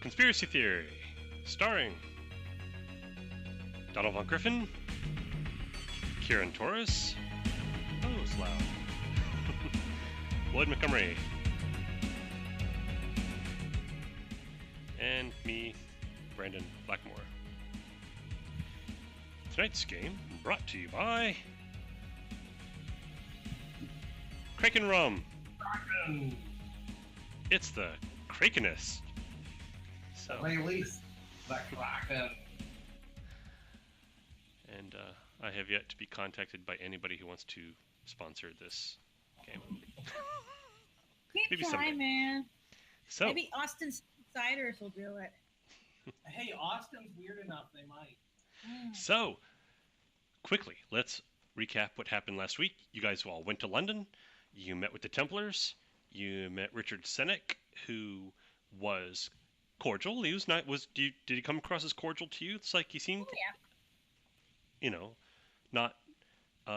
Conspiracy Theory, starring Donald Von Griffin, Kieran Torres, oh, it's loud, Lloyd Montgomery, and me, Brandon Blackmore. Tonight's game brought to you by Kraken Rum. It's the Krakenest. So, Release the Kraken. And I have yet to be contacted by anybody who wants to sponsor this game. Keep Maybe trying, someday. man. So, Maybe Austin's Ciders will do it. Hey, Austin's weird enough, they might. So, quickly, let's recap what happened last week. You guys all went to London. You met with the Templars. You met Richard Senek, who was cordial. He was not. Did he come across as cordial to you? It's like he seemed, not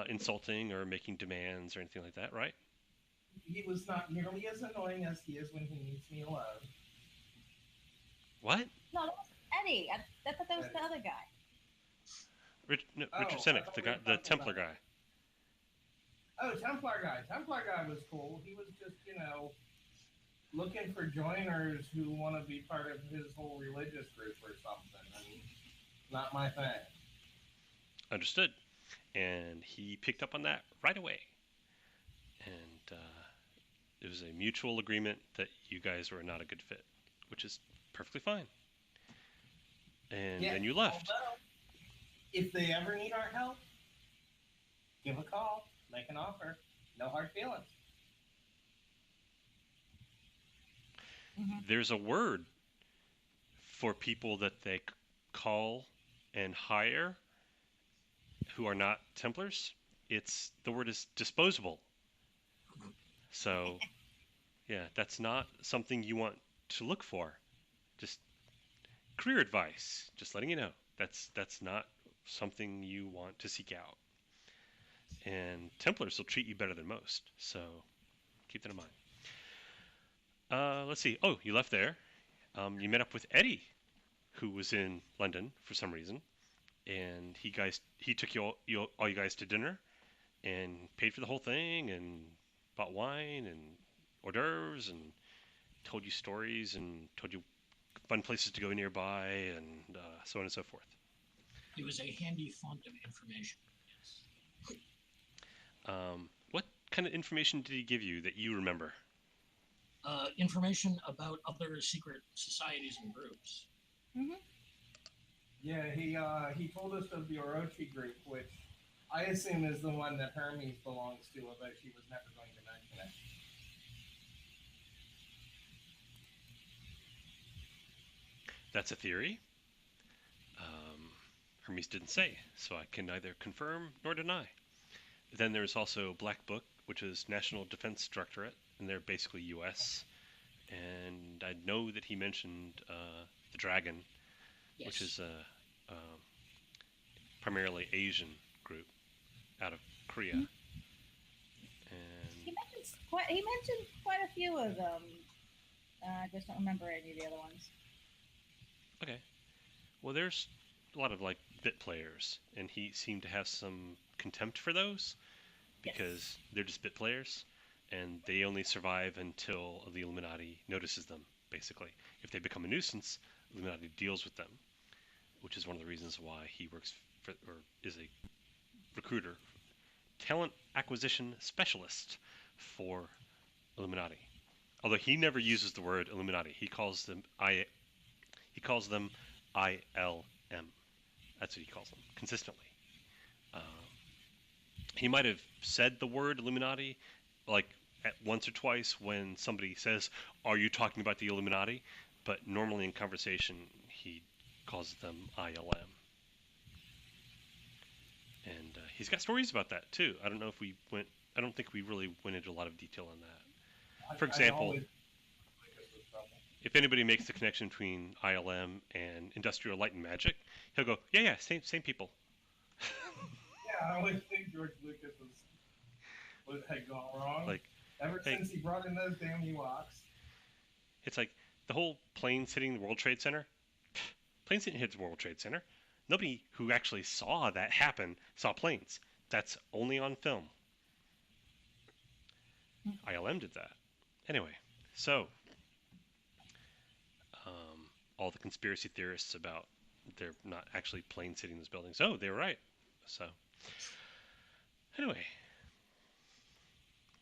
insulting or making demands or anything like that, right? He was not nearly as annoying as he is when he leaves me alone. What? No, that was Eddie. I thought that was the other guy. Richard I Senek, thought the we were guy, the talking Templar about guy. Oh, Templar guy. Templar guy was cool. He was just, looking for joiners who want to be part of his whole religious group or something. And not my thing. Understood. And he picked up on that right away. And it was a mutual agreement that you guys were not a good fit, which is perfectly fine. And then you left. Although, if they ever need our help, give a call, make an offer. No hard feelings. There's a word for people that they call and hire who are not Templars. The word is disposable. So, yeah, that's not something you want to look for. Just career advice. Just letting you know. That's not something you want to seek out. And Templars will treat you better than most. So, keep that in mind. Let's see. Oh, you left there. You met up with Eddie, who was in London for some reason, and he took all you guys to dinner, and paid for the whole thing, and bought wine and hors d'oeuvres, and told you stories, and told you fun places to go nearby, and so on and so forth. It was a handy font of information. Yes. What kind of information did he give you that you remember? Information about other secret societies and groups. Yeah, he told us of the Orochi group, which I assume is the one that Hermes belongs to, although she was never going to mention it. That's a theory. Hermes didn't say, so I can neither confirm nor deny. Then there's also Black Book, which is National Defense Directorate, and they're basically U.S. And I know that he mentioned the Dragon, Yes. which is a primarily Asian group out of Korea. And He mentioned quite a few of them. I just don't remember any of the other ones. okay, well, there's a lot of bit players, and he seemed to have some contempt for those because they're just bit players, and they only survive until the Illuminati notices them. Basically, if they become a nuisance, Illuminati deals with them, which is one of the reasons why he works for, or is a recruiter, talent acquisition specialist for Illuminati. Although he never uses the word Illuminati, he calls them ILM. That's what he calls them consistently. He might have said the word Illuminati at once or twice when somebody says, "Are you talking about the Illuminati?" But normally in conversation, he calls them ILM. And he's got stories about that too. I don't think we really went into a lot of detail on that. For example, if anybody makes the connection between ILM and Industrial Light and Magic, he'll go, yeah, same people. Yeah, I always think George Lucas had gone wrong. Ever since he brought in those damn Ewoks. It's like The whole planes hitting the World Trade Center. Planes didn't hit the World Trade Center. Nobody who actually saw that happen saw planes. That's only on film. ILM did that. Anyway, so all the conspiracy theorists about they're not actually planes hitting those buildings. Oh, they were right. So anyway,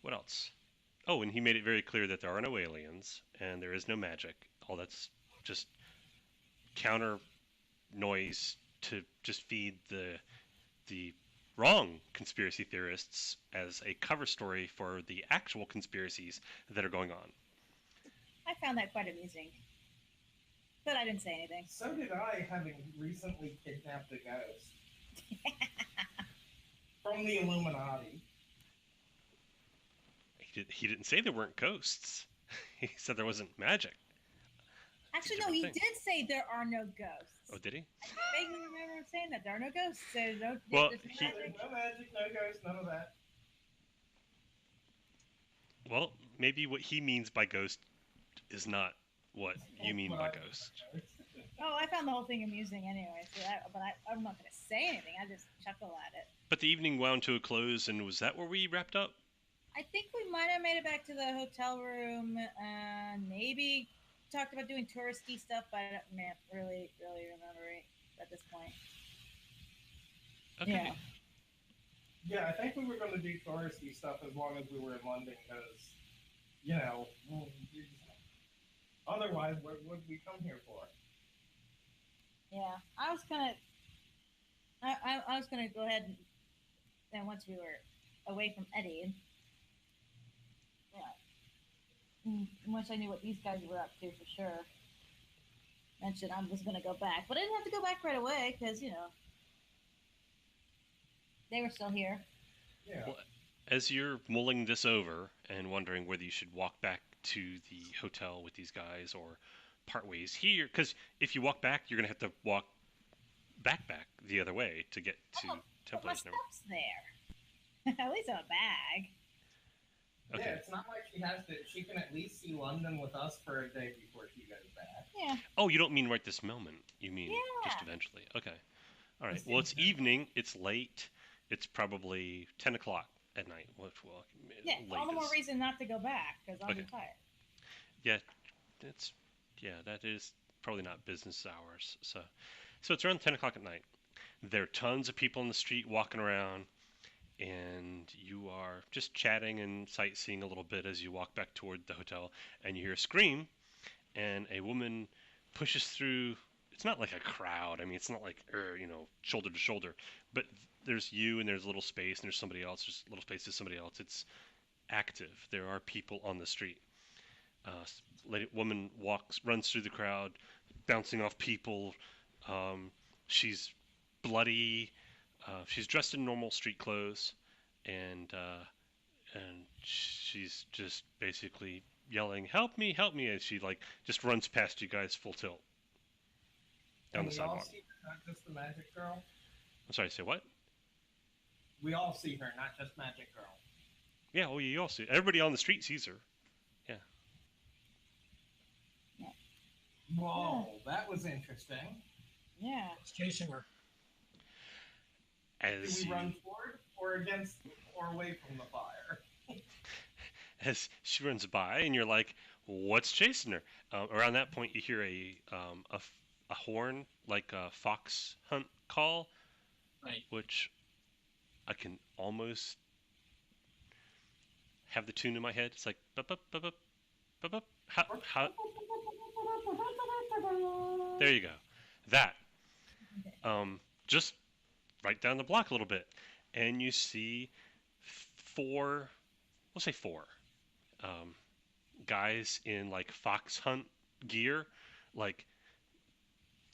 what else? Oh, and he made it very clear that there are no aliens and there is no magic. All that's just counter noise to just feed the wrong conspiracy theorists as a cover story for the actual conspiracies that are going on. I found that quite amusing. But I didn't say anything. So did I, having recently kidnapped a ghost from the Illuminati. He didn't say there weren't ghosts. He said there wasn't magic. Actually, no, different he thing. did say there are no ghosts. Oh, did he? I vaguely remember him saying that there are no ghosts. So no, Well, there's no he- magic. No magic, no ghost, none of that. Well, maybe what he means by ghost is not what you mean by Well, ghost. Oh, I found the whole thing amusing anyway. So I'm not going to say anything. I just chuckle at it. But the evening wound to a close, and was that where we wrapped up? I think we might have made it back to the hotel room. Maybe talked about doing touristy stuff, but I don't really remember it at this point. Okay. Yeah. Yeah, I think we were going to do touristy stuff as long as we were in London, because, you know, otherwise, what would we come here for? Yeah, I was gonna go ahead and once we were away from Eddie, once I knew what these guys were up to for sure, mentioned I was gonna go back, but I didn't have to go back right away because they were still here. Yeah. Well, as you're mulling this over and wondering whether you should walk back to the hotel with these guys or part ways here, because if you walk back, you're going to have to walk back the other way to get to But my Templars. stuff's there. At least in a bag. Okay. Yeah, it's not like she has to. She can at least see London with us for a day before she goes back. Yeah. Oh, you don't mean right this moment. You mean just Yeah. eventually. Okay. All right. Just Well, it's eventually. evening. It's late. It's probably 10 o'clock at night. Well, Yeah. late All the more is- reason not to go back because I'm Okay. tired. that is probably not business hours. So it's around 10 o'clock at night. There are tons of people in the street walking around, and you are just chatting and sightseeing a little bit as you walk back toward the hotel, and you hear a scream, and a woman pushes through. It's not like a crowd. I mean, it's not like, shoulder to shoulder, but there's you and there's a little space and there's somebody else. There's a little space, there's somebody else. It's active. There are people on the street. Woman runs through the crowd, bouncing off people. She's bloody. She's dressed in normal street clothes, and she's just basically yelling, "Help me! Help me!" as she just runs past you guys full tilt down the And we all sidewalk. see her, not just the magic girl. I'm sorry, say what? We all see her, not just magic girl. Yeah, well, you all see. Everybody on the street sees her. Whoa, that was interesting. Yeah. It's chasing her. Do As we you, run forward or against or away from the fire? as she runs by, and you're like, "What's chasing her?" Around that point, you hear a horn, like a fox hunt call, Right. which I can almost have the tune in my head. It's like, bup, bup, bup, bup, bup, bup. How, there you go. That. Just right down the block a little bit, and you see four, we'll say four, guys in like fox hunt gear, like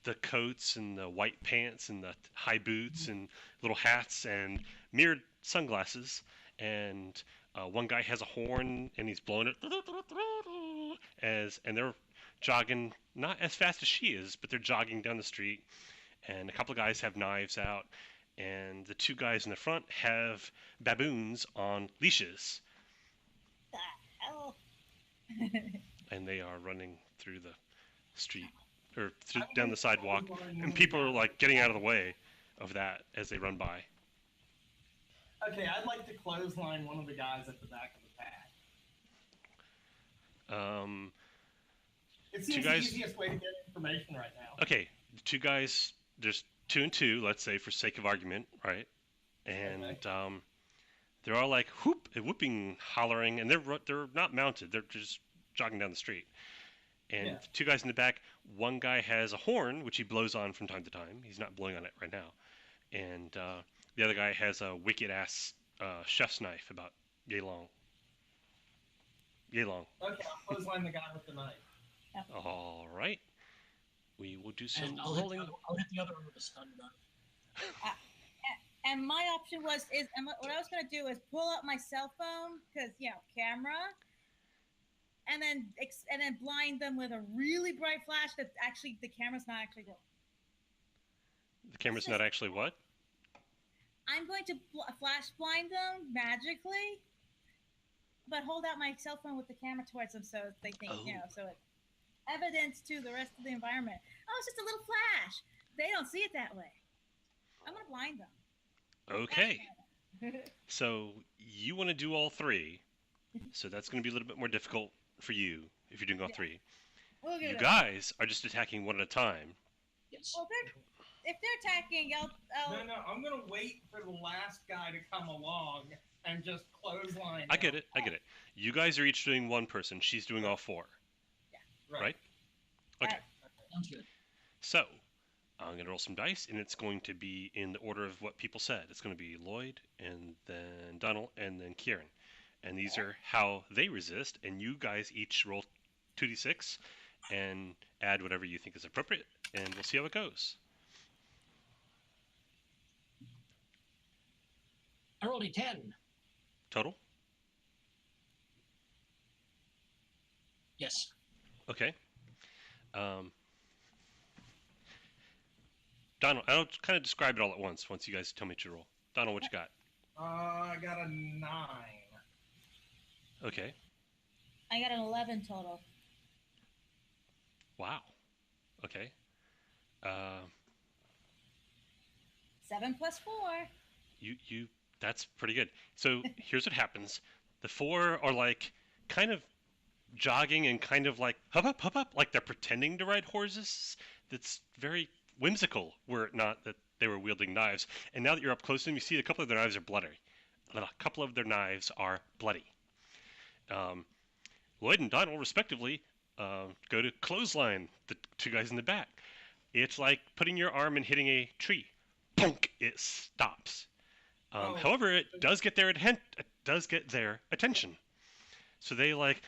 the coats and the white pants and the high boots and little hats and mirrored sunglasses, and one guy has a horn and he's blowing it and they're jogging not as fast as she is, but they're jogging down the street, and a couple of guys have knives out, and the two guys in the front have baboons on leashes, The hell? and they are running through the street or I'm down gonna the sidewalk, clothesline one and of the people are guys like at getting the out of the back. way of that as they run by. Okay, I'd like to clothesline one of the guys at the back of the pack. Um, It two seems the guys. easiest way to get information right now. Okay, the two guys. There's two and two. Let's say for sake of argument, right? And Okay. they're all like whooping, hollering, and they're not mounted. They're just jogging down the street. And Yeah. the two guys in the back, one guy has a horn which he blows on from time to time. He's not blowing on it right now. And the other guy has a wicked ass chef's knife about yay long. Yay long. Okay, I'll clothesline the guy with the knife. All right. We will do some And I'll hit, rolling. I'll hit the other one with a stun gun. And my option was what I was gonna do is pull out my cell phone because camera, and then blind them with a really bright flash that actually the camera's not actually doing. The camera's not actually what? I'm going to flash blind them magically, but hold out my cell phone with the camera towards them so they think so it's evidence to the rest of the environment. Oh, it's just a little flash. They don't see it that way. I'm gonna blind them. Okay. So you want to do all three. So that's going to be a little bit more difficult for you if you're doing all three. We'll get You it. guys are just attacking one at a time. Yes. Well, if they're attacking, I'll No, I'm gonna wait for the last guy to come along and just clothesline. I get it. You guys are each doing one person. She's doing all four. Right? Okay. Sounds good. So I'm going to roll some dice, and it's going to be in the order of what people said. It's going to be Lloyd, and then Donald, and then Kieran. And these are how they resist, and you guys each roll 2d6 and add whatever you think is appropriate, and we'll see how it goes. I rolled a 10. Total? Yes. Okay. Donald, I'll kind of describe it all at once you guys tell me what you roll. Donald, what you got? I got a 9. Okay. I got an 11 total. Wow. Okay. 7 plus 4. You that's pretty good. So here's what happens. The four are like kind of jogging and kind of like hup up, like they're pretending to ride horses. That's very whimsical, were it not that they were wielding knives. And now that you're up close to them, you see a couple of their knives are bloody. Lloyd and Donald, respectively, go to clothesline the two guys in the back. It's like putting your arm and hitting a tree. Punk! It stops. However, it does get their attention. So they like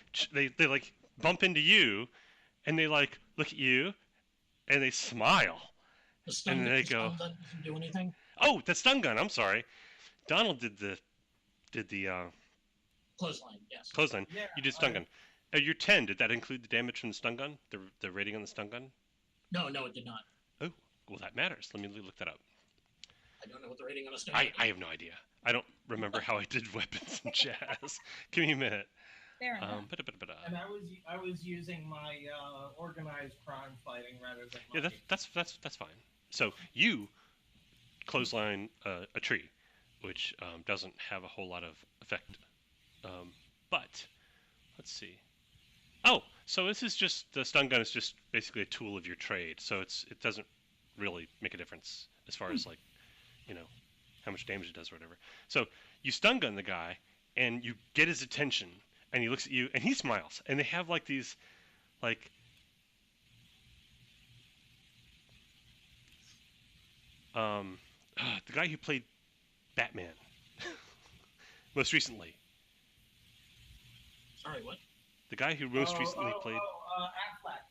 bump into you, and they like look at you, and they smile. The stun, And they the go, stun gun doesn't do anything. "Oh, the stun gun. I'm sorry." Donald did the Clothesline, yes. clothesline. Yeah, You did stun gun. Your 10. Did that include the damage from the stun gun? The rating on the stun gun? No, it did not. Oh, well that matters. Let me look that up. I don't know what the rating on a stun I have no idea. I don't remember how I did weapons and jazz. Give me a minute. Fair enough. And I was using my organized crime fighting rather than Yeah, my... that's fine. So you clothesline a tree, which doesn't have a whole lot of effect. But let's see. Oh, so this is just the stun gun is just basically a tool of your trade. So it doesn't really make a difference as far as like, how much damage it does or whatever. So you stun gun the guy and you get his attention and he looks at you and he smiles and they have like these like the guy who played Batman most recently. Sorry, what? The guy who most recently played. Affleck.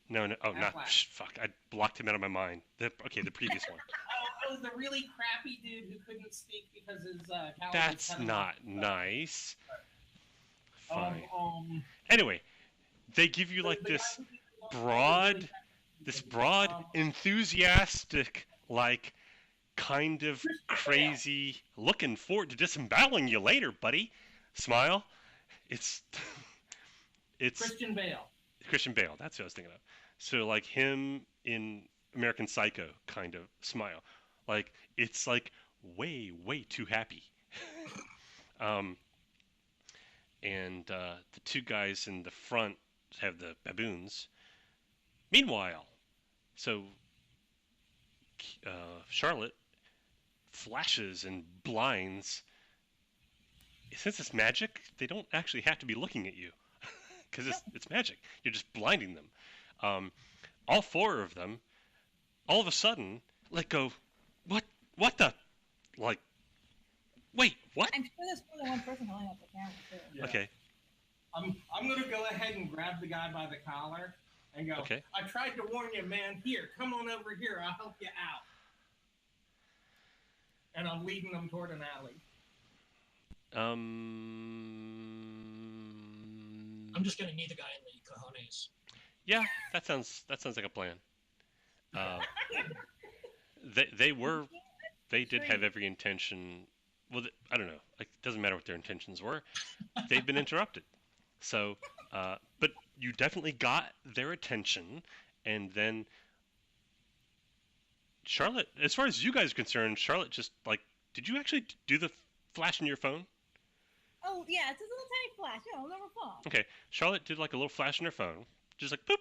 No, not. Affleck. Fuck! I blocked him out of my mind. The previous one. The really crappy dude who couldn't speak because his calories That's had him not off. nice. Fine. Um, Anyway, they give you like the guy this who did the one broad, really this crappy broad, dude. enthusiastic, like kind of crazy, looking forward to disemboweling you later, buddy. Smile. It's it's Christian Bale. Christian Bale. That's what I was thinking of. So like him in American Psycho kind of smile. Like it's like way too happy. um, and the two guys in the front have the baboons. Meanwhile, so Charlotte flashes and blinds. Since it's magic, they don't actually have to be looking at you because it's magic. You're just blinding them. All four of them, all of a sudden, let go. What the? Like, wait, what? I'm sure there's more than one person holding up the camera too. Yeah. Okay. I'm gonna go ahead and grab the guy by the collar and go. Okay. I tried to warn you, man. Here, come on over here. I'll help you out. And I'm leading them toward an alley. I'm just gonna knee the guy in the cojones. Yeah, that sounds like a plan. They did have every intention. Well, I don't know. Like, it doesn't matter what their intentions were. They've been interrupted. So, but you definitely got their attention, and then Charlotte, as far as you guys are concerned, Charlotte just like, did you actually do the flash in your phone? Oh yeah, it's a little tiny flash. Yeah, a little phone. Okay, Charlotte did like a little flash in her phone, just like boop,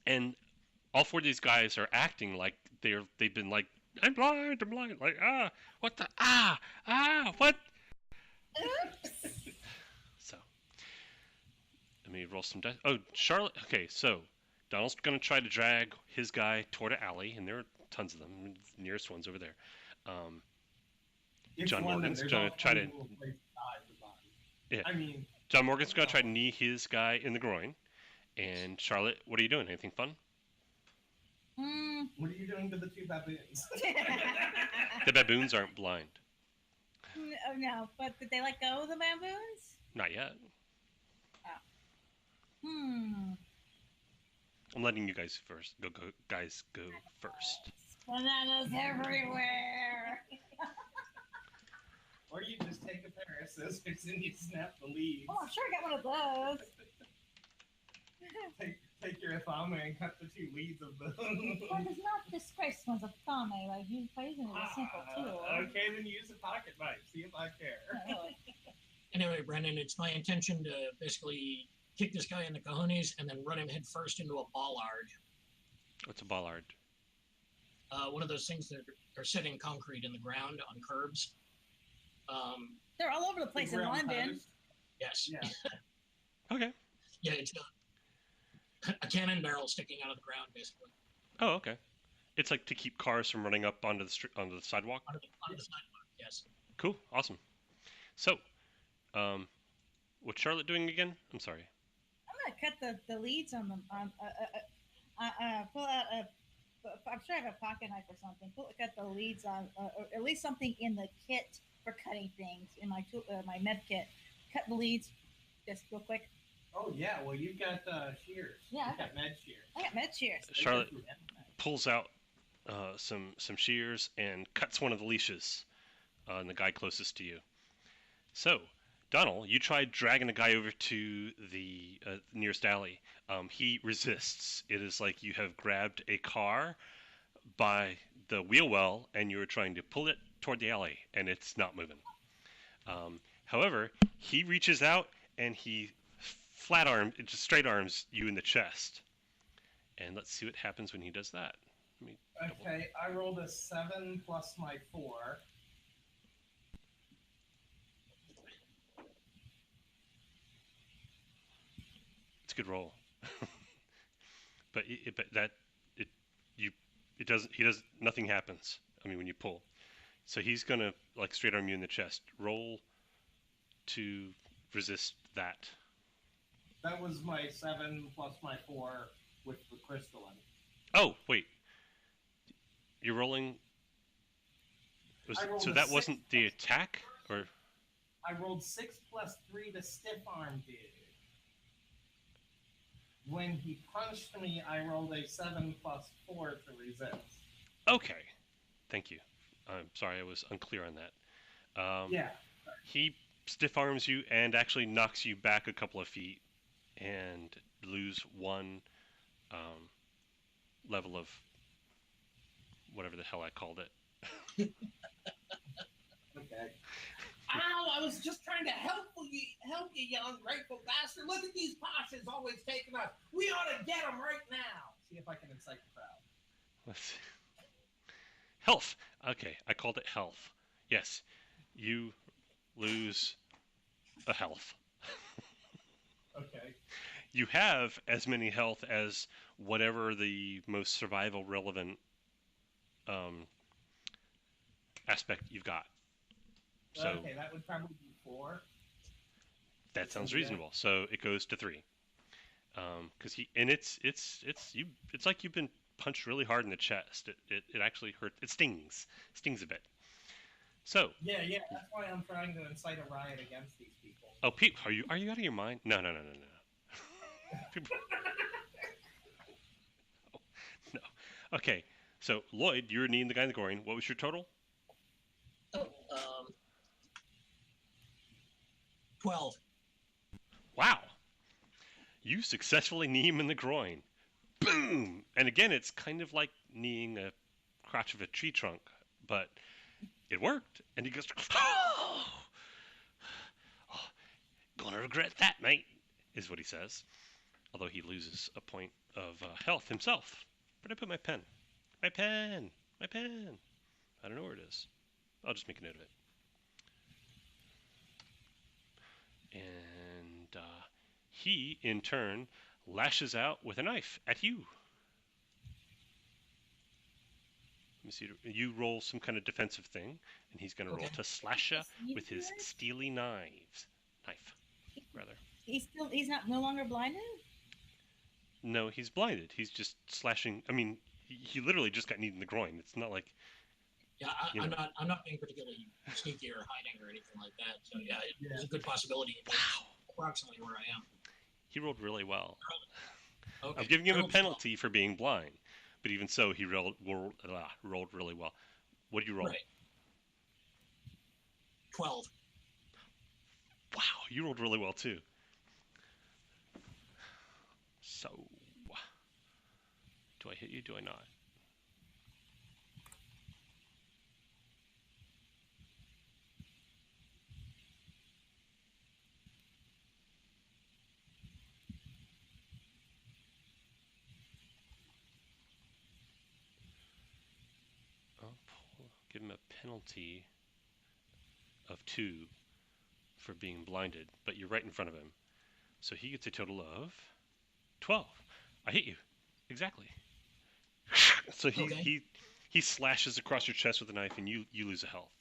and all four of these guys are acting like they've been like, I'm blind, like what the what? Oops. So let me roll some dice. Oh, Charlotte. Okay, so Donald's gonna try to drag his guy toward an alley, and there are tons of them. The nearest one's over there. It's John London. Morgan's There's gonna all try kinds to. of little places to hide the body. Yeah. I mean, John Morgan's gonna try to knee his guy in the groin. And Charlotte, what are you doing? Anything fun? what are you doing to the two baboons? The baboons aren't blind. Oh no, but did they let go of the baboons? Not yet. Hmm. I'm letting you guys first. Guys, go first. Bananas everywhere. Or you just take a pair of scissors and you snap the leaves. Oh, I'm sure I got one of those. Take your thumb and cut the two leads of the. Well, there's not disgrace one's a thumb, like you using it as a simple tool. Okay, then use a pocket knife. See if I care. Really. Anyway, Brendan, it's my intention to basically kick this guy in the cojones and then run him head first into a bollard. What's a bollard? One of those things that are set in concrete in the ground on curbs. They're all over the place in Ground London. cutters. Yes. Yeah. Okay. Yeah, it's a cannon barrel sticking out of the ground, basically. Oh, okay. It's like to keep cars from running up onto the sidewalk. Onto the sidewalk, yes. Cool. Awesome. So, what's Charlotte doing again? I'm sorry. I'm gonna cut the leads on them. Pull out a. I'm sure I have a pocket knife or something. Cut the leads on, or at least something in the kit for cutting things in my my med kit. Cut the leads, just real quick. Oh yeah, well you've got shears. Yeah, You've got med shears. I got med shears. Charlotte pulls out some shears and cuts one of the leashes on the guy closest to you. So, Donald, you tried dragging the guy over to the nearest alley. He resists. It is like you have grabbed a car by the wheel well and you are trying to pull it toward the alley, and it's not moving. However, he reaches out and he just straight arms you in the chest. And let's see what happens when he does that. Okay, I rolled a 7 plus my 4. It's a good roll. but nothing happens. I mean, when you pull. So he's gonna like straight arm you in the chest. Roll to resist that. That was my 7 plus my 4 with the crystalline. Oh, wait. You're rolling. So that wasn't the attack, or? I rolled 6 plus 3 to stiff arm dude. When he punched me, I rolled a 7 plus 4 to resist. Okay. Thank you. I'm sorry, I was unclear on that. Yeah. He stiff arms you and actually knocks you back a couple of feet and lose one level of whatever the hell I called it. Okay. Ow, I was just trying to help you, you ungrateful bastard. Look at these Pashas always taking us. We ought to get them right now. See if I can incite the crowd. Let's see. Health. Okay, I called it health. Yes, you lose a health. Okay. You have as many health as whatever the most survival relevant aspect you've got. So Okay, that would probably be 4. that sounds reasonable. So it goes to 3. Because it's like you've been punched really hard in the chest. It actually hurts. It stings a bit. So Yeah, that's why I'm trying to incite a riot against these people. oh, Pete, are you out of your mind? No. People, no. Okay, so Lloyd, you were kneeing the guy in the groin. What was your total? Oh, 12. Wow. You successfully knee him in the groin. Boom! And again, it's kind of like kneeing a crotch of a tree trunk, but it worked. And he goes, oh, gonna regret that, mate, is what he says. Although he loses a point of health himself. Where'd I put my pen? My pen! My pen! I don't know where it is. I'll just make a note of it. And he, in turn, lashes out with a knife at you. Let me see. You roll some kind of defensive thing, and he's going to roll to slash you with his steely knife, rather. He's not no longer blinded? No, he's blinded. He's just slashing. I mean, he literally just got kneed in the groin. It's not like. Yeah, I'm not being particularly sneaky or hiding or anything like that. So yeah, it's a good possibility. Wow. Approximately where I am. He rolled really well. Okay. I'm giving him a penalty for being blind, but even so, he rolled really well. What did you roll? Right. 12. Wow, you rolled really well too. So, do I hit you? Do I not? Give him a penalty of 2 for being blinded, but you're right in front of him. So he gets a total of 12. I hit you. Exactly. So he slashes across your chest with a knife, and you lose a health.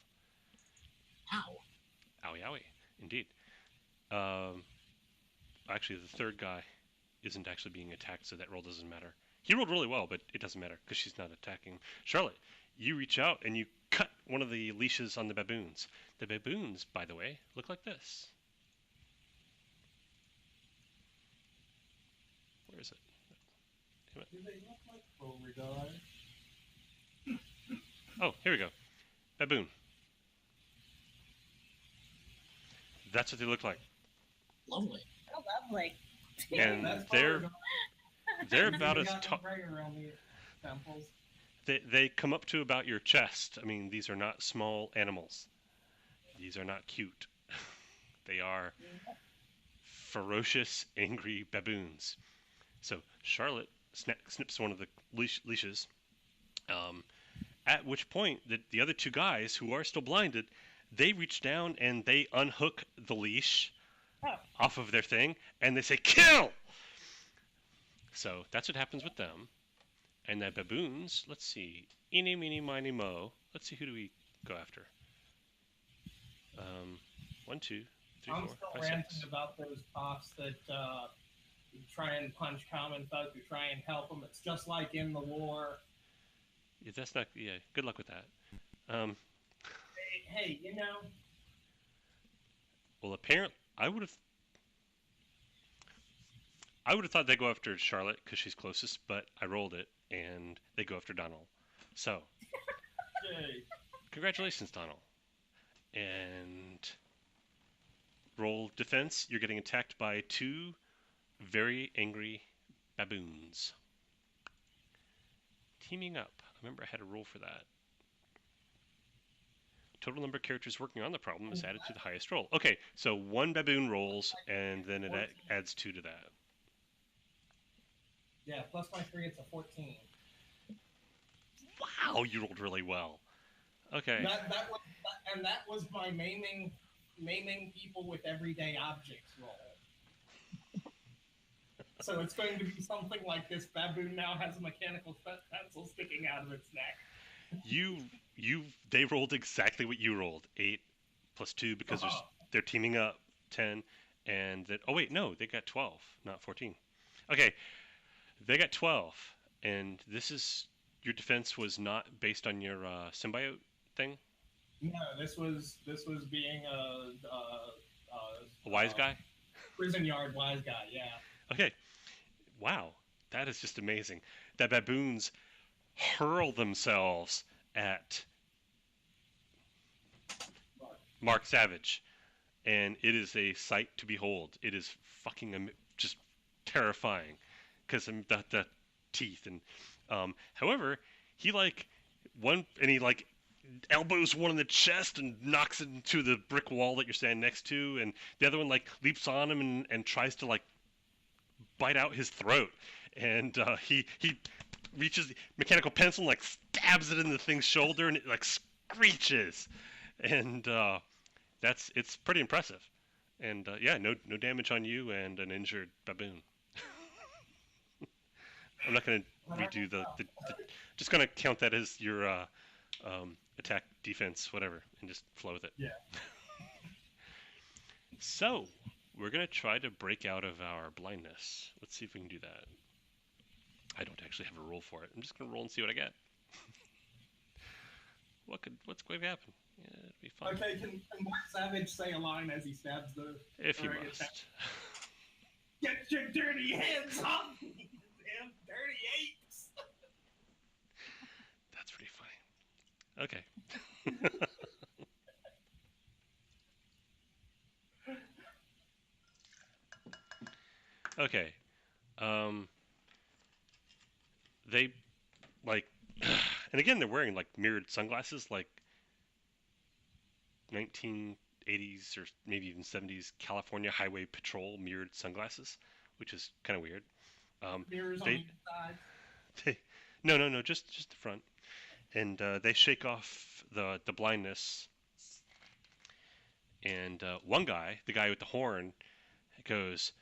Ow. Owie, owie. Indeed. Actually, the third guy isn't actually being attacked, so that roll doesn't matter. He rolled really well, but it doesn't matter because she's not attacking. Charlotte, you reach out and you cut one of the leashes on the baboons. The baboons, by the way, look like this. Where is it? Do they look like Beauregard? Oh, here we go. Baboon. That's what they look like. Lovely. Oh, lovely. And That's they're about as tall. around the temples. They come up to about your chest. I mean, these are not small animals. These are not cute. They are ferocious, angry baboons. So Charlotte snips one of the leashes, at which point the other 2 guys who are still blinded, they reach down and they unhook the leash off of their thing, and they say, "Kill!" So that's what happens with them. And the baboons, let's see, eeny, meeny, miny, mo. Let's see, who do we go after? 1, 2, 3, I'm 4, still 5, ranting 6. about those cops that try and punch common folk who try and help them. It's just like in the war. Yeah, that's not. Yeah, good luck with that. Hey, you know. Well, apparently, I would have thought they'd go after Charlotte because she's closest, but I rolled it, and they go after Donald. So, Yay. congratulations, Donald. And roll defense. You're getting attacked by 2 very angry baboons. Teaming up. I remember I had a rule for that. Total number of characters working on the problem is added to the highest roll. Okay, so 1 baboon rolls, and then it adds 2 to that. Yeah, plus my 3, it's a 14. Wow, you rolled really well. Okay. That was my maiming people with everyday objects roll. So it's going to be something like this baboon now has a mechanical pencil sticking out of its neck. They rolled exactly what you rolled. 8 plus 2 because they're teaming up. 10, and then oh wait, no, they got 12, not 14. Okay, they got 12, and this is your defense was not based on your symbiote thing. No, this was being a wise guy. Prison yard wise guy, yeah. Okay, wow, that is just amazing. That baboons hurl themselves at Mark Savage, and it is a sight to behold. It is fucking just terrifying because the teeth and however he elbows one in the chest and knocks it into the brick wall that you're standing next to, and the other one like leaps on him and tries to like bite out his throat, and he reaches the mechanical pencil and like stabs it in the thing's shoulder, and it like screeches, and it's pretty impressive. And yeah, no damage on you and an injured baboon. I'm not going to redo the just going to count that as your attack, defense, whatever, and just flow with it. Yeah. So, we're going to try to break out of our blindness. Let's see if we can do that. I don't actually have a roll for it. I'm just going to roll and see what I get. What's going to happen? Yeah, it'll be fun. Okay, can Mark Savage say a line as he stabs the... If you must. Get your dirty hands off me, damn dirty apes! That's pretty funny. Okay. Okay. They, like... And again, they're wearing, like, mirrored sunglasses, like 1980s or maybe even 70s California Highway Patrol mirrored sunglasses, which is kind of weird. Mirrors on each side? No, just the front. And they shake off the blindness. And one guy, the guy with the horn, goes,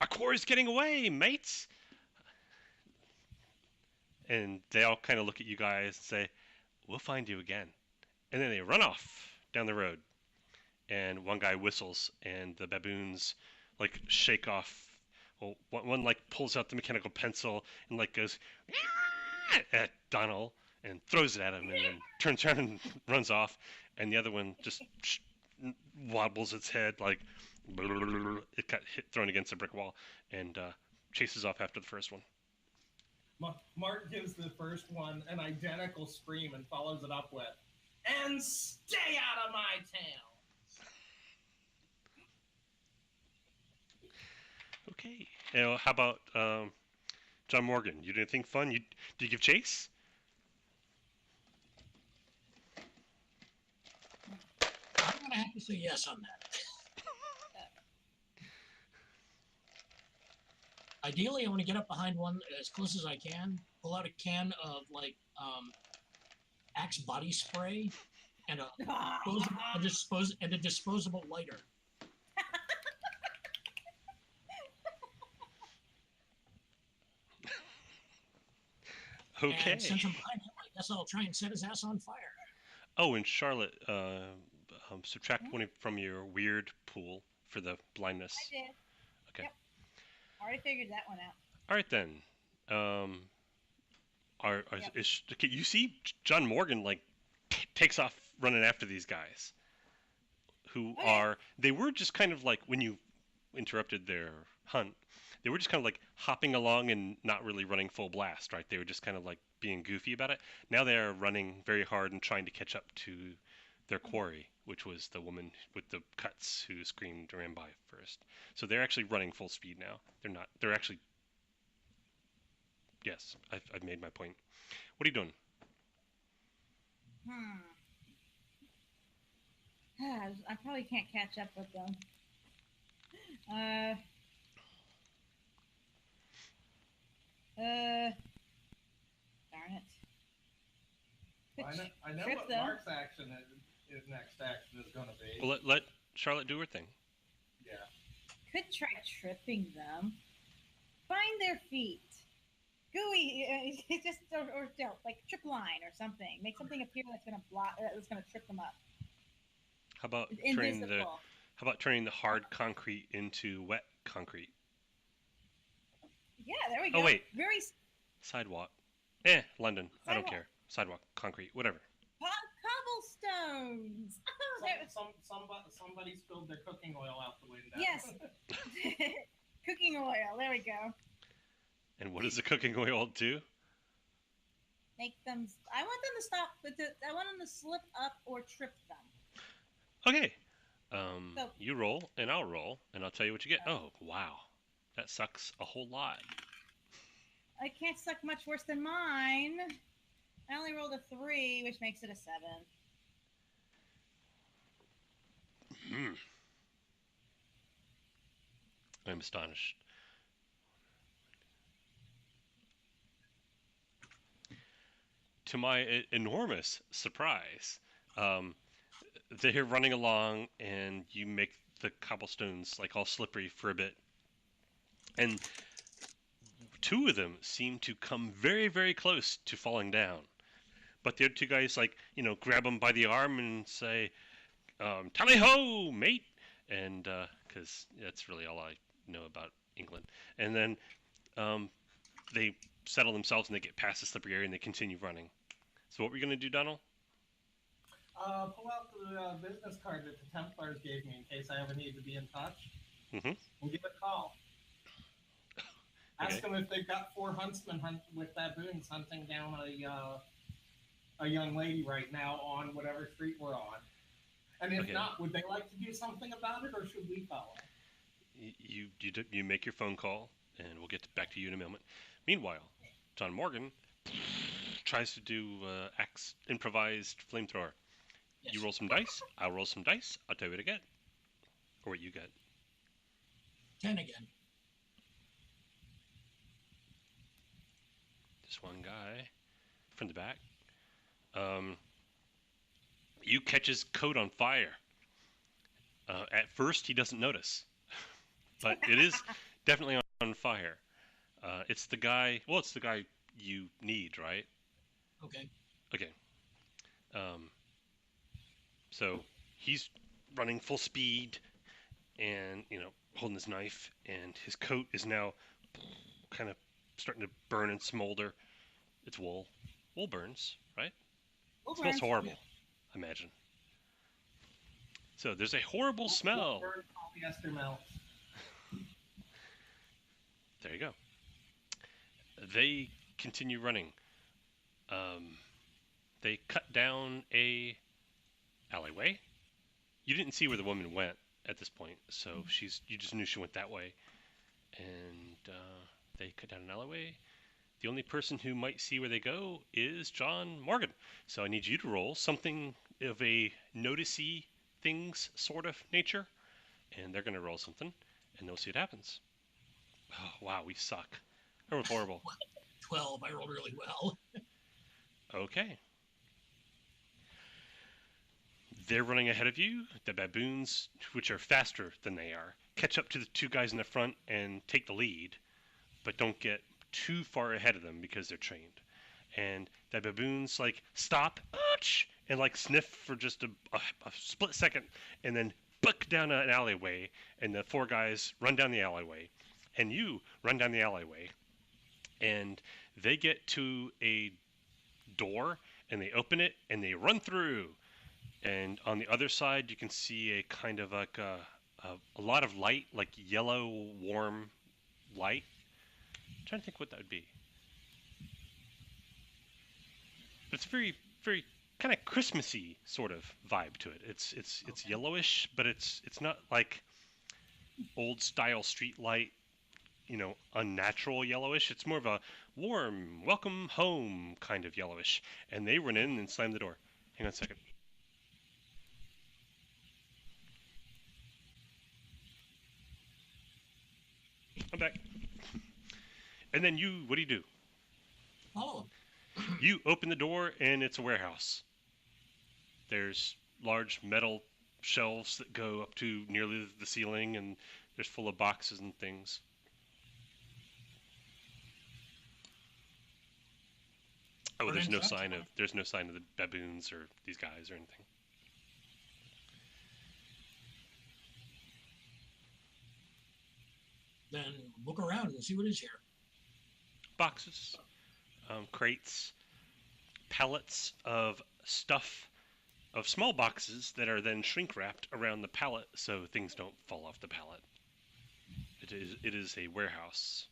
"Our quarry's getting away, mates!" And they all kind of look at you guys and say, "We'll find you again." And then they run off down the road. And one guy whistles, and the baboons like shake off. Well, one like pulls out the mechanical pencil and like goes at Donald and throws it at him, and then turns around and runs off. And the other one just wobbles its head like it got thrown against a brick wall, and chases off after the first one. Mark gives the first one an identical scream and follows it up with, "And stay out of my town!" Okay. How about John Morgan? You did anything fun? Did you give chase? I'm going to have to say yes on that. Ideally, I want to get up behind one as close as I can, pull out a can of like Axe body spray and a disposable lighter. Okay. And since I'm behind him, I guess I'll try and set his ass on fire. Oh, and Charlotte, subtract one from your weird pool for the blindness. I did. Okay. Yep. Already figured that one out. All right then. Okay, you see John Morgan like takes off running after these guys, who they were just kind of like, when you interrupted their hunt, they were just kind of like hopping along and not really running full blast, right? They were just kind of like being goofy about it. Now they are running very hard and trying to catch up to their quarry, which was the woman with the cuts who screamed and ran by first. So they're actually running full speed now. They're not. They're actually. Yes, I've made my point. What are you doing? I probably can't catch up with them. Uh. Darn it. Well, I know Trip what them. Mark's action his next action is going to be. Well, let Charlotte do her thing. Yeah. Could try tripping them. Find their feet. Gooey, just or like trip line or something. Make something appear that's gonna block. That's gonna trip them up. How about Invisible. turning the hard concrete into wet concrete? Yeah, there we go. Oh wait, Very sidewalk. London. I don't Sidewalk. care. Sidewalk, concrete, whatever. cobblestones. Somebody spilled their cooking oil out the window. Yes. Cooking oil. There we go. And what does the cooking oil do? Make them. I want them to stop. I want them to slip up or trip them. Okay. So- You roll, and I'll roll, and I'll tell you what you get. Oh, wow. That sucks a whole lot. I can't suck much worse than mine. I only rolled a 3, which makes it a 7. I'm astonished. To my enormous surprise, they're running along, and you make the cobblestones like all slippery for a bit. And 2 of them seem to come very, very close to falling down. But the other 2 guys, like, grab them by the arm and say, tally ho, mate! And, because that's really all I know about England. And then they settle themselves and they get past the slippery area and they continue running. So what were you going to do, Donald? Pull out the business card that the Templars gave me in case I ever need to be in touch. Mm-hmm. And give a call. Ask them if they've got 4 huntsmen with baboons hunting down a young lady right now on whatever street we're on. And if not, would they like to do something about it, or should we follow? You make your phone call, and we'll get back to you in a moment. Meanwhile, John Morgan tries to do axe improvised flamethrower. Yes. You roll some dice. I'll roll some dice. I'll tell you what I get, or what you get. 10 again. This one guy from the back. You catch his coat on fire. At first, he doesn't notice, but it is definitely on fire. It's the guy. Well, it's the guy you need, right? Okay. Okay. So he's running full speed, and holding his knife, and his coat is now kind of starting to burn and smolder. It's wool. Wool burns, right? It smells horrible. Imagine. So there's a horrible smell. Polyester melt. There you go. They continue running. They cut down a alleyway. You didn't see where the woman went at this point, so you just knew she went that way. And they cut down an alleyway. The only person who might see where they go is John Morgan. So I need you to roll something of a noticey things sort of nature. And they're going to roll something, and they'll see what happens. Oh, wow, we suck. That was horrible. 12. I rolled really well. Okay. They're running ahead of you. The baboons, which are faster than they are, catch up to the 2 guys in the front and take the lead, but don't get too far ahead of them because they're trained. And the baboons stop, and sniff for just a split second, and then buck down an alleyway. And the 4 guys run down the alleyway, and you run down the alleyway, and they get to a door, and they open it, and they run through. And on the other side, you can see a kind of a lot of light, like yellow, warm light. I'm trying to think what that would be. But it's very, very kind of Christmassy sort of vibe to it. It's Okay. yellowish, but it's not like old style street light, unnatural yellowish. It's more of a warm, welcome home kind of yellowish. And they run in and slam the door. Hang on a second. I'm back. And then what do you do? Follow You open the door and it's a warehouse. There's large metal shelves that go up to nearly the ceiling, and there's full of boxes and things. Oh, We're there's no inside. sign of the baboons or these guys or anything. Then look around and see what is here. Boxes, crates, pallets of stuff, of small boxes that are then shrink wrapped around the pallet so things don't fall off the pallet. It is a warehouse.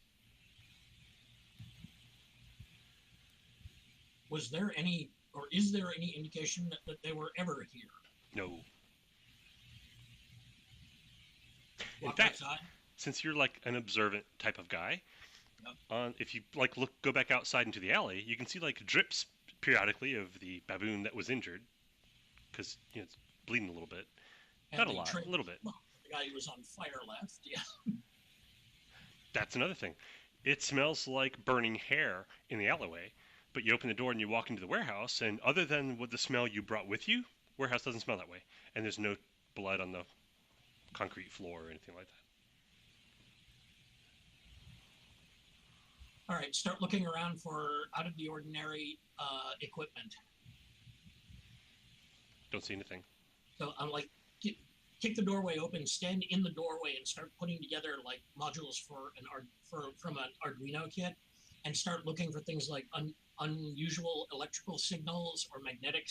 Was there any, or is there any indication that they were ever here? No. In Walk fact, outside. since you're like an observant type of guy, Yep. if you like go back outside into the alley, you can see like drips periodically of the baboon that was injured because it's bleeding a little bit. And Not a the lot, tray- a little bit. Well, the guy who was on fire left. Yeah. That's another thing. It smells like burning hair in the alleyway, but you open the door and you walk into the warehouse, and other than what the smell you brought with you, warehouse doesn't smell that way, and there's no blood on the concrete floor or anything like that. All right. Start looking around for out of the ordinary equipment. Don't see anything. So I'm like, kick the doorway open, stand in the doorway, and start putting together like modules from an Arduino kit, and start looking for things like unusual electrical signals or magnetic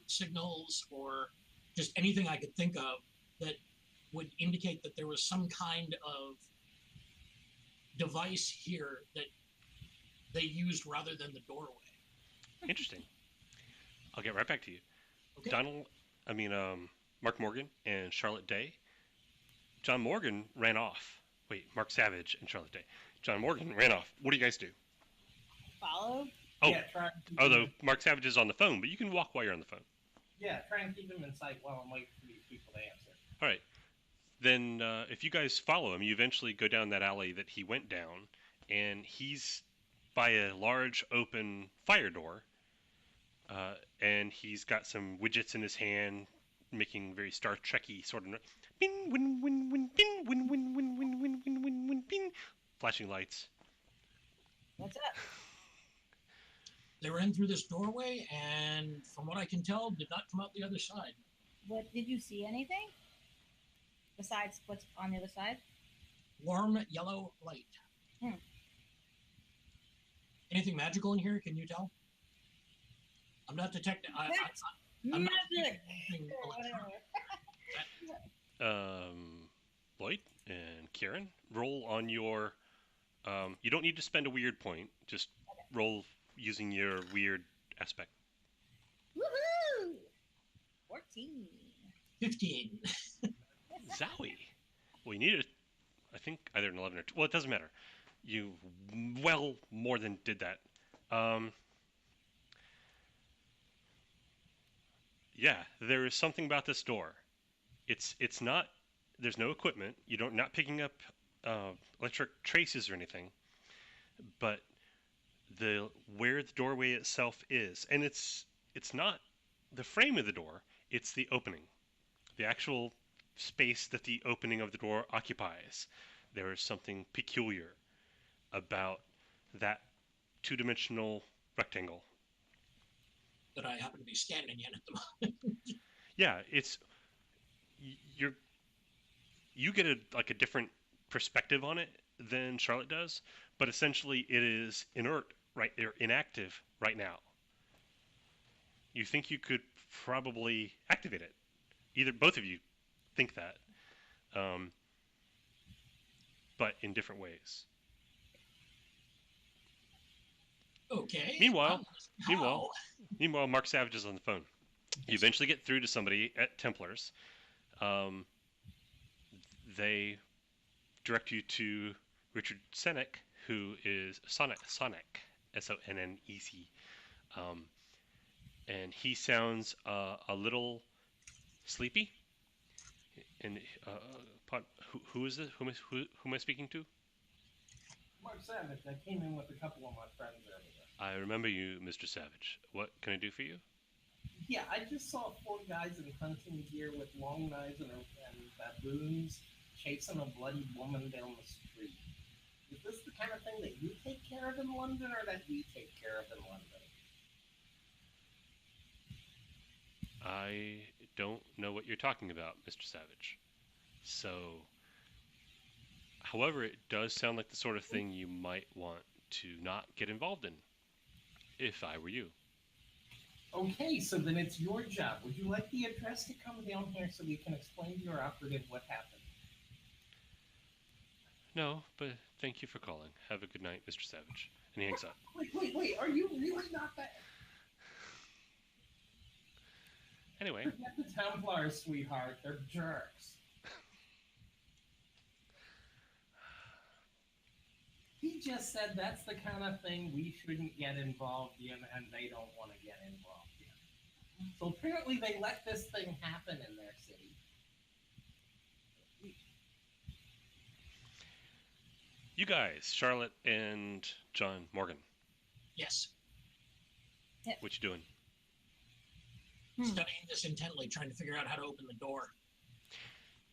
signals or just anything I could think of that would indicate that there was some kind of device here that they used rather than the doorway. Interesting. I'll get right back to you. Okay. Mark Morgan and Charlotte Day. John Morgan ran off. Wait, Mark Savage and Charlotte Day. John Morgan ran off. What do you guys do? Follow. Oh, Yeah, try and keep although him, Mark Savage is on the phone, but you can walk while you're on the phone. try and keep him in sight while I'm waiting for these people to answer. All right. Then if you guys follow him, you eventually go down that alley that he went down, and he's by a large open fire door, and he's got some widgets in his hand, making very Star Trek-y sort of bin, win, win, win, bin, win, win, win, win, win, win, win, win, bin, flashing lights. What's up? They ran through this doorway, and from what I can tell, did not come out the other side. What did you see? Anything besides what's on the other side? Warm yellow light. Hmm. Anything magical in here? Can you tell? I'm not detecting. I'm not Magic. detecting Or electronic. whatever. Lloyd and Kieran, roll on your. You don't need to spend a weird point. Just roll using your weird aspect. Woohoo! 14. 15. Zowie. Well, you needed, I think, either an 11 or 2. Well, it doesn't matter. You well more than did that. Yeah, there is something about this door. It's not. There's no equipment. Not picking up electric traces or anything. But where the doorway itself is, and it's not the frame of the door. It's the opening, the actual space that the opening of the door occupies. There is something peculiar about that two-dimensional rectangle. That I happen to be standing in at the moment. Yeah, you get a different perspective on it than Charlotte does, but essentially it is inert, right? They're inactive right now. You think you could probably activate it. Both of you think that, but in different ways. Okay. Meanwhile, How? Mark Savage is on the phone. You eventually get through to somebody at Templars. Um, they direct you to Richard Sennec, who is Sonic, Sonnec. And he sounds a little sleepy. And who is this? Who am I speaking to? Mark Savage, I came in with a couple of my friends earlier. I remember you, Mr. Savage. What can I do for you? Yeah, I just saw 4 guys in hunting gear with long knives and baboons chasing a bloody woman down the street. Is this the kind of thing that you take care of in London, or that we take care of in London? I don't know what you're talking about, Mr. Savage. So, however, it does sound like the sort of thing you might want to not get involved in, if I were you. Okay, so then it's your job. Would you like the address to come down here so we can explain to your operative what happened? No, but thank you for calling. Have a good night, Mr. Savage. And he hangs up. Wait, are you really not that? Anyway, Forget the Templars, sweetheart. They're jerks. He just said that's the kind of thing we shouldn't get involved in, and they don't want to get involved in. So apparently they let this thing happen in their city. you guys, Charlotte and John Morgan, Yes. what you doing? Studying this intently, trying to figure out how to open the door.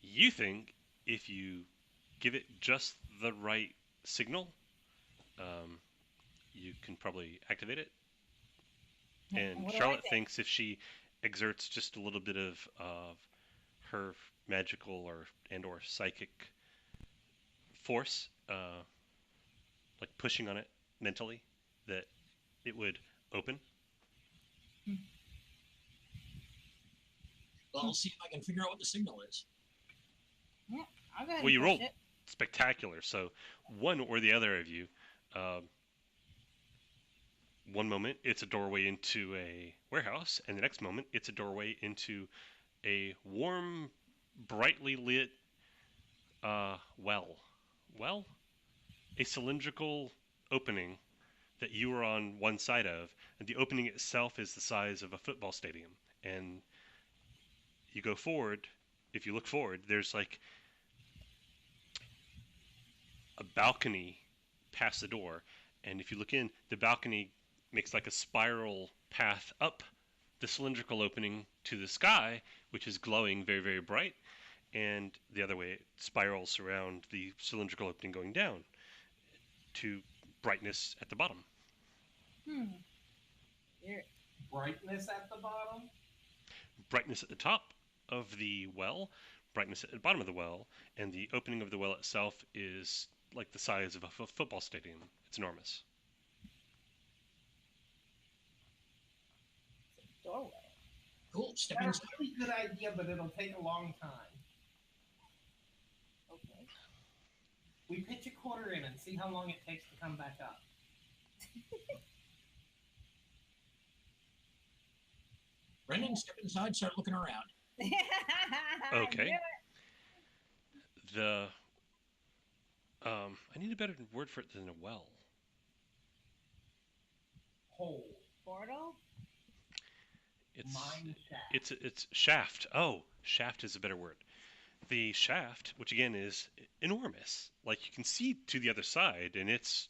You think if you give it just the right signal, you can probably activate it. And What do I Charlotte think? thinks if she exerts just a little bit of her magical or psychic force, like pushing on it mentally, that it would open. Well, I'll see if I can figure out what the signal is. I'll go ahead Well, you and rolled push it. spectacular. So one or the other of you, one moment it's a doorway into a warehouse, and the next moment it's a doorway into a warm, brightly lit well, a cylindrical opening that you are on one side of, and the opening itself is the size of a football stadium. And you go forward. If you look forward, there's like a balcony past the door, and if you look in, the balcony makes like a spiral path up the cylindrical opening to the sky, which is glowing very, very bright, and the other way it spirals around the cylindrical opening going down to brightness at the bottom. Here. Brightness at the bottom? Brightness at the top of the well, brightness at the bottom of the well, and the opening of the well itself is like the size of a football stadium. It's enormous. Doorway. Cool. Step That's inside. a really good idea, but it'll take a long time. Okay. We pitch a quarter in and see how long it takes to come back up. Brendan, step inside, start looking around. Okay. Yeah. The I need a better word for it than a well. Hole. Portal? It's Mine shaft. it's shaft. Oh, shaft is a better word. The shaft, which again is enormous, like you can see to the other side, and it's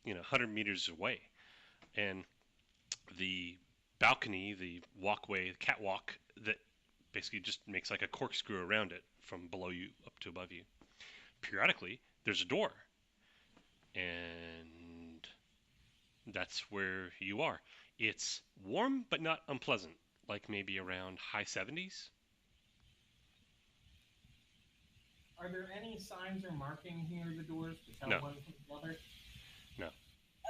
100 meters away, and the balcony, the walkway, the catwalk that basically just makes like a corkscrew around it from below you up to above you. Periodically, there's a door, and that's where you are. It's warm but not unpleasant, like maybe around high 70s. Are there any signs or markings near the doors to tell No. one from the other?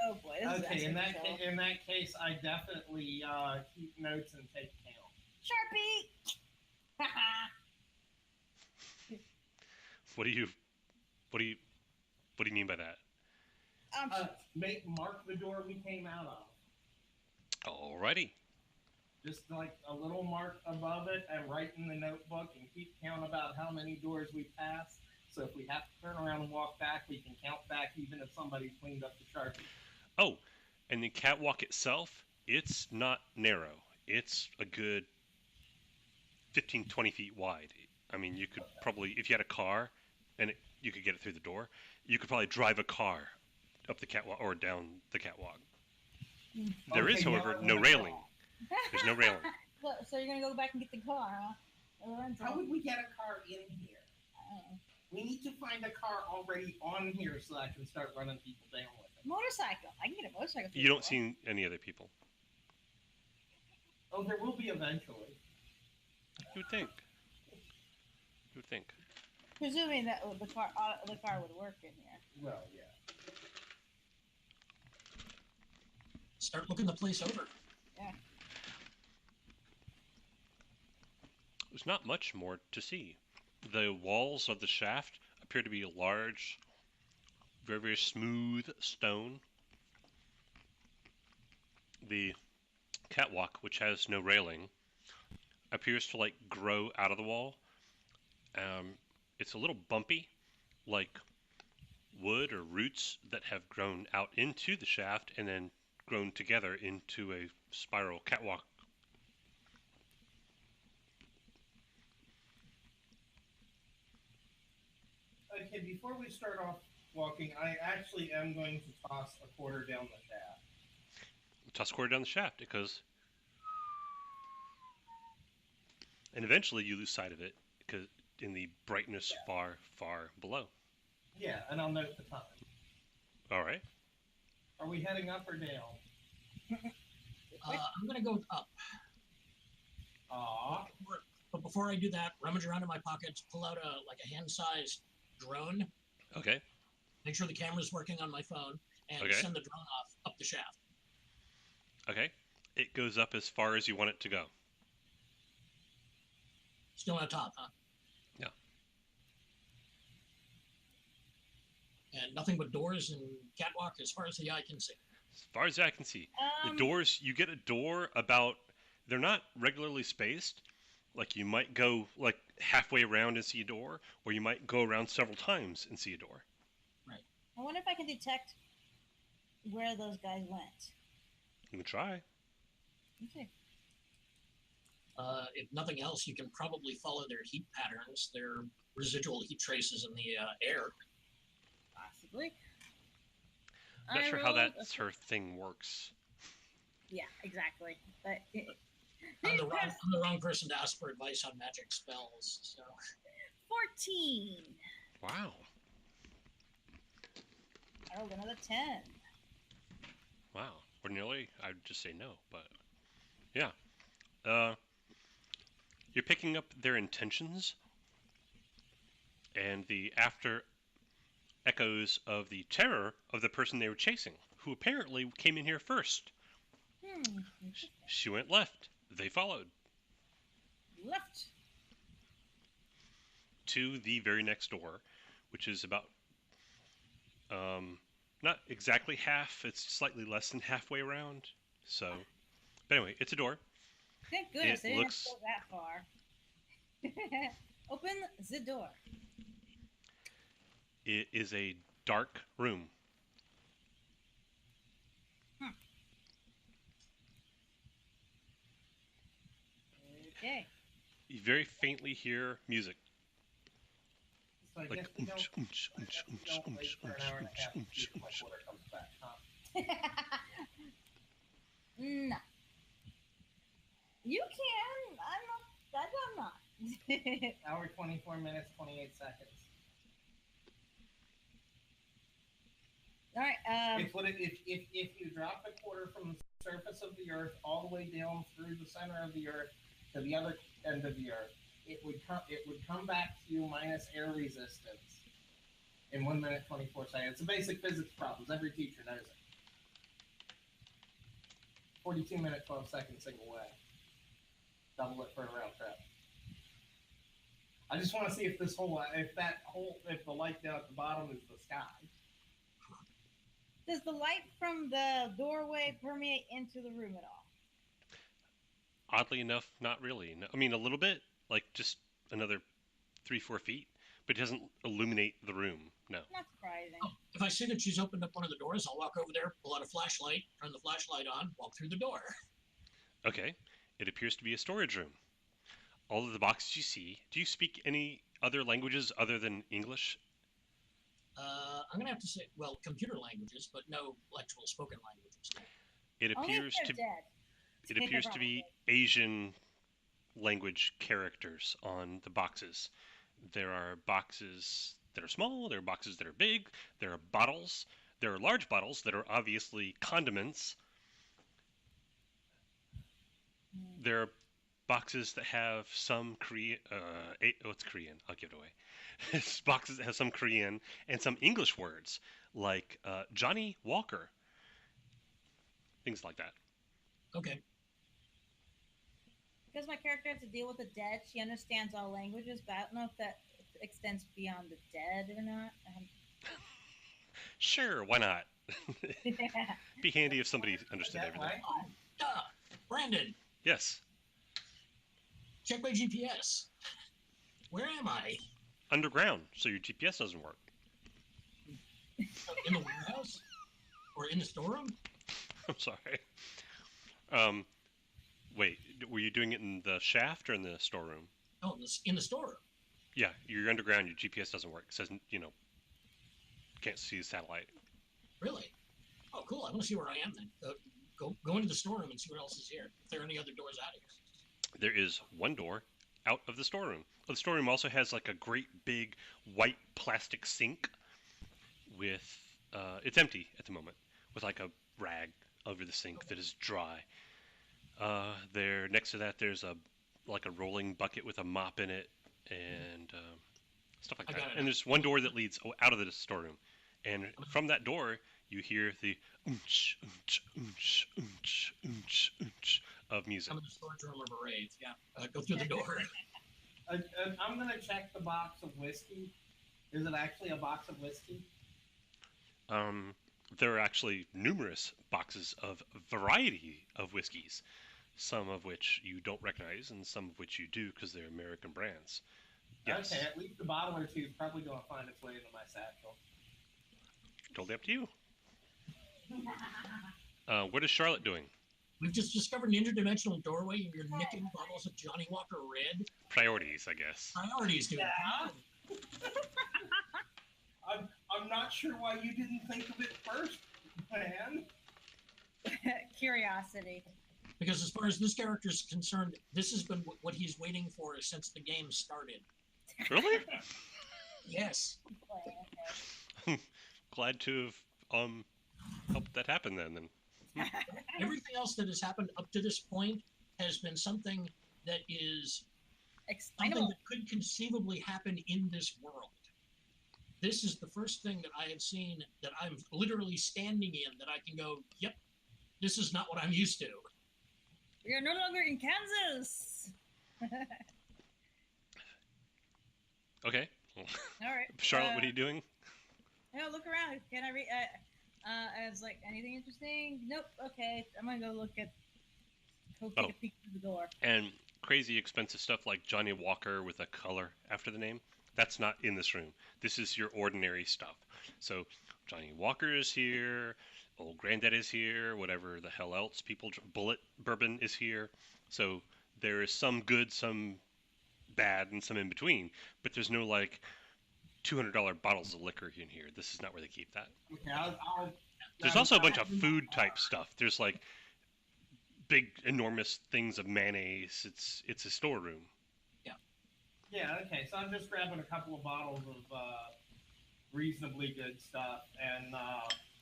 Oh boy. This Okay, is in actually that in that case, I definitely keep notes and take count. Sharpie. What do you what do you what do you mean by that? Mark the door we came out of. Alrighty. Just like a little mark above it and write in the notebook and keep count about how many doors we pass. So if we have to turn around and walk back, we can count back even if somebody's cleaned up the Sharpie. Oh, and the catwalk itself, it's not narrow. It's a good 15, 20 feet wide. I mean, you could probably, if you had a car and you could get it through the door, you could probably drive a car up the catwalk or down the catwalk. There is, Okay, however, now I no wanna railing. crawl. There's no railing. So you're gonna go back and get the car, huh? Lorenzo. How would we get a car in here? I don't know. We need to find a car already on here so I can start running people down with it. Motorcycle. I can get a motorcycle. You don't see any other people. Oh, there will be eventually. You would think. You would think. Presuming that the car would work in here. Well, yeah. Start looking the place over. There's not much more to see. The walls of the shaft appear to be large, very, very smooth stone. The catwalk, which has no railing, appears to like grow out of the wall. It's a little bumpy, like wood or roots that have grown out into the shaft and then grown together into a spiral catwalk. Okay, before we start off walking, I actually am going to toss a quarter down the shaft. Toss a quarter down the shaft because, and eventually you lose sight of it because in the brightness far, far below. Yeah, and I'll note the time. All right. Are we heading up or down? I'm gonna go up. Aw. But before I do that, rummage around in my pockets, pull out a hand-sized drone. Okay. Make sure the camera's working on my phone, and Okay. send the drone off up the shaft. Okay. It goes up as far as you want it to go. Still on top, huh? Yeah. And nothing but doors and catwalk as far as the eye can see. As far as I can see. The doors, you get a door about, they're not regularly spaced. Like you might go like halfway around and see a door, or you might go around several times and see a door. I wonder if I can detect where those guys went. You can try. Okay. If nothing else, you can probably follow their heat patterns, their residual heat traces in the air. Possibly. Not I sure how rolled that's her thing works. Yeah, exactly. But I'm the wrong person to ask for advice on magic spells. So 14. Wow. I rolled another 10. Wow. Ordinarily, I'd just say no, but yeah. You're picking up their intentions and the after echoes of the terror of the person they were chasing, who apparently came in here first. She went left. They followed Left. to the very next door, which is about not exactly half. It's slightly less than halfway around. So, but anyway, it's a door. Thank goodness It they didn't looks- have to go that far. Open the door. It is a dark room. Okay. You very faintly hear music. So I Like guess we don't, oonch, oonch, I guess oonch, we don't wait oonch, for an oonch, hour and a half to see oonch, if my oonch. quarter comes back, huh? No. You can. I'm not. Hour 24 minutes, 28 seconds. All right. It's what if you drop the quarter from the surface of the earth all the way down through the center of the earth to the other end of the earth, it would come back to you minus air resistance in 1 minute 24 seconds. It's a basic physics problems. Every teacher knows it. 42 minute 12 seconds single way. Double it for a round trip. I just want to see if if the light down at the bottom is the sky. Does the light from the doorway permeate into the room at all? Oddly enough, not really. No, I mean, a little bit, like just another 3, 4 feet, but it doesn't illuminate the room. No. Not surprising. Oh, if I see that she's opened up one of the doors, I'll walk over there, pull out a flashlight, turn the flashlight on, walk through the door. Okay. It appears to be a storage room. All of the boxes you see. Do you speak any other languages other than English? I'm gonna have to say, well, computer languages, but no actual spoken languages. It Only if appears they're to dead. it appears to be Asian language characters on the boxes. There are boxes that are small, there are boxes that are big, there are bottles, there are large bottles that are obviously condiments. Hmm. There are boxes that have some Korean, it's Korean, I'll give it away. It's boxes that have some Korean and some English words like Johnny Walker, things like that. Okay. Because my character has to deal with the dead, she understands all languages, but I don't know if that extends beyond the dead or not. Sure, why not? Yeah. Be handy if somebody understood That everything. way. Oh, duh. Brandon, Yes, check my GPS. Where am I? underground, so your GPS doesn't work. In the warehouse? Or in the storeroom? I'm sorry. Um, wait, were you doing it in the shaft or in the storeroom? Oh, in the storeroom. Yeah, you're underground. Your GPS doesn't work. It says, can't see the satellite. Really? Oh, cool. I want to see where I am then. Go into the storeroom and see what else is here. If there are any other doors out here. There is one door out of the storeroom. The storeroom also has like a great big white plastic sink with, it's empty at the moment, with like a rag over the sink that is dry. There, next to that, there's like a rolling bucket with a mop in it and stuff like I that. got it. And there's one door that leads out of the storeroom, and from that door you hear the oonch, oonch, oonch, oonch, oonch, oonch of music. I'm in the storage room of a rave. Yeah. Go through the door. I'm gonna check the box of whiskey. Is it actually a box of whiskey? Um, there are actually numerous boxes of variety of whiskeys, some of which you don't recognize and some of which you do because they're American brands. Yes, Okay, at least a bottle or two is probably gonna find its way into my satchel. totally up to you. What is Charlotte doing? We've just discovered an interdimensional doorway and you're nicking bottles of Johnny Walker Red. Priorities, I guess. Priorities, dude. Yeah. I'm not sure why you didn't think of it first, man. Curiosity. Because as far as this character is concerned, this has been what he's waiting for since the game started. Really? Yes. Okay. Glad to have helped that happen then. Everything else that has happened up to this point has been something that is something Explainable. that could conceivably happen in this world. This is the first thing that I have seen that I'm literally standing in that I can go, yep, this is not what I'm used to. We are no longer in Kansas. Okay. All right. Charlotte, what are you doing? No, look around. Can I read? I was like, anything interesting? Nope. Okay, I'm gonna go look at. Go take a peek through the door. And crazy expensive stuff like Johnny Walker with a color after the name, that's not in this room. This is your ordinary stuff. So Johnny Walker is here, old granddad is here, whatever the hell else people, Bullet Bourbon is here. So there is some good, some bad, and some in between. But there's no like $200 bottles of liquor in here. This is not where they keep that. Okay, There's also a bunch of food type stuff. There's like big, enormous things of mayonnaise. It's a storeroom. Yeah, okay, so I'm just grabbing a couple of bottles of reasonably good stuff and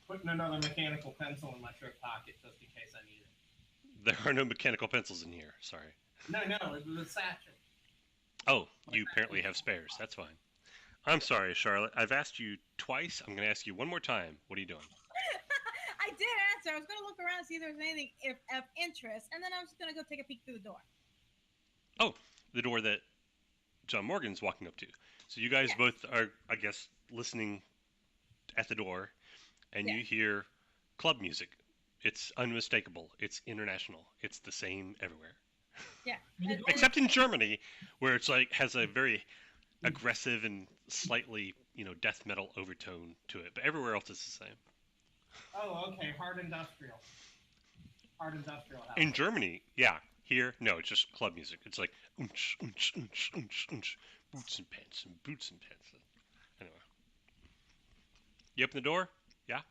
putting another mechanical pencil in my shirt pocket just in case I need it. There are no mechanical pencils in here. Sorry. No, it was a satchel. Oh, you apparently have spares. That's fine. I'm sorry, Charlotte. I've asked you twice. I'm going to ask you one more time. What are you doing? I did answer. I was gonna look around and see if there was anything of interest, and then I was just gonna go take a peek through the door. Oh, the door that John Morgan's walking up to. So you guys Yes. both are, I guess, listening at the door, and you Yes. hear club music. It's unmistakable. It's international. It's the same everywhere. Yeah. Except in Germany, where it's like has a very aggressive and slightly, death metal overtone to it. But everywhere else is the same. Oh, okay. Hard industrial. Hard industrial house. In Germany, yeah. Here, no, it's just club music. It's like unch, unch, unch, unch, unch, boots and pants and boots and pants. Anyway, you open the door. Yeah,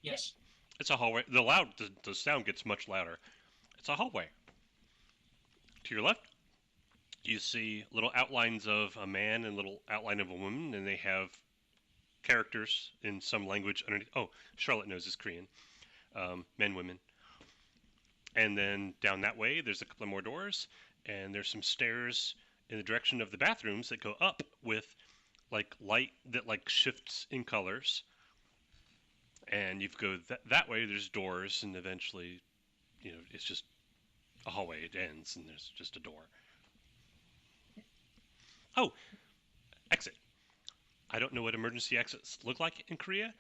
Yes. it's a hallway. The sound gets much louder. It's a hallway. To your left, you see little outlines of a man and little outline of a woman, and they have characters in some language underneath. Oh, Charlotte knows is Korean. Men, women. And then down that way, there's a couple of more doors, and there's some stairs in the direction of the bathrooms that go up with like light that like shifts in colors. And you go that way. There's doors, and eventually, it's just a hallway. It ends, and there's just a door. Oh, exit. I don't know what emergency exits look like in Korea,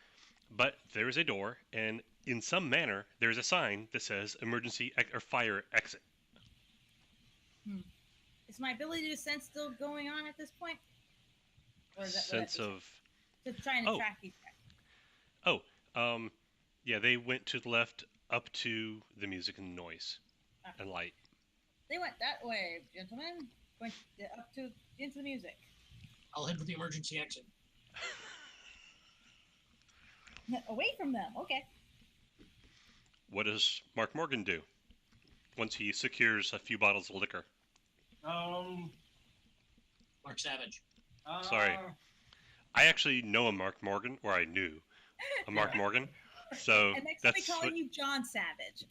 but there is a door, and in some manner, there's a sign that says emergency or fire exit. Is my ability to sense still going on at this point? Or is that Sense of... Just trying to track each other. Yeah, they went to the left up to the music and noise and light. They went that way, gentlemen. Went up to into the music. I'll head for the emergency exit. Away from them. Okay. What does Mark Morgan do once he secures a few bottles of liquor? Mark Savage. Sorry. I actually know a Mark Morgan, or I knew a Mark Morgan. So and next that's we'll be calling you John Savage.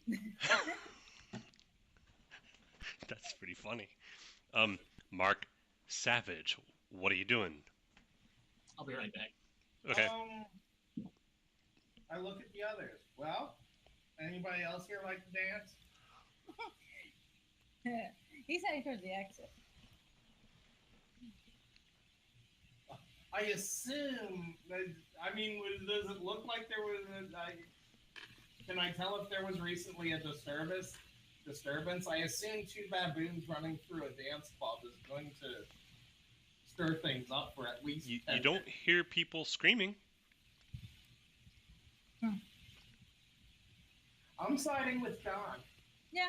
That's pretty funny. Mark Savage, what are you doing? I'll be right back. Okay. I look at the others. Well, anybody else here like to dance? He's heading towards the exit. I assume that, does it look like there was can I tell if there was recently a disturbance? I assume two baboons running through a dance club is going to stir things up for at least You don't hear people screaming. I'm siding with John. Yeah.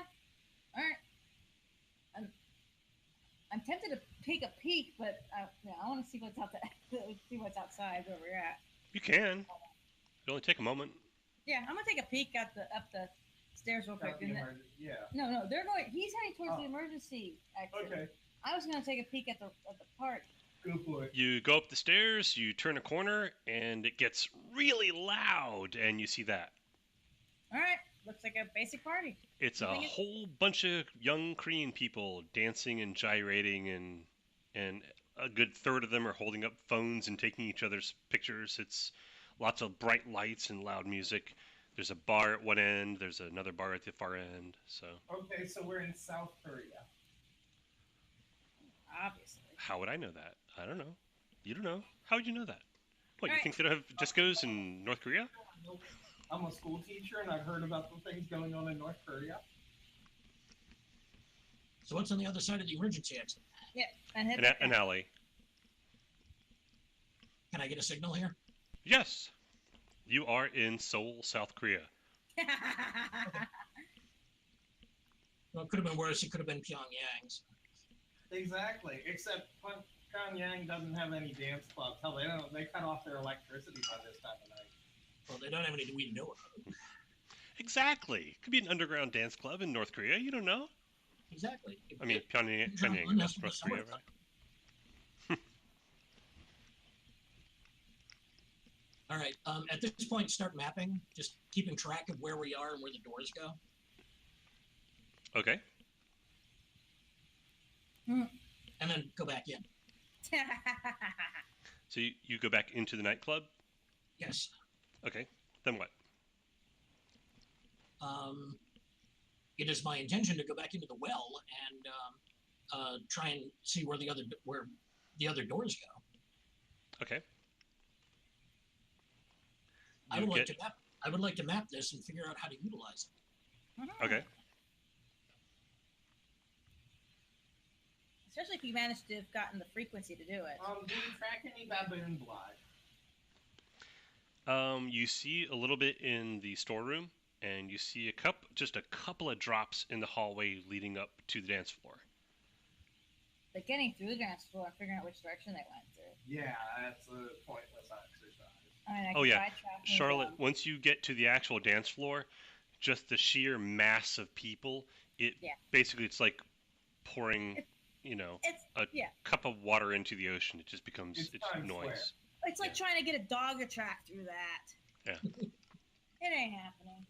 All right. I'm tempted to take a peek, but I want to see what's out see what's outside where we're at. You can. It'll only take a moment. Yeah, I'm gonna take a peek up the stairs real quick. Yeah. No, they're going. He's heading towards the emergency exit. Okay. I was gonna take a peek at the party. Go for it. You go up the stairs, you turn a corner, and it gets really loud, and you see that. All right. Looks like a basic party. It's a whole bunch of young Korean people dancing and gyrating, and a good third of them are holding up phones and taking each other's pictures. It's lots of bright lights and loud music. There's a bar at one end. There's another bar at the far end. So. Okay, so we're in South Korea. Obviously. How would I know that? I don't know. You don't know. How would you know that? What, you Right. think they don't have discos in North Korea? I'm a school teacher, and I've heard about the things going on in North Korea. So what's on the other side of the emergency exit? Yeah, and head An alley. Can I get a signal here? Yes. You are in Seoul, South Korea. Well, it could have been worse. It could have been Pyongyang's. Exactly. Except Pyongyang doesn't have any dance clubs. Hell, they cut off their electricity by this time of night. Well, they don't have any that we know of. Exactly. Could be an underground dance club in North Korea. You don't know. Exactly. I mean, Pyongyang is North Korea, right? All right. At this point, start mapping. Just keeping track of where we are and where the doors go. Okay. And then go back in. So you go back into the nightclub? Yes. Okay. Then what? It is my intention to go back into the well and try and see where the other doors go. Okay. I would like to map this and figure out how to utilize it. Okay. Especially if you managed to have gotten the frequency to do it. Do you track any baboon blood? You see a little bit in the storeroom, and you see just a couple of drops in the hallway leading up to the dance floor. But getting through the dance floor and figuring out which direction they went through. Yeah, that's a pointless exercise. I mean, I Oh could yeah, try tracking Charlotte. them. Once you get to the actual dance floor, just the sheer mass of people, basically it's like pouring, It's a yeah. cup of water into the ocean. It just becomes It's Times noise. It's like trying to get a dog to track through that. Yeah. It ain't happening.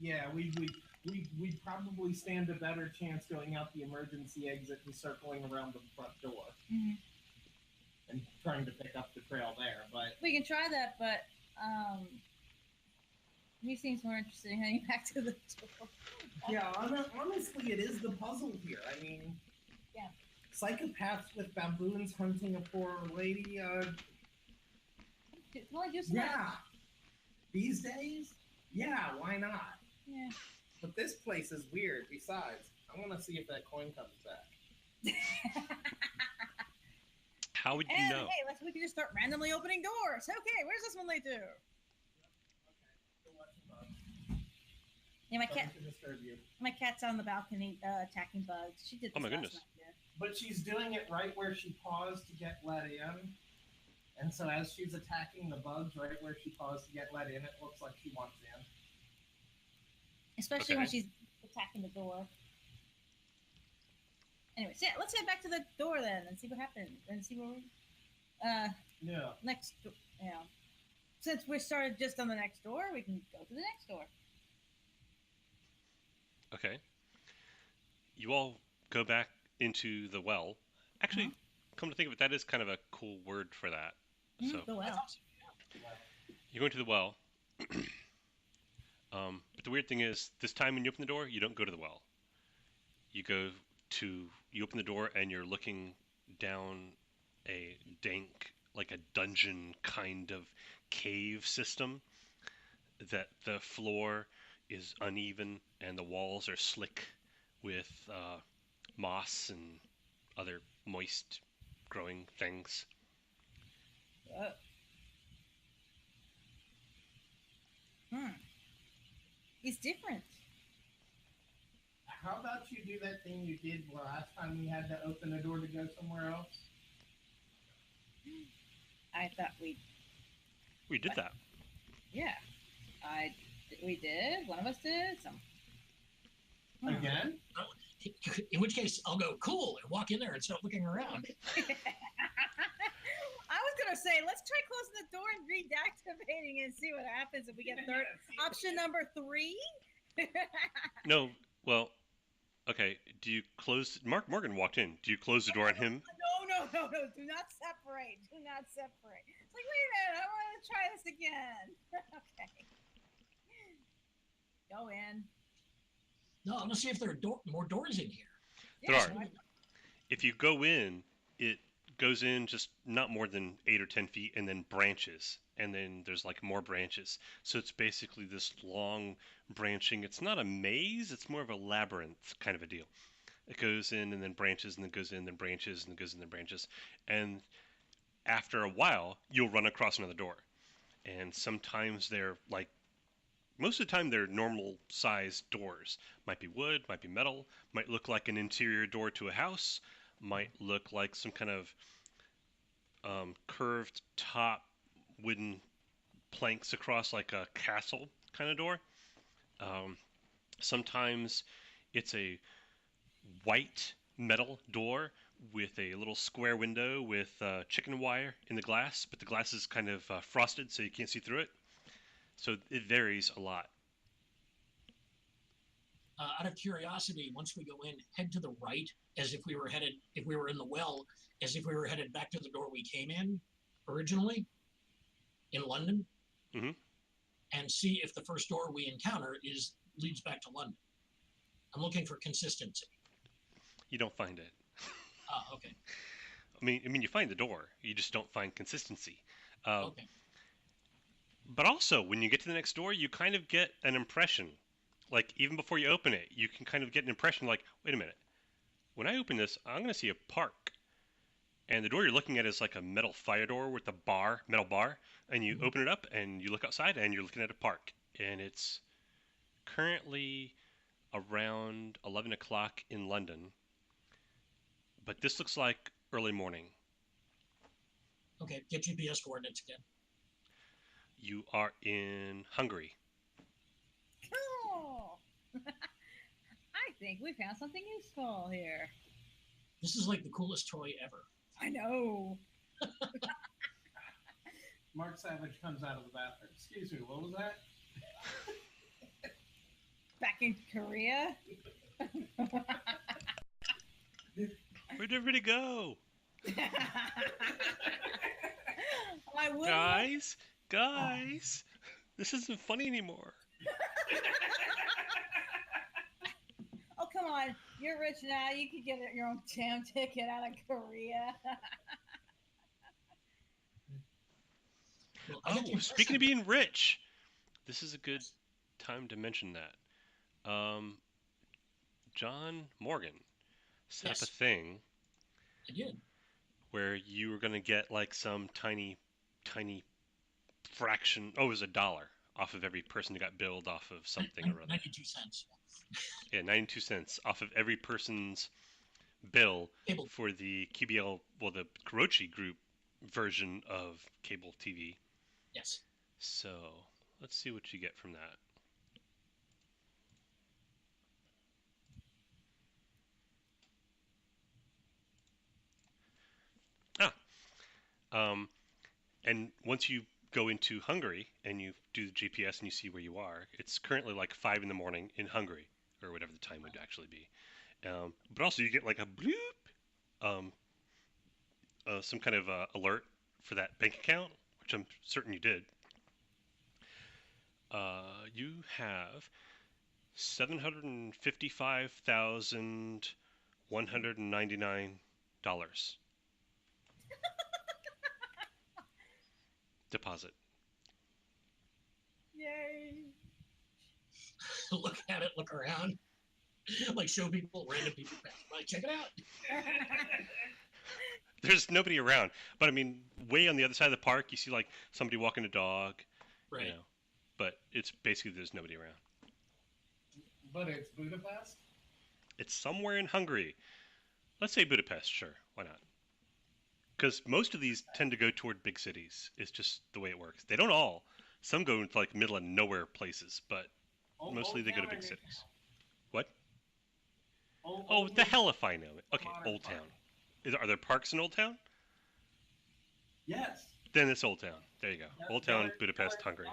Yeah, we probably stand a better chance going out the emergency exit and circling around the front door Mm-hmm. and trying to pick up the trail there. But We can try that, but he seems more interested in heading back to the door. yeah, honestly, it is the puzzle here. I mean, Yeah. psychopaths with baboons hunting a poor lady. Well, just Yeah, these days, yeah, why not? Yeah. But this place is weird. Besides, I want to see if that coin comes back. How would you And know? hey, we can just start randomly opening doors. Okay, where's this one lead to? Yeah, Sorry to disturb you. my cat's on the balcony attacking bugs. She did. This Oh my last goodness. night, yeah. But she's doing it right where she paused to get let in. And so as she's attacking the bugs right where she paused to get let in, it looks like she wants in. Especially when Okay. she's attacking the door. Anyways, yeah, let's head back to the door then and see what happens and see where we. Yeah. Since we started just on the next door, we can go to the next door. Okay. You all go back into the well. Actually, come to think of it, that is kind of a cool word for that. So The well. you go into the well. But the weird thing is, this time when you open the door, you don't go to the well. You open the door and you're looking down a dank, like a dungeon kind of cave system. That the floor is uneven and the walls are slick with moss and other moist growing things. It's different. How about you do that thing you did last time we had to open the door to go somewhere else? I thought we We did that. Yeah, we did. One of us did. Again? In which case, I'll go cool and walk in there and start looking around. I was gonna say, let's try closing the door and redeactivating and see what happens if we get third option number 3. No, well, okay. Do you close? Mark Morgan walked in. Do you close the door on him? No. Do not separate. Do not separate. It's like, wait a minute. I want to try this again. Okay. Go in. No, I want to see if there are more doors in here. There Yeah, are. right. If you go in, it goes in just not more than 8 or 10 feet and then branches. And then there's like more branches. So it's basically this long branching. It's not a maze, it's more of a labyrinth kind of a deal. It goes in and then branches and then goes in, then branches and then goes in, then branches. And after a while, you'll run across another door. And sometimes they're like, most of the time they're normal sized doors. Might be wood, might be metal, might look like an interior door to a house, might look like some kind of curved top wooden planks across like a castle kind of door. Sometimes it's a white metal door with a little square window with chicken wire in the glass, but the glass is kind of frosted so you can't see through it. So it varies a lot. Out of curiosity, once we go in, head to the right as if we were in the well, as if we were headed back to the door we came in originally in London, Mhm. and see if the first door we encounter leads back to London. I'm looking for consistency. You don't find it. Ah, okay. I mean, you find the door. You just don't find consistency. Okay. But also, when you get to the next door, you kind of get an impression. Like, even before you open it, you can kind of get an impression like, wait a minute, when I open this, I'm going to see a park. And the door you're looking at is like a metal fire door with a metal bar. And you open it up and you look outside and you're looking at a park. And it's currently around 11 o'clock in London. But this looks like early morning. Okay, get GPS coordinates again. You are in Hungary. Cool. I think we found something useful here. This is like the coolest toy ever. I know. Mark Savage comes out of the bathroom. Excuse me, what was that? Back in Korea. Where'd everybody go? I will. Guys, this isn't funny anymore. Oh, come on. You're rich now. You can get your own damn ticket out of Korea. Well, I get the Oh, speaking of impression- being rich, this is a good time to mention that. John Morgan set up Yes. a thing I did. where you were going to get like some tiny fraction. Oh, it was $1 off of every person who got billed off of something or other. 92 cents. Yeah, 92 cents off of every person's bill Cable. for the QBL, well, the Kurochi Group version of cable TV. Yes. So let's see what you get from that. And once you go into Hungary and you do the GPS and you see where you are, it's currently like 5 in the morning in Hungary, or whatever the time would actually be. But also you get like a bloop, some kind of alert for that bank account, which I'm certain you did. You have $755,199 deposit. Yay. Look at it, look around. Like show people, random people pass by. Check it out. There's nobody around, but I mean, way on the other side of the park, you see like somebody walking a dog, Right. you know. But it's basically there's nobody around. But it's Budapest? It's somewhere in Hungary. Let's say Budapest, sure. Why not? Because most of these tend to go toward big cities. It's just the way it works. They don't all. Some go into like middle of nowhere places, but mostly they go to big cities. What? Oh, the hell if I know it. Okay, Modern Old Park. Town. Are there parks in Old Town? Yes. Then it's Old Town. There you go. That's Old Town, Yellowstone Budapest, Hungary.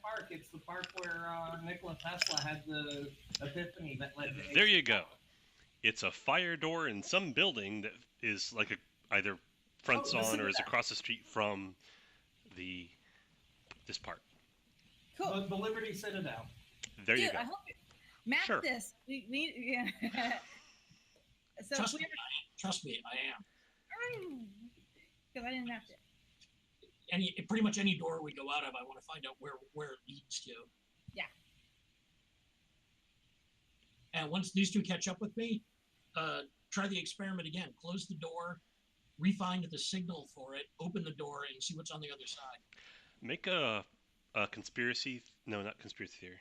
Park. It's the park where Nikola Tesla had the epiphany that led to. There you go. It's a fire door in some building that is like either fronts Oh, on listen or to is that. across the street from this park. Cool. The Liberty Citadel. There you Dude, go. I hope map Sure. this. We yeah. So Trust me, I am. because I didn't have to. Pretty much any door we go out of, I want to find out where it leads to. Yeah. And once these two catch up with me, try the experiment again. Close the door, re-find the signal for it, open the door, and see what's on the other side. Make a conspiracy. No, not conspiracy theory.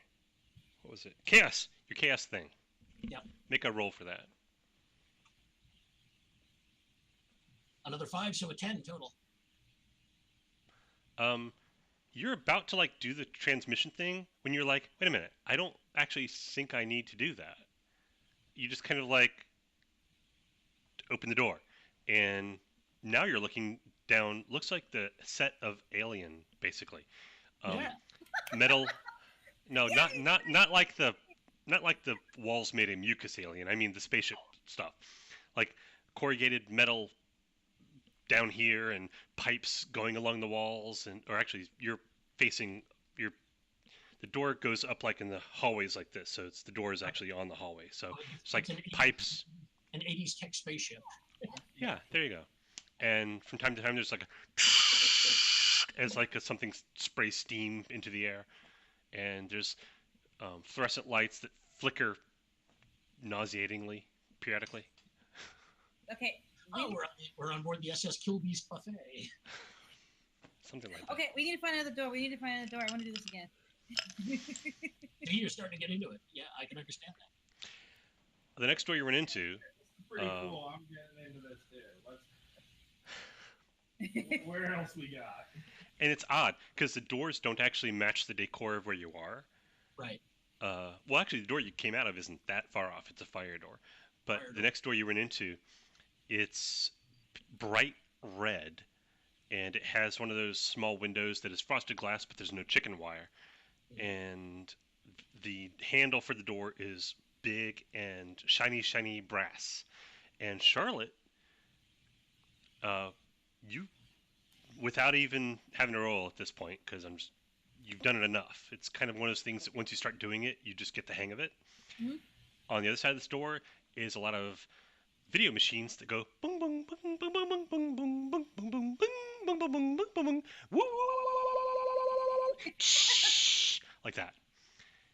What was it? Chaos. Your chaos thing. Yep. Make a roll for that. Another 5, so a 10 total. You're about to like do the transmission thing when you're like, wait a minute, I don't actually think I need to do that. You just kind of like open the door, and now you're looking down. Looks like the set of Alien, basically. Yeah. Metal. No, not like the walls made of mucus Alien. I mean the spaceship stuff, like corrugated metal down here and pipes going along the walls, or actually you're facing the door goes up like in the hallways like this, so the door is actually on the hallway, so it's like an pipes. An 80s tech spaceship. Yeah, there you go. And from time to time there's like a as like something sprays steam into the air, and there's fluorescent lights that flicker nauseatingly periodically. Okay. Oh, we're on board the SS Kilbeast buffet. Something like that. Okay, we need to find another door. I want to do this again. See, you're starting to get into it. Yeah, I can understand that. The next door you run into, It's pretty cool. I'm getting into this too. Where else we got? and it's odd because the doors don't actually match the decor of where you are. Right. Well, actually, the door you came out of isn't that far off. It's a fire door. But the next door you run into, it's bright red, and it has one of those small windows that is frosted glass, but there's no chicken wire. And the handle for the door is big and shiny brass. And Charlotte, you, without even having to roll at this point, because you've done it enough. It's kind of one of those things that once you start doing it, you just get the hang of it. Mm-hmm. On the other side of the door is a lot of video machines that go boom boom boom boom boom boom boom boom boom boom boom boom boom boom boom boom woo like that.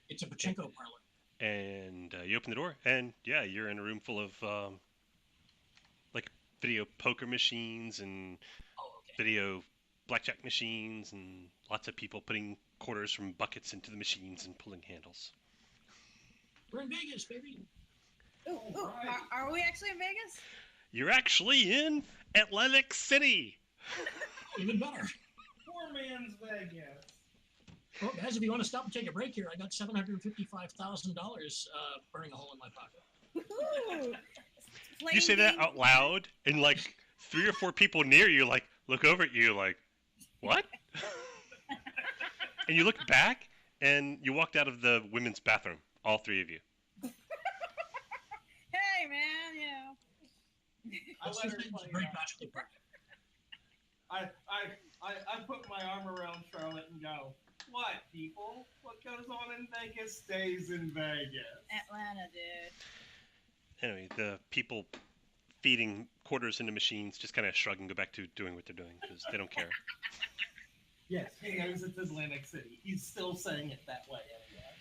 It's a pachinko parlor. And you open the door, and yeah, you're in a room full of like video poker machines and video blackjack machines, and lots of people putting quarters from buckets into the machines and pulling handles. We're in Vegas, baby. Ooh, Right. are we actually in Vegas? You're actually in Atlantic City. Even better. Poor man's Vegas. Well, guys, if you want to stop and take a break here, I got $755,000 burning a hole in my pocket. Ooh. You say that out loud, and like 3 or 4 people near you like look over at you like, what? And you look back, and you walked out of the women's bathroom, all 3 of you. Hey, man, you know. I let her play Great that. bachelor party. I put my arm around Charlotte and go, what, people? What goes on in Vegas stays in Vegas. Atlanta, dude. Anyway, the people feeding quarters into machines just kind of shrug and go back to doing what they're doing because they don't care. Yes, he knows it's Atlantic City. He's still saying it that way anyway.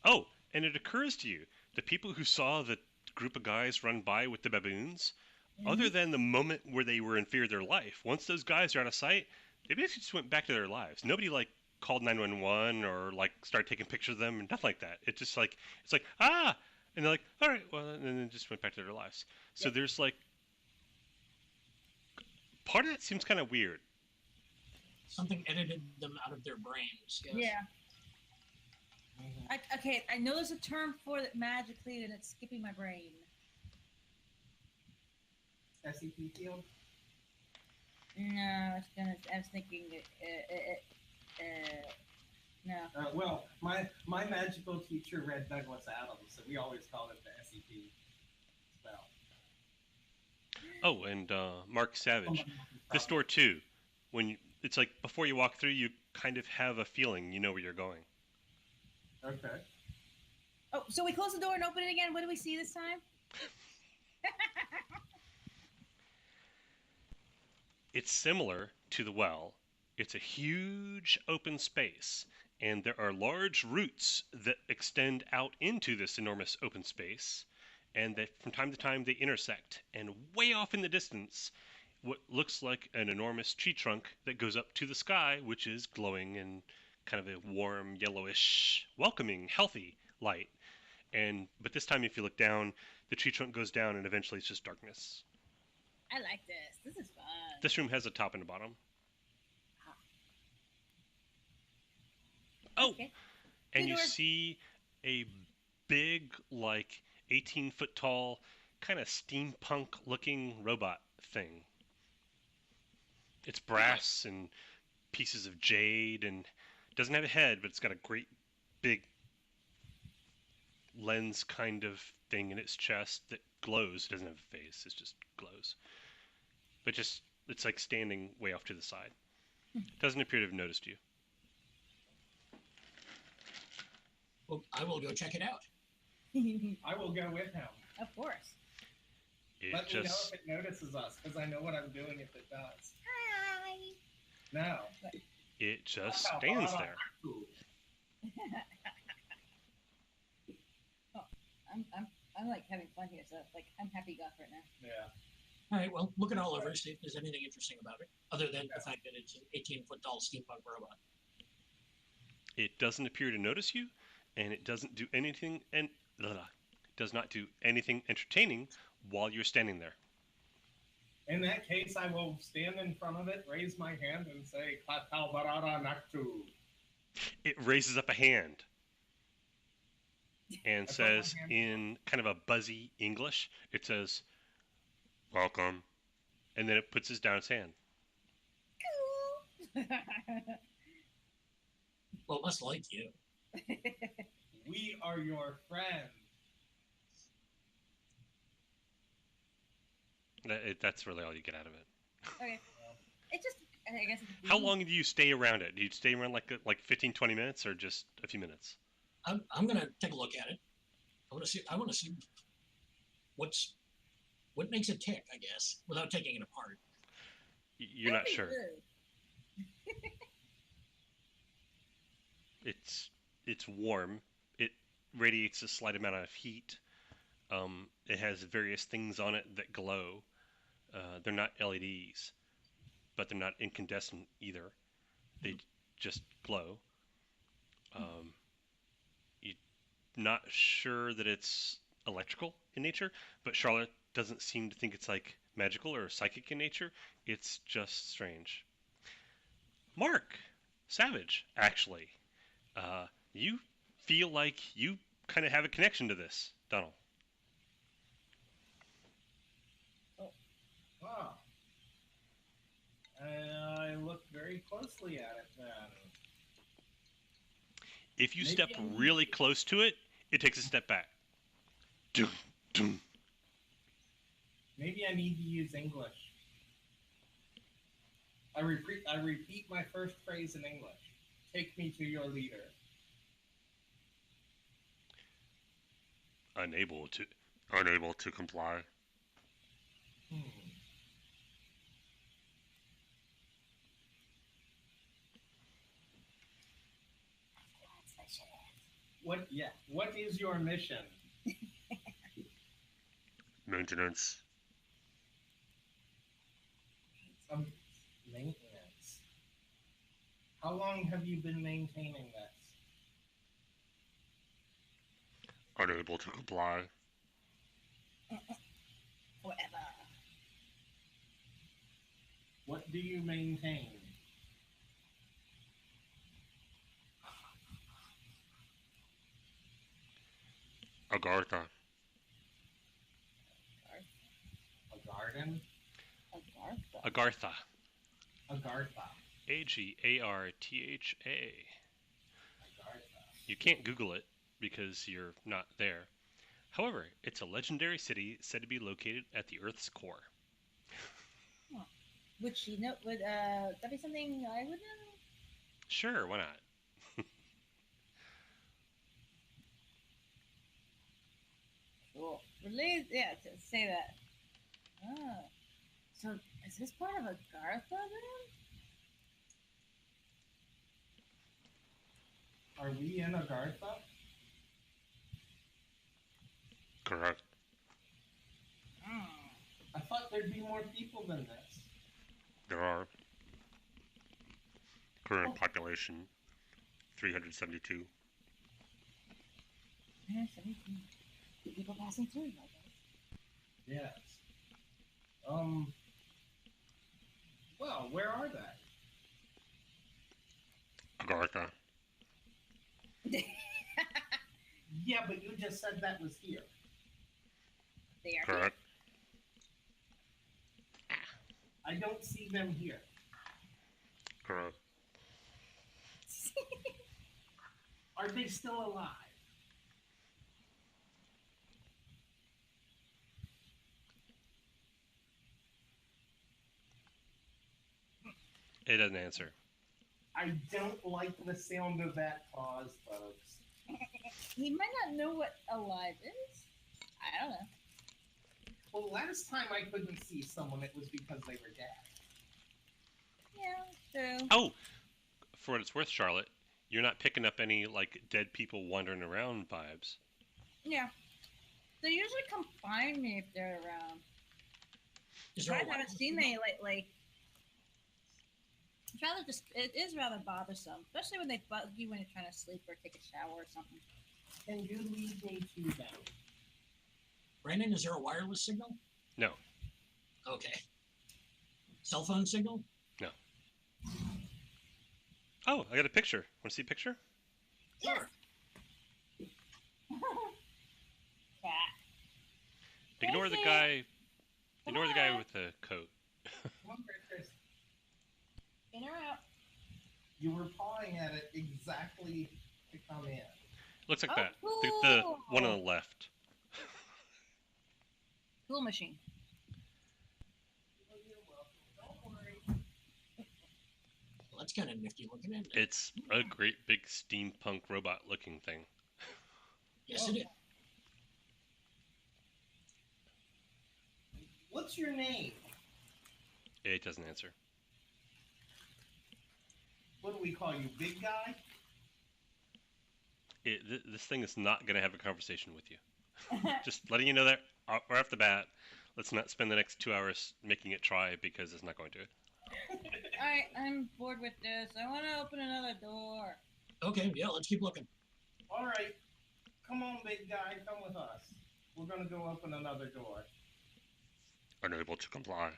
Oh, and it occurs to you, the people who saw the group of guys run by with the baboons, other than the moment where they were in fear of their life, once those guys are out of sight, they basically just went back to their lives. Nobody like called 911 or like started taking pictures of them and nothing like that. It's just like, it's like, ah, and they're like, all right, well, and then just went back to their lives. So there's like, part of that seems kind of weird. Something edited them out of their brains. Yes. Yeah. Mm-hmm. Okay, I know there's a term for it magically, and it's skipping my brain. SCP field? No, I was thinking, no. Well, my magical teacher read Douglas Adams, so we always called it the SCP spell. Oh, and Mark Savage. This door too, it's like before you walk through, you kind of have a feeling you know where you're going. Okay. Oh, so we close the door and open it again. What do we see this time? It's similar to the well. It's a huge open space, and there are large roots that extend out into this enormous open space, and that from time to time they intersect. And way off in the distance, what looks like an enormous tree trunk that goes up to the sky, which is glowing in kind of a warm, yellowish, welcoming, healthy light. But this time, if you look down, the tree trunk goes down, and eventually it's just darkness. I like this. This is fun. This room has a top and a bottom. Oh, Okay. and you Doors. see a big, like 18-foot tall, kind of steampunk-looking robot thing. It's brass and pieces of jade, and doesn't have a head, but it's got a great big lens kind of thing in its chest that glows. It doesn't have a face, it just glows. But just, it's like standing way off to the side. Doesn't appear to have noticed you. Well, I will go check it out. I will go with him. Of course. It Let me know just, if it notices us, because I know what I'm doing if it does. Hi. No. it just stands there. I'm like having fun here, so like I'm happy golf right now. Yeah. All right, well, look it all over, see if there's anything interesting about it, other tthan the fact that it's an 18-foot tall steampunk robot. It doesn't appear to notice you, and it doesn't do anything and does not do anything entertaining while you're standing there. In that case, I will stand in front of it, raise my hand, and say, Katal Barara Naktu. It raises up a hand and I put my says hand in kind of a buzzy English, it says, "Welcome," and then it puts his down its hand. Cool. Well, it must like you. We are your friends. That's really all you get out of it. Okay. It just, I guess. How long do you stay around it? Do you stay around like 15, 20 minutes or just a few minutes? I'm gonna take a look at it. I want to see what makes it tick, I guess, without taking it apart. You're not sure. Rude. It's warm. It radiates a slight amount of heat. It has various things on it that glow. They're not LEDs, but they're not incandescent either. They just glow. You're not sure that it's electrical in nature, but Charlotte doesn't seem to think it's like magical or psychic in nature. It's just strange. Mark, Savage, actually, you feel like you kind of have a connection to this, Donald. Ah. I look very closely at it then. If you Maybe step I need really close to it, it takes a step back. Dum, dum. Maybe I need to use English. I repeat my first phrase in English. Take me to your leader. Unable to comply. Hmm. What? Yeah. What is your mission? Maintenance. Maintenance. How long have you been maintaining this? Unable to comply. Forever. What do you maintain? Agartha. A garden? Agartha. Agartha. Agartha. Agartha. Agartha. You can't Google it because you're not there. However, it's a legendary city said to be located at the Earth's core. Would she know? Would that be something I would know? Sure, why not? Cool. Really? Yeah. To say that. Oh. So is this part of Agartha then? Are we in Agartha? Correct. I thought there'd be more people than this. There are. Current population 372. Yeah, 17. People passing through, I guess. Yes. Well, where are they? Agartha. Yeah, but you just said that was here. They are Correct. I don't see them here. Correct. Are they still alive? It doesn't answer. I don't like the sound of that pause, folks. He might not know what alive is. I don't know. Well, last time I couldn't see someone, it was because they were dead. Yeah, true. Oh, for what it's worth, Charlotte, you're not picking up any like dead people wandering around vibes. Yeah. They usually come find me if they're around. Is there I a haven't wireless seen signal? many lately. It's rather just it is rather bothersome, especially when they bug you when you're trying to sleep or take a shower or something. Can you leave day 2 down? Brandon, is there a wireless signal? No. Okay. Cell phone signal? No. Oh, I got a picture. Want to see a picture? Sure. Cat. Ignore the Casey! guy. Ignore the guy Hello? with the coat. Come on, Chris. In or out? You were pawing at it exactly to come in. Looks like Oh, that. cool. The one on the left. Cool machine. Well, you're welcome. Don't worry. Well, that's kind of nifty looking, isn't it? It's a great big steampunk robot looking thing. Yes, it is. What's your name? It doesn't answer. What do we call you, big guy? This thing is not going to have a conversation with you. Just letting you know that right off the bat. Let's not spend the next 2 hours making it try because it's not going to. Alright, I'm bored with this. I want to open another door. Okay, yeah, let's keep looking. All right. Come on, big guy. Come with us. We're going to go open another door. Unable to comply.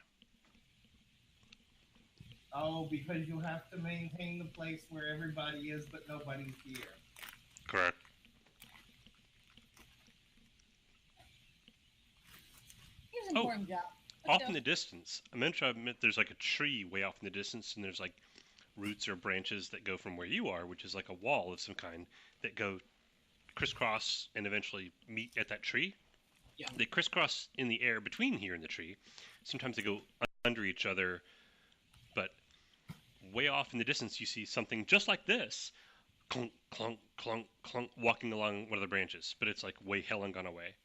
Oh, because you have to maintain the place where everybody is, but nobody's here. Correct. Here's an Oh, important job. Off Let's in go. the distance, I meant to admit there's like a tree way off in the distance, and there's like roots or branches that go from where you are, which is like a wall of some kind, that go crisscross and eventually meet at that tree. Yeah. They crisscross in the air between here and the tree. Sometimes they go under each other, but way off in the distance you see something just like this. Clunk, clunk, clunk, clunk, walking along one of the branches, but it's like way hell and gone away.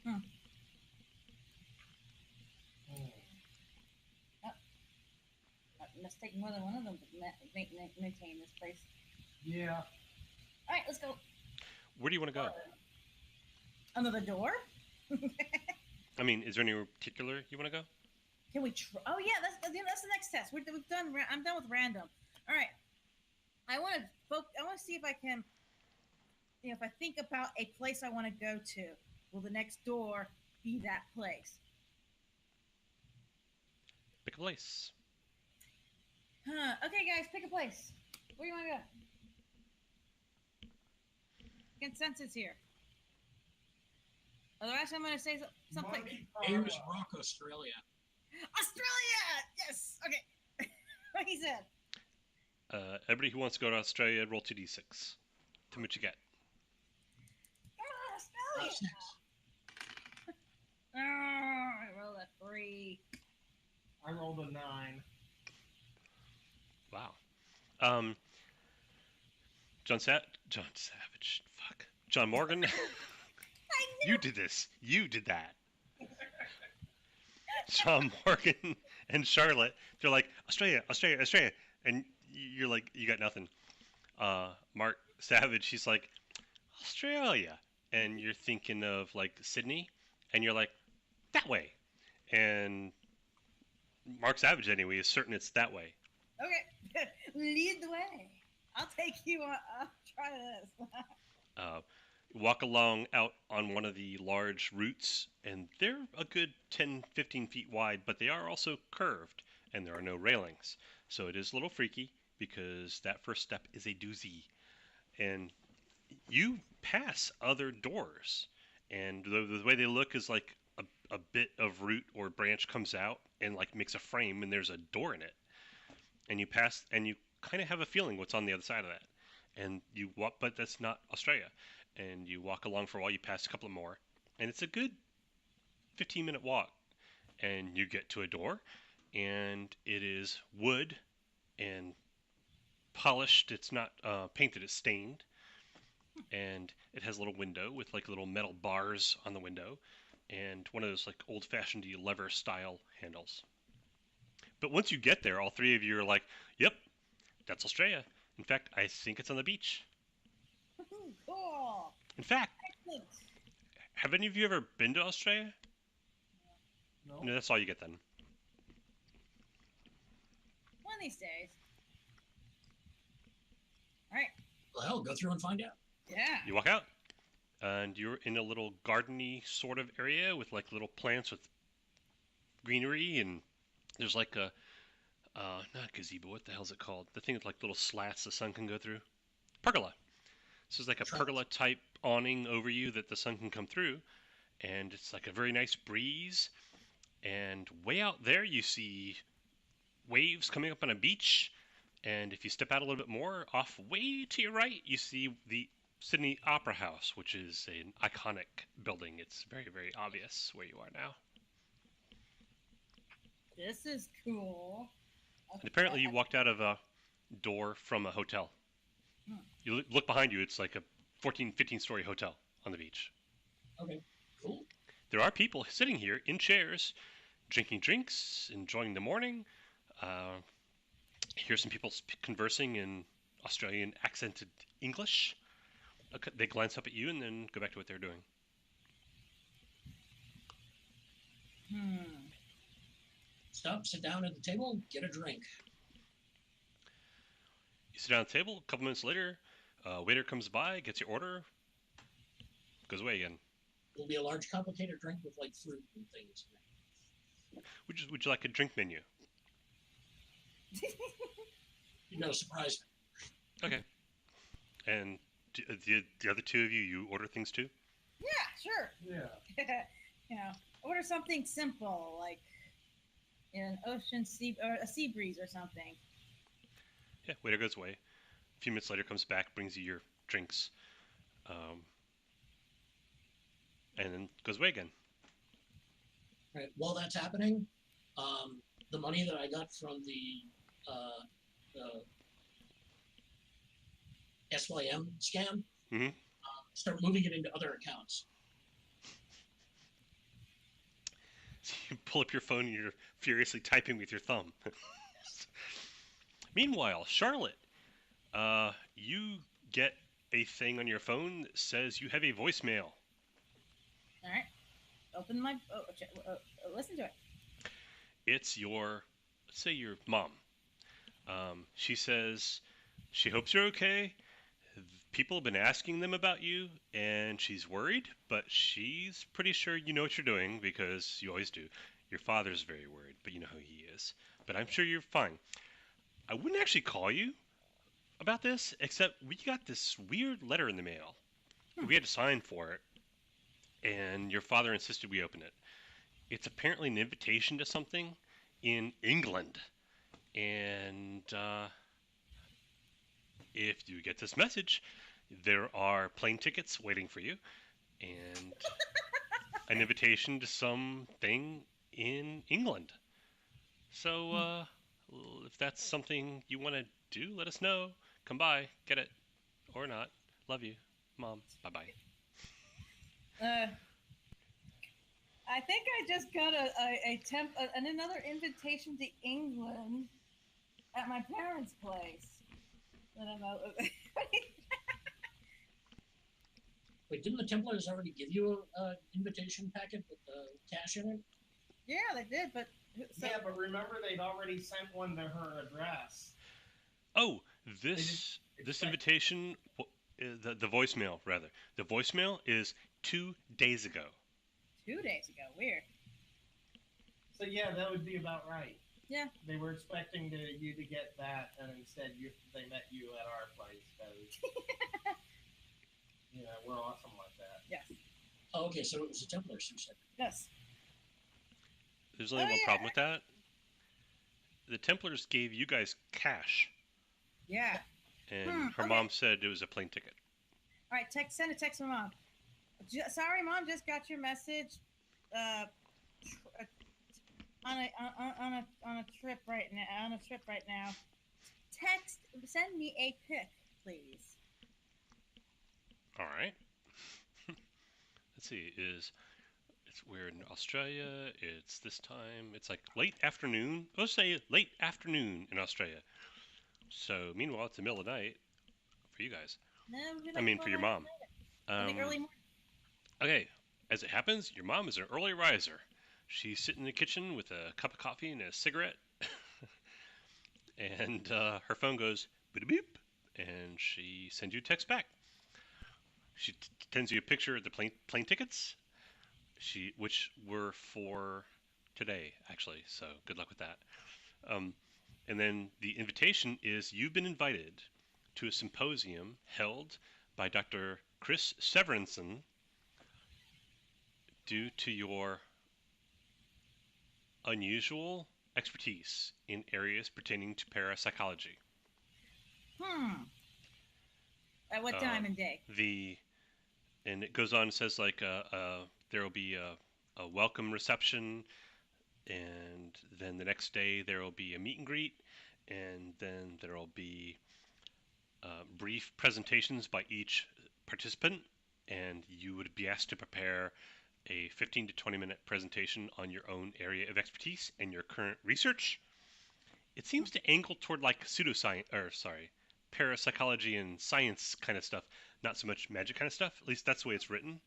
Hmm. It must take more than one of them to maintain this place. Yeah. Alright, let's go. Where do you want to go? Another door? I mean, is there anywhere particular you want to go? Can we try? Oh yeah, that's the next test. We've done. I'm done with random. All right. I want to. I want to see if I can. If I think about a place I want to go to, will the next door be that place? Pick a place. Huh. Okay, guys, pick a place. Where do you want to go? Consensus here. Otherwise, I'm going to say something. Monkey Ayers Park. Rock, Australia. Australia. Yes. Okay. What he said. Everybody who wants to go to Australia, roll 2d6. Tell me what you get. Come on, Australia. 6. Oh, I rolled a 3. I rolled a 9. Wow. John Savage. Fuck. John Morgan. I knew. You did this. You did that. John Morgan and Charlotte, they're like, Australia, Australia, Australia. And you're like, you got nothing. Mark Savage, he's like, Australia. And you're thinking of like Sydney. And you're like, that way. And Mark Savage, anyway, is certain it's that way. Okay, lead the way. I'll take you on. I'll try this. Walk along out on one of the large roots, and they're a good 10, 15 feet wide, but they are also curved, and there are no railings. So it is a little freaky, because that first step is a doozy. And you pass other doors, and the way they look is like a bit of root or branch comes out and like makes a frame, and there's a door in it. And you pass, and you kind of have a feeling what's on the other side of that. And you walk, but that's not Australia. And you walk along for a while, you pass a couple more, and it's a good 15-minute walk. And you get to a door, and it is wood and polished. It's not painted, it's stained. And it has a little window with like little metal bars on the window, and one of those like old-fashioned lever style handles. But once you get there, all three of you are like, yep, that's Australia. In fact, I think it's on the beach. Cool. In fact, Excellent. have any of you ever been to Australia? No. No, that's all you get then. One of these days. All right. Well, hell, go through and find out. Yeah. You walk out, and you're in a little gardeny sort of area with like little plants with greenery, and there's like a not gazebo. What the hell's it called? The thing with like little slats the sun can go through. Pergola. This is like a pergola type awning over you that the sun can come through, and it's like a very nice breeze. And way out there, you see waves coming up on a beach. And if you step out a little bit more, off way to your right, you see the Sydney Opera House, which is an iconic building. It's very, very obvious where you are now. This is cool. And apparently, you walked out of a door from a hotel. You look behind you, it's like a 14, 15-story hotel on the beach. Okay, cool. There are people sitting here in chairs, drinking drinks, enjoying the morning. Hear some people conversing in Australian accented English. They glance up at you and then go back to what they're doing. Stop, sit down at the table, get a drink. You sit down at the table. A couple minutes later, waiter comes by, gets your order, goes away again. It'll be a large, complicated drink with like fruit and things. Would you like a drink menu? You gotta surprise me. Okay. And the other two of you order things too? Yeah, sure. Yeah. You know, order something simple like an ocean sea or a sea breeze or something. Yeah, waiter goes away. A few minutes later comes back, brings you your drinks, and then goes away again. Right. While that's happening, the money that I got from the SYM scam, start moving it into other accounts. So you pull up your phone and you're furiously typing with your thumb. Meanwhile, Charlotte, you get a thing on your phone that says you have a voicemail. All right. Open my. Listen to it. It's let's say your mom. She says she hopes you're okay. People have been asking them about you, and she's worried, but she's pretty sure you know what you're doing because you always do. Your father's very worried, but you know who he is. But I'm sure you're fine. I wouldn't actually call you about this, except we got this weird letter in the mail. We had to sign for it, and your father insisted we open it. It's apparently an invitation to something in England. And if you get this message, there are plane tickets waiting for you and an invitation to something in England. So if that's something you want to do, let us know. Come by, get it, or not. Love you, Mom. Bye-bye. I think I just got another invitation to England at my parents' place. I don't know. Wait, didn't the Templars already give you an invitation packet with cash in it? Yeah, they did, but Yeah, but remember they'd already sent one to her address. Oh, this invitation, the voicemail rather. The voicemail is 2 days ago. 2 days ago. Weird. So yeah, that would be about right. Yeah. They were expecting you to get that, and instead they met you at our place because we're awesome like that. Yes. Oh, okay, so it was the Templars who said it. Yes. There's only one problem with that. The Templars gave you guys cash, Yeah. and her mom said it was a plane ticket. All right, send a text to Mom. Sorry, Mom, just got your message. On a trip right now. Send me a pic, please. All right. Let's see. We're in Australia. It's this time. It's like late afternoon. Let's say late afternoon in Australia. So meanwhile, it's the middle of the night for you guys. No, For your mom. I think early morning. Okay. As it happens, your mom is an early riser. She's sitting in the kitchen with a cup of coffee and a cigarette, and her phone goes beep beep, and she sends you a text back. She sends you a picture of the plane tickets, which were for today actually. So good luck with that. And then the invitation is you've been invited to a symposium held by Dr. Chris Severinsen due to your unusual expertise in areas pertaining to parapsychology. At what time and day? And it goes on and says like there will be a welcome reception, and then the next day there will be a meet and greet, and then there will be brief presentations by each participant, and you would be asked to prepare a 15 to 20 minute presentation on your own area of expertise and your current research. It seems to angle toward like parapsychology and science kind of stuff, not so much magic kind of stuff. At least that's the way it's written.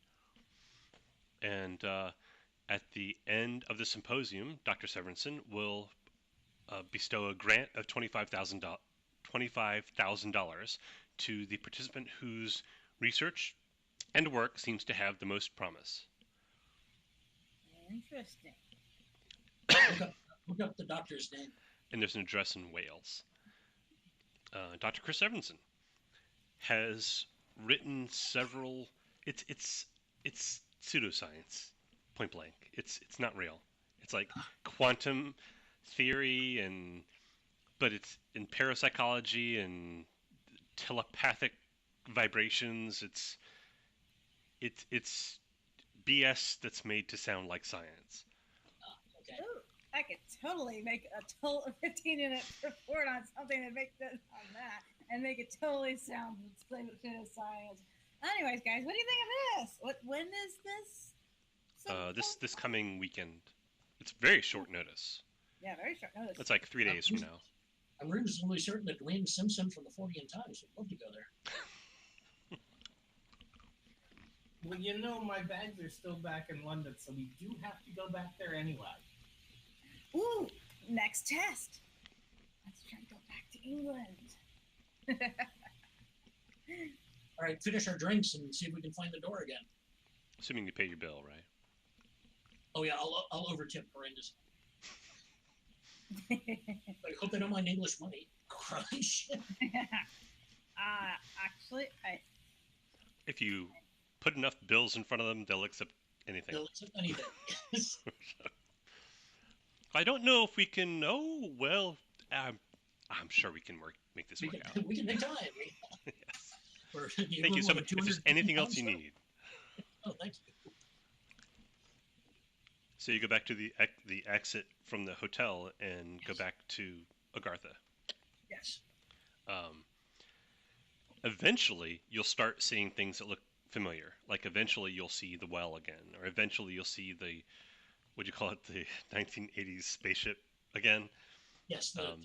And at the end of the symposium, Dr. Severinsen will bestow a grant of $25,000 to the participant whose research and work seems to have the most promise. Interesting. Look up the doctor's name. And there's an address in Wales. Dr. Chris Evanson has written several. It's pseudoscience, point blank. It's not real. It's like quantum theory, but it's in parapsychology and telepathic vibrations. It's BS that's made to sound like science. Okay. Ooh, I could totally make a 15-minute report on something and make that on that, and make it totally sound science. Anyways, guys, what do you think of this? When is this? This coming weekend. It's very short notice. Yeah, very short notice. It's like 3 days from now. I'm reasonably certain that Dwayne Simpson from the 40 and Times would love to go there. Well, you know, my bags are still back in London, so we do have to go back there anyway. Ooh, next test. Let's try to go back to England. All right, finish our drinks and see if we can find the door again. Assuming you pay your bill, right? Oh yeah, I'll overtip horrendous. I hope they don't mind English money. Crunch. Actually, If you put enough bills in front of them, they'll accept anything. They'll accept anything. I don't know if we can. Oh well, I'm sure we can make this work out. We can make time. Yes. Thank you so much. If there's anything else you need. Oh, thank you. So you go back to the exit from the hotel and go back to Agartha. Yes. Eventually, you'll start seeing things that look familiar. Like eventually, you'll see the well again, or eventually you'll see the what do you call it, the 1980s spaceship again. Yes, the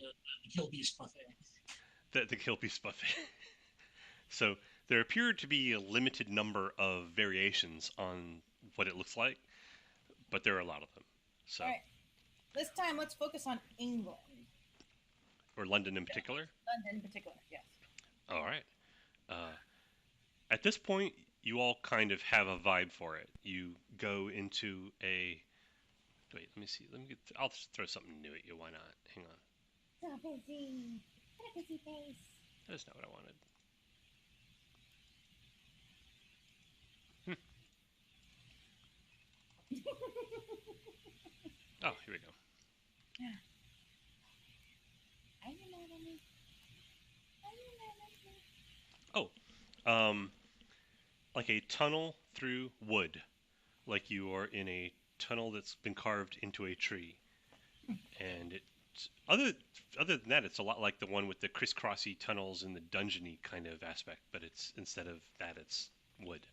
Kill Beast buffet. The Kill Beast buffet. So there appear to be a limited number of variations on what it looks like, but there are a lot of them. So, all right. This time, let's focus on England. Or London in particular? London in particular, yes. All right. At this point, you all kind of have a vibe for it. You go into a... Wait, let me see. I'll just throw something new at you. Why not? Hang on. So busy. What a busy face. That is not what I wanted. Oh, here we go. Yeah. Like a tunnel through wood. Like you are in a tunnel that's been carved into a tree. And it's other than that, it's a lot like the one with the crisscrossy tunnels and the dungeony kind of aspect, but it's instead of that, it's wood.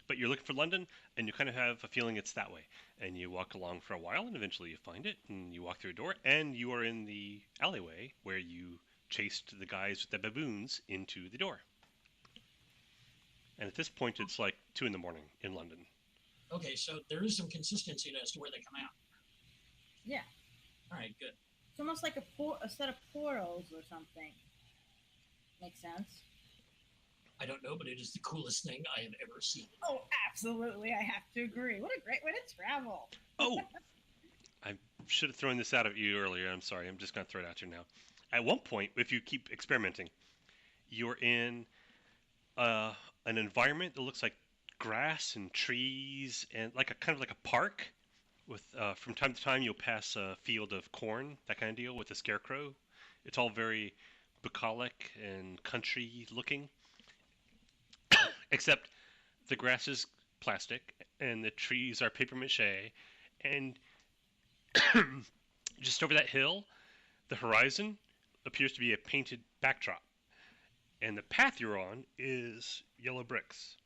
But you're looking for London, and you kind of have a feeling it's that way. And you walk along for a while, and eventually you find it, and you walk through a door, and you are in the alleyway where you chased the guys with the baboons into the door. And at this point, it's like 2 in the morning in London. Okay, so there is some consistency as to where they come out. Yeah. All right, good. It's almost like a set of portals or something. Makes sense. I don't know, but it is the coolest thing I have ever seen. Oh, absolutely. I have to agree. What a great way to travel. Oh, I should have thrown this out at you earlier. I'm sorry. I'm just going to throw it at you now. At one point, if you keep experimenting, you're in uh, an environment that looks like grass and trees and like a kind of like a park. With from time to time, you'll pass a field of corn, that kind of deal, with a scarecrow. It's all very bucolic and country looking, except the grass is plastic and the trees are paper mache, and just over that hill, the horizon appears to be a painted backdrop, and the path you're on is yellow bricks.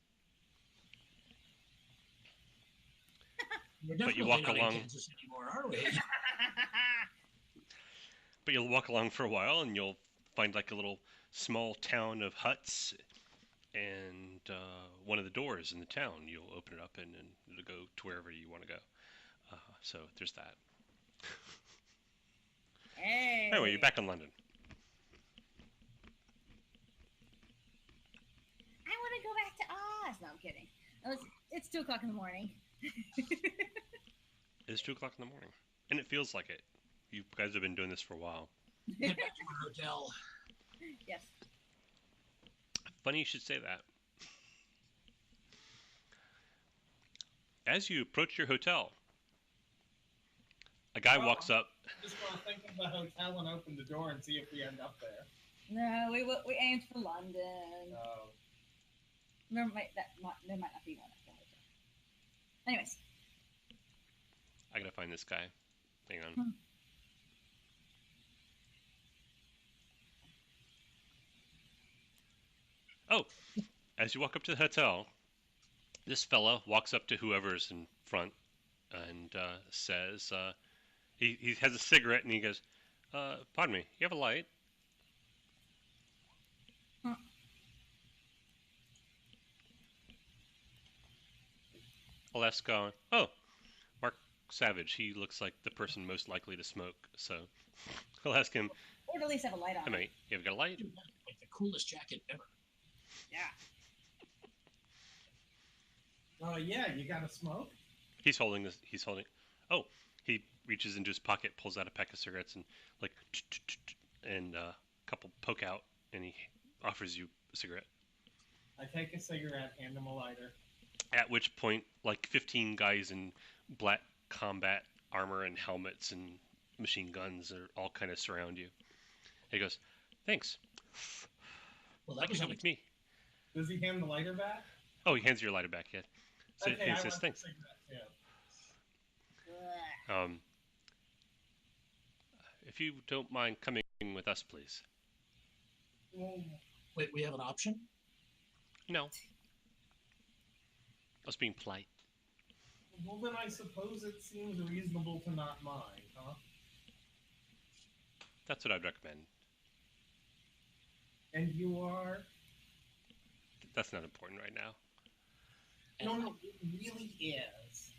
We're But you definitely walk not along, in Kansas anymore, are we? but you'll walk along for a while, and you'll find like a little small town of huts, and one of the doors in the town, you'll open it up, and it'll go to wherever you want to go. So there's that. Hey. Anyway, you're back in London. I want to go back to Oz. No, I'm kidding. It's 2 o'clock in the morning. It's 2 o'clock in the morning, and it feels like it. You guys have been doing this for a while. Get back to our hotel. Yes. Funny you should say that. As you approach your hotel, a guy walks up. Just want to think of the hotel and open the door and see if we end up there. No, we aimed for London. There might not be one at the hotel. Anyways. I gotta find this guy. Hang on. Oh, as you walk up to the hotel, this fella walks up to whoever's in front and says, he has a cigarette and he goes, pardon me, you have a light? I'll ask, oh, Mark Savage. He looks like the person most likely to smoke, so I'll ask him, Or at least have a light on. hey mate, you have got a light? Dude, that's like the coolest jacket ever. Yeah. Yeah, you got to smoke? He's holding this. Oh, he reaches into his pocket, pulls out a pack of cigarettes, and like, and a couple poke out, and he offers you a cigarette. I take a cigarette, hand him a lighter. At which point, like 15 guys in black combat armor and helmets and machine guns are all kind of surround you. He goes, "Thanks." Well, that Like was you like me. Does he hand the lighter back? Oh, he hands you your lighter back. Yeah. So Okay, he I says, want "Thanks." the cigarette too. Ugh. If you don't mind coming with us, please. Well, Wait, we have an option? No. I was being polite. well, then I suppose it seems reasonable to not mind, huh? That's what I'd recommend. And you are? That's not important right now. No, it really is.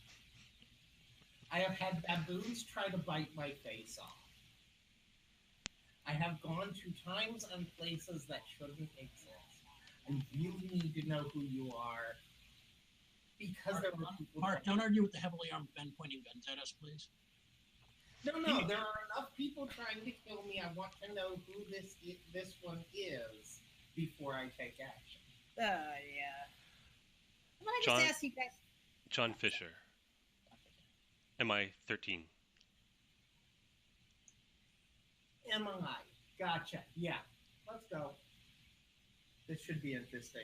I have had baboons try to bite my face off. I have gone to times and places that shouldn't exist. I really need to know who you are. Because there were people... Mark, don't argue with the heavily armed men pointing guns at us, please. No, there are enough people trying to kill me. I want to know who this one is before I take action. Yeah. Well, I John- just ask you guys. John Fisher. MI-13. MI. Gotcha. Yeah. Let's go. This should be interesting.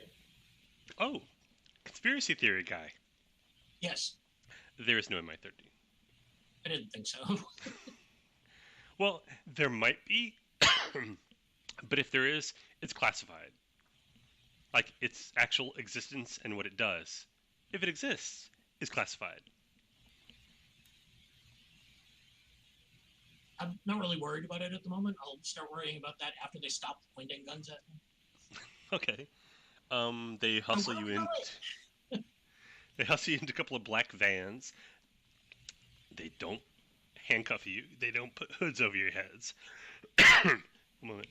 Oh, conspiracy theory guy. Yes, There is no MI-13. I didn't think so. Well, there might be, but if there is, it's classified. Like its actual existence and what it does, if it exists, is classified. I'm not really worried about it at the moment. I'll start worrying about that after they stop pointing guns at me. Okay. They hustle you in. They hustle you into a couple of black vans. They don't handcuff you. They don't put hoods over your heads. One moment.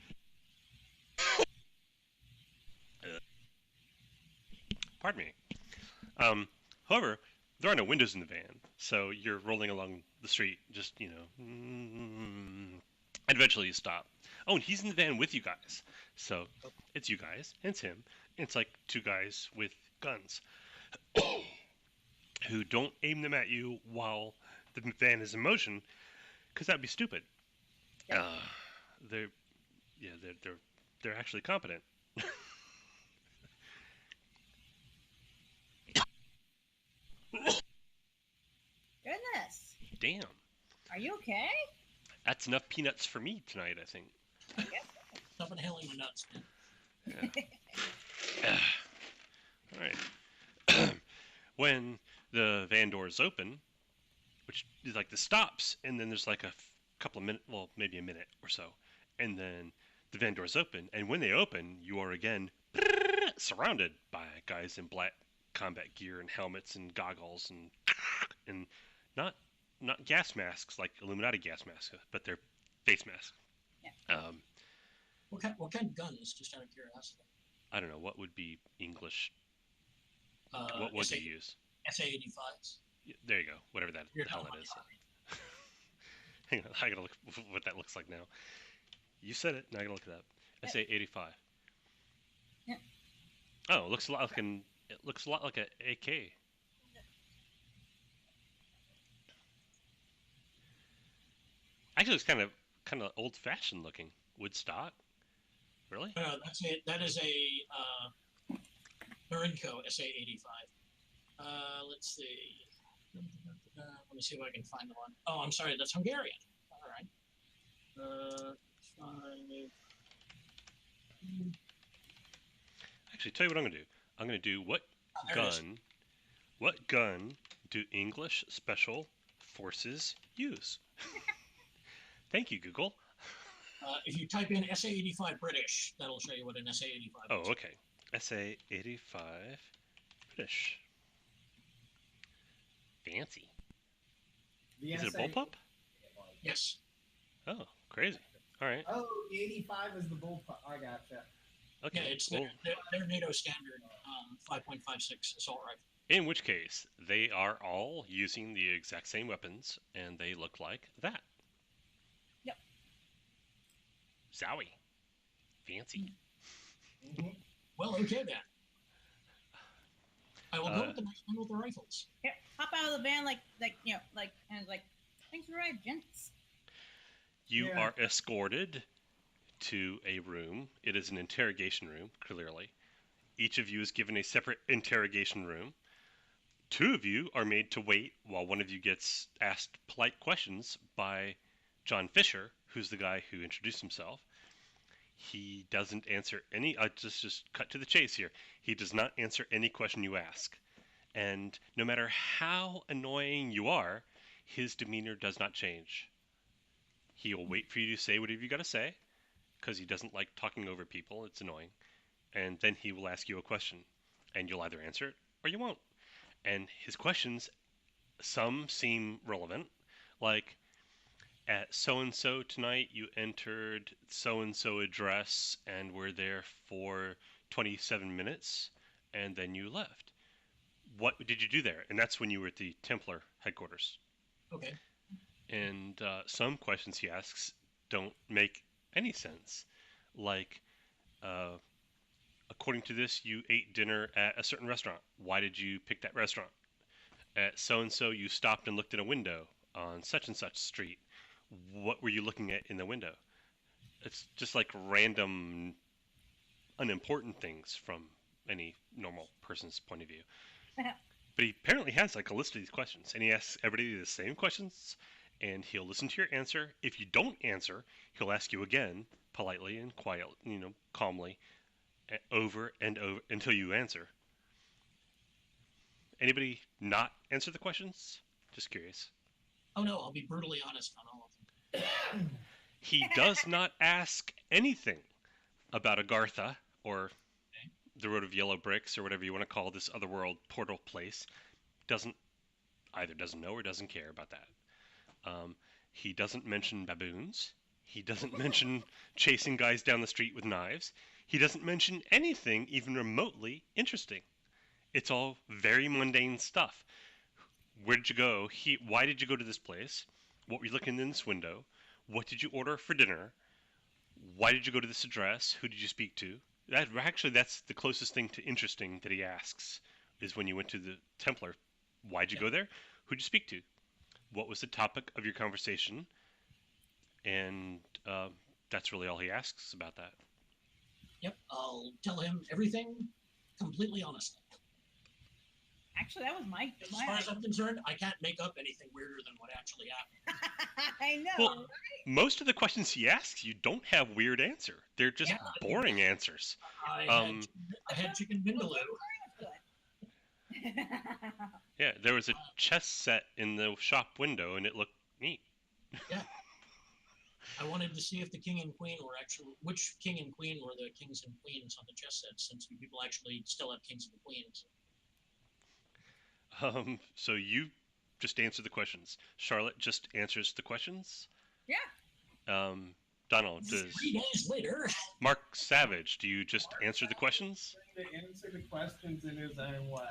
Pardon me. However, there are no windows in the van, so you're rolling along the street, just, and eventually you stop. Oh, and he's in the van with you guys. So it's you guys, and it's him. And it's like two guys with guns who don't aim them at you while the van is in motion, because that'd be stupid. Yeah. They're, yeah, they're actually competent. Goodness. Damn, Are you okay? that's enough peanuts for me tonight, I think. Stop inhaling my nuts, man. All right. When the van doors open, which is like the stops, and then there's like a couple of minutes, well, maybe a minute or so, and then the van doors open, and when they open, you are again surrounded by guys in black combat gear and helmets and goggles and not gas masks like Illuminati gas masks, but they're face masks. Yeah. What kind of guns? Just out of curiosity. I don't know what would be English. Uh, What would SA, they use? SA-85s. Yeah, there you go. Whatever that You're the hell talking that is. about Hang on, I gotta look what that looks like now. You said it. Now I gotta look it up. Yep. SA-85. Yep. Oh, it looks a lot like It looks a lot like an AK. Actually, it's kind of old-fashioned looking. Woodstock. Really? That's it. That is a Marinko SA-85. Let's see. Let me see if I can find the one. Oh, I'm sorry. That's Hungarian. All right. Five. Actually, tell you what I'm gonna do. I'm gonna do There it is. what gun do English Special Forces use? Thank you, Google. If you type in SA-85 British, that'll show you what an SA-85 Oh, is. okay. SA-85 British. Fancy. The Is it a SA bullpup? Yes. Oh, crazy. All right. Oh, the 85 is the bullpup. I gotcha. Okay. Yeah, it's well, their NATO standard 5.56 assault rifle. in which case, they are all using the exact same weapons, and they look like that. Yep. Zowie. Fancy. hmm Well, okay then. I will go Uh, with the next one with the rifles. Here, hop out of the van, and thanks for the ride, gents. You Yeah. are escorted to a room. It is an interrogation room, clearly. Each of you is given a separate interrogation room. Two of you are made to wait while one of you gets asked polite questions by John Fisher, who's the guy who introduced himself. He doesn't answer any. Just cut to the chase here. He does not answer any question you ask, and no matter how annoying you are, his demeanor does not change. He'll wait for you to say whatever you got to say, because he doesn't like talking over people. It's annoying, and then he will ask you a question, and you'll either answer it or you won't. And his questions, some seem relevant, like, at so and so tonight, you entered so and so address and were there for 27 minutes, and then you left. What did you do there? And that's when you were at the Templar headquarters. Okay. And some questions he asks don't make any sense. Like, according to this, you ate dinner at a certain restaurant. Why did you pick that restaurant? At so and so, you stopped and looked at a window on such and such street. What were you looking at in the window? It's just like random, unimportant things from any normal person's point of view. But he apparently has like a list of these questions, and he asks everybody the same questions, and he'll listen to your answer. If you don't answer, he'll ask you again, politely and quietly, calmly, over and over until you answer. Anybody not answer the questions? Just curious. Oh no, I'll be brutally honest on all of them. He does not ask anything about Agartha or the Road of Yellow Bricks or whatever you want to call this otherworld portal place. doesn't know or doesn't care about that. He doesn't mention baboons. He doesn't mention chasing guys down the street with knives. He doesn't mention anything even remotely interesting. It's all very mundane stuff. Where did you go? Why did you go to this place? What were you looking in this window? What did you order for dinner? Why did you go to this address? Who did you speak to? That's the closest thing to interesting that he asks, is when you went to the Templar. Why'd you go there? Who'd you speak to? What was the topic of your conversation? And that's really all he asks about that. Yep, I'll tell him everything completely honestly. Actually, that was my. As far as I'm concerned, I can't make up anything weirder than what actually happened. I know. Well, right? most of the questions he asks you don't have weird answer. They're just boring answers. I had chicken vindaloo. Yeah, there was a chess set in the shop window, and it looked neat. Yeah. I wanted to see if the king and queen were actually, which king and queen were the kings and queens on the chess set, since you people actually still have kings and queens. So you just answer the questions. Charlotte just answers the questions. Yeah. Donald, does 3 days later. Mark Savage, do you just answer the questions? To answer the questions in his own way.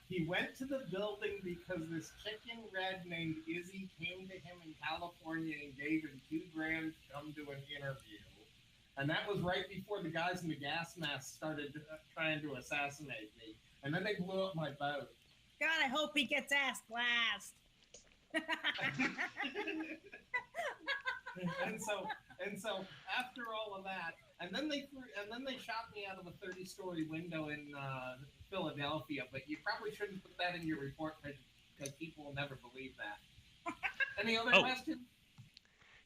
He went to the building because this chicken red named Izzy came to him in California and gave him $2,000 to come to an interview. And that was right before the guys in the gas mask started trying to assassinate me. And then they blew up my boat. God, I hope he gets asked last. and so after all of that, and then they shot me out of a 30-story window in Philadelphia. But you probably shouldn't put that in your report because people will never believe that. Any other questions?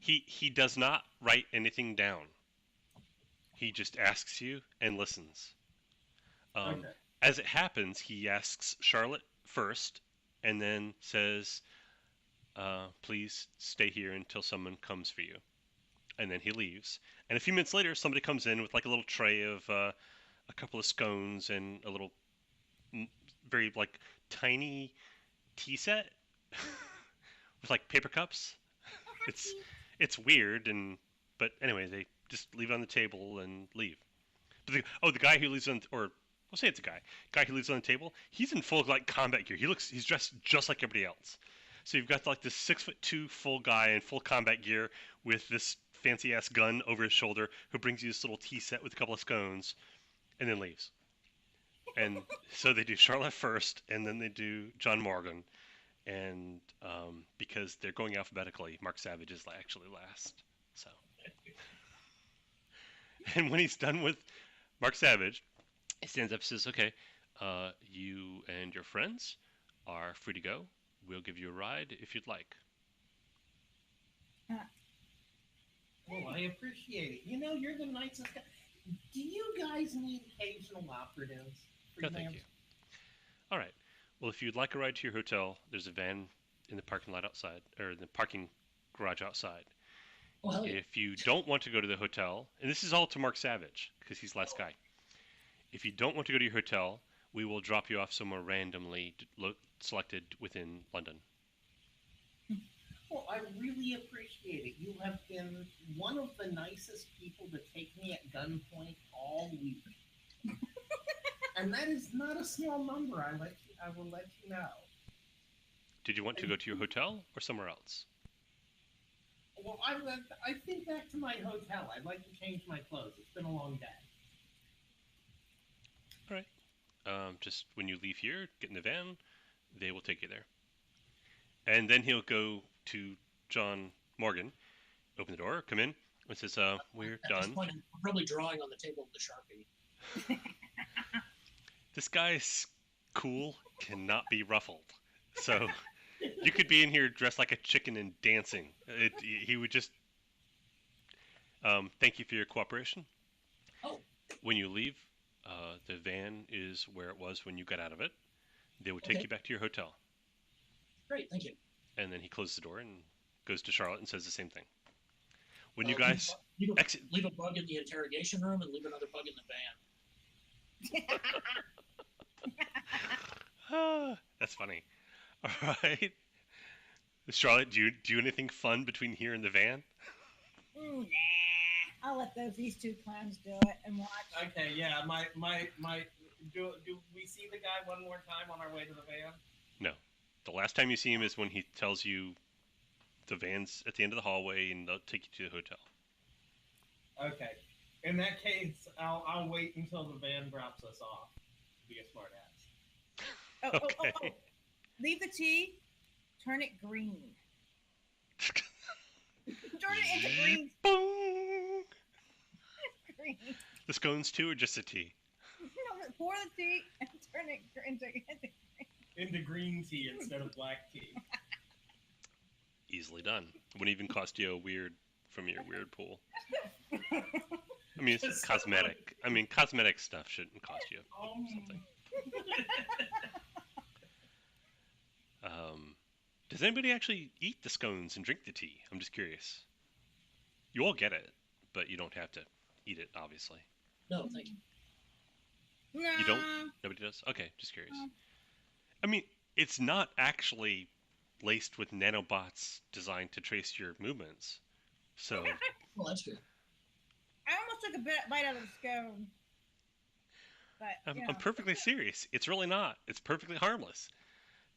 He does not write anything down. He just asks you and listens. Okay. As it happens, he asks Charlotte first, and then says, please stay here until someone comes for you. And then he leaves. And a few minutes later, somebody comes in with like a little tray of a couple of scones and a little very like tiny tea set with like paper cups. It's weird, but anyway, they just leave it on the table and leave. But the guy who leaves on, or we'll say it's a guy who leaves on the table, he's in full like combat gear. He's dressed just like everybody else. So you've got like this 6'2" full guy in full combat gear with this fancy ass gun over his shoulder who brings you this little tea set with a couple of scones and then leaves. And so they do Charlotte first, and then they do John Morgan. And because they're going alphabetically, Mark Savage is actually last. So, and when he's done with Mark Savage, he stands up and says, okay, you and your friends are free to go. We'll give you a ride if you'd like. Well, I appreciate it. You know, you're the nicest guy. Do you guys need occasional operatives? No, thank you. All right. Well, if you'd like a ride to your hotel, there's a van in the parking lot outside, or in the parking garage outside. Oh, yeah. If you don't want to go to the hotel, and this is all to Mark Savage, because he's last guy. If you don't want to go to your hotel, we will drop you off somewhere randomly selected within London. Well, I really appreciate it. You have been one of the nicest people to take me at gunpoint all week. And that is not a small number, I will let you know. Did you want to go to your hotel or somewhere else? Well, I think back to my hotel. I'd like to change my clothes. It's been a long day. All right. Just when you leave here, get in the van, they will take you there. And then he'll go to John Morgan, open the door, come in, and says, we're At done. this point, I'm probably drawing on the table with the Sharpie. This guy's cool, cannot be ruffled. So you could be in here dressed like a chicken and dancing. He would just thank you for your cooperation. Oh. When you leave, the van is where it was when you got out of it. They will take you back to your hotel. Great, thank you. And then he closes the door and goes to Charlotte and says the same thing. When you guys exit, leave a bug in the interrogation room and leave another bug in the van. That's funny. All right. Charlotte, do you do anything fun between here and the van? Ooh, nah. I'll let these two clowns do it and watch. Okay, yeah, do we see the guy one more time on our way to the van? No. The last time you see him is when he tells you the van's at the end of the hallway and they'll take you to the hotel. Okay. In that case, I'll wait until the van drops us off. Be a smart ass. Okay. Leave the tea, turn it green. Turn it into green. Boom! Green. The scones too, or just a tea? No, pour the tea and turn it into green. Into green tea instead of black tea. Easily done. Wouldn't even cost you a weird from your weird pool. I mean, it's cosmetic. I mean, cosmetic stuff shouldn't cost you something. Does anybody actually eat the scones and drink the tea? I'm just curious. You all get it, but you don't have to eat it, obviously. No, thank you. No. You don't? Nobody does? Okay, just curious. I mean, it's not actually laced with nanobots designed to trace your movements. So. Well, that's good. I almost took a bite out of the scone. But, I'm perfectly serious. It's really not. It's perfectly harmless.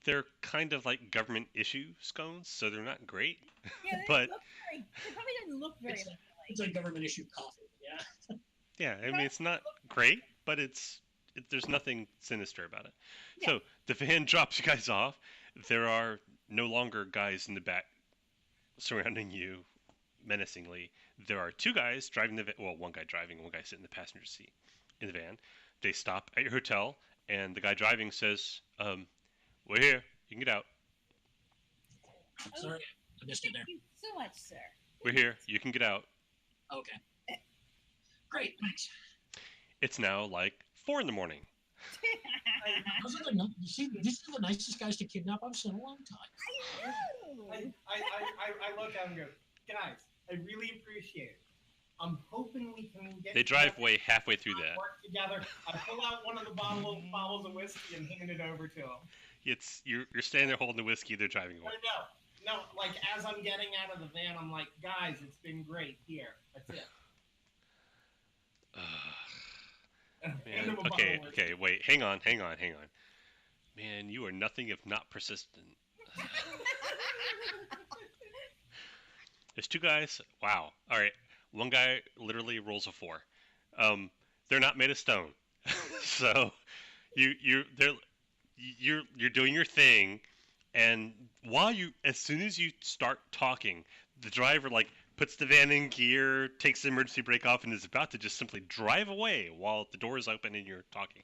They're kind of like government issue scones, so they're not great. Yeah, they but probably didn't look very appealing. It's like government issue coffee. Yeah. yeah, I mean it's not great, but there's nothing sinister about it. Yeah. So the van drops you guys off. There are no longer guys in the back surrounding you menacingly. There are two guys driving the van. Well, one guy driving, one guy sitting in the passenger seat in the van. They stop at your hotel, and the guy driving says, "We're here. You can get out." I'm sorry, I missed it there. Thank you so much, sir. We're here. You can get out. Okay. Great, thanks. It's now like 4 a.m. Those are these are the nicest guys to kidnap I've seen in a long time. I know. I look at him and go, guys, I really appreciate it. I'm hoping we can get. They drive way halfway through that. Work together. I pull out one of the bottles of whiskey and hand it over to him. You're standing there holding the whiskey. They're driving away. No. Like as I'm getting out of the van, I'm like, guys, it's been great. Here, that's it. Man. Okay. Wait. Hang on. Man, you are nothing if not persistent. There's two guys. Wow. All right. One guy literally rolls a 4. They're not made of stone, so you're doing your thing, and as soon as you start talking, the driver like puts the van in gear, takes the emergency brake off, and is about to just simply drive away while the door is open and you're talking.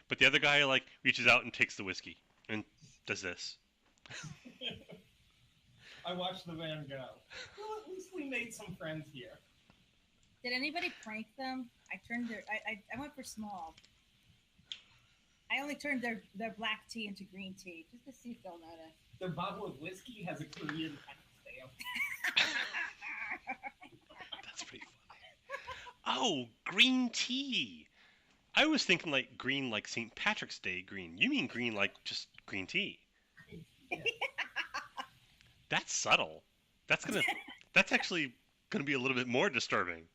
But the other guy like reaches out and takes the whiskey and does this. I watched the van go. Well, at least we made some friends here. Did anybody prank them? I went for small. I only turned their black tea into green tea just to see if they'll notice. Their bottle of whiskey has a Korean stamp. That's pretty funny. Oh, green tea. I was thinking like green like St. Patrick's Day green. You mean green like just green tea. Yeah. That's subtle. That's actually gonna be a little bit more disturbing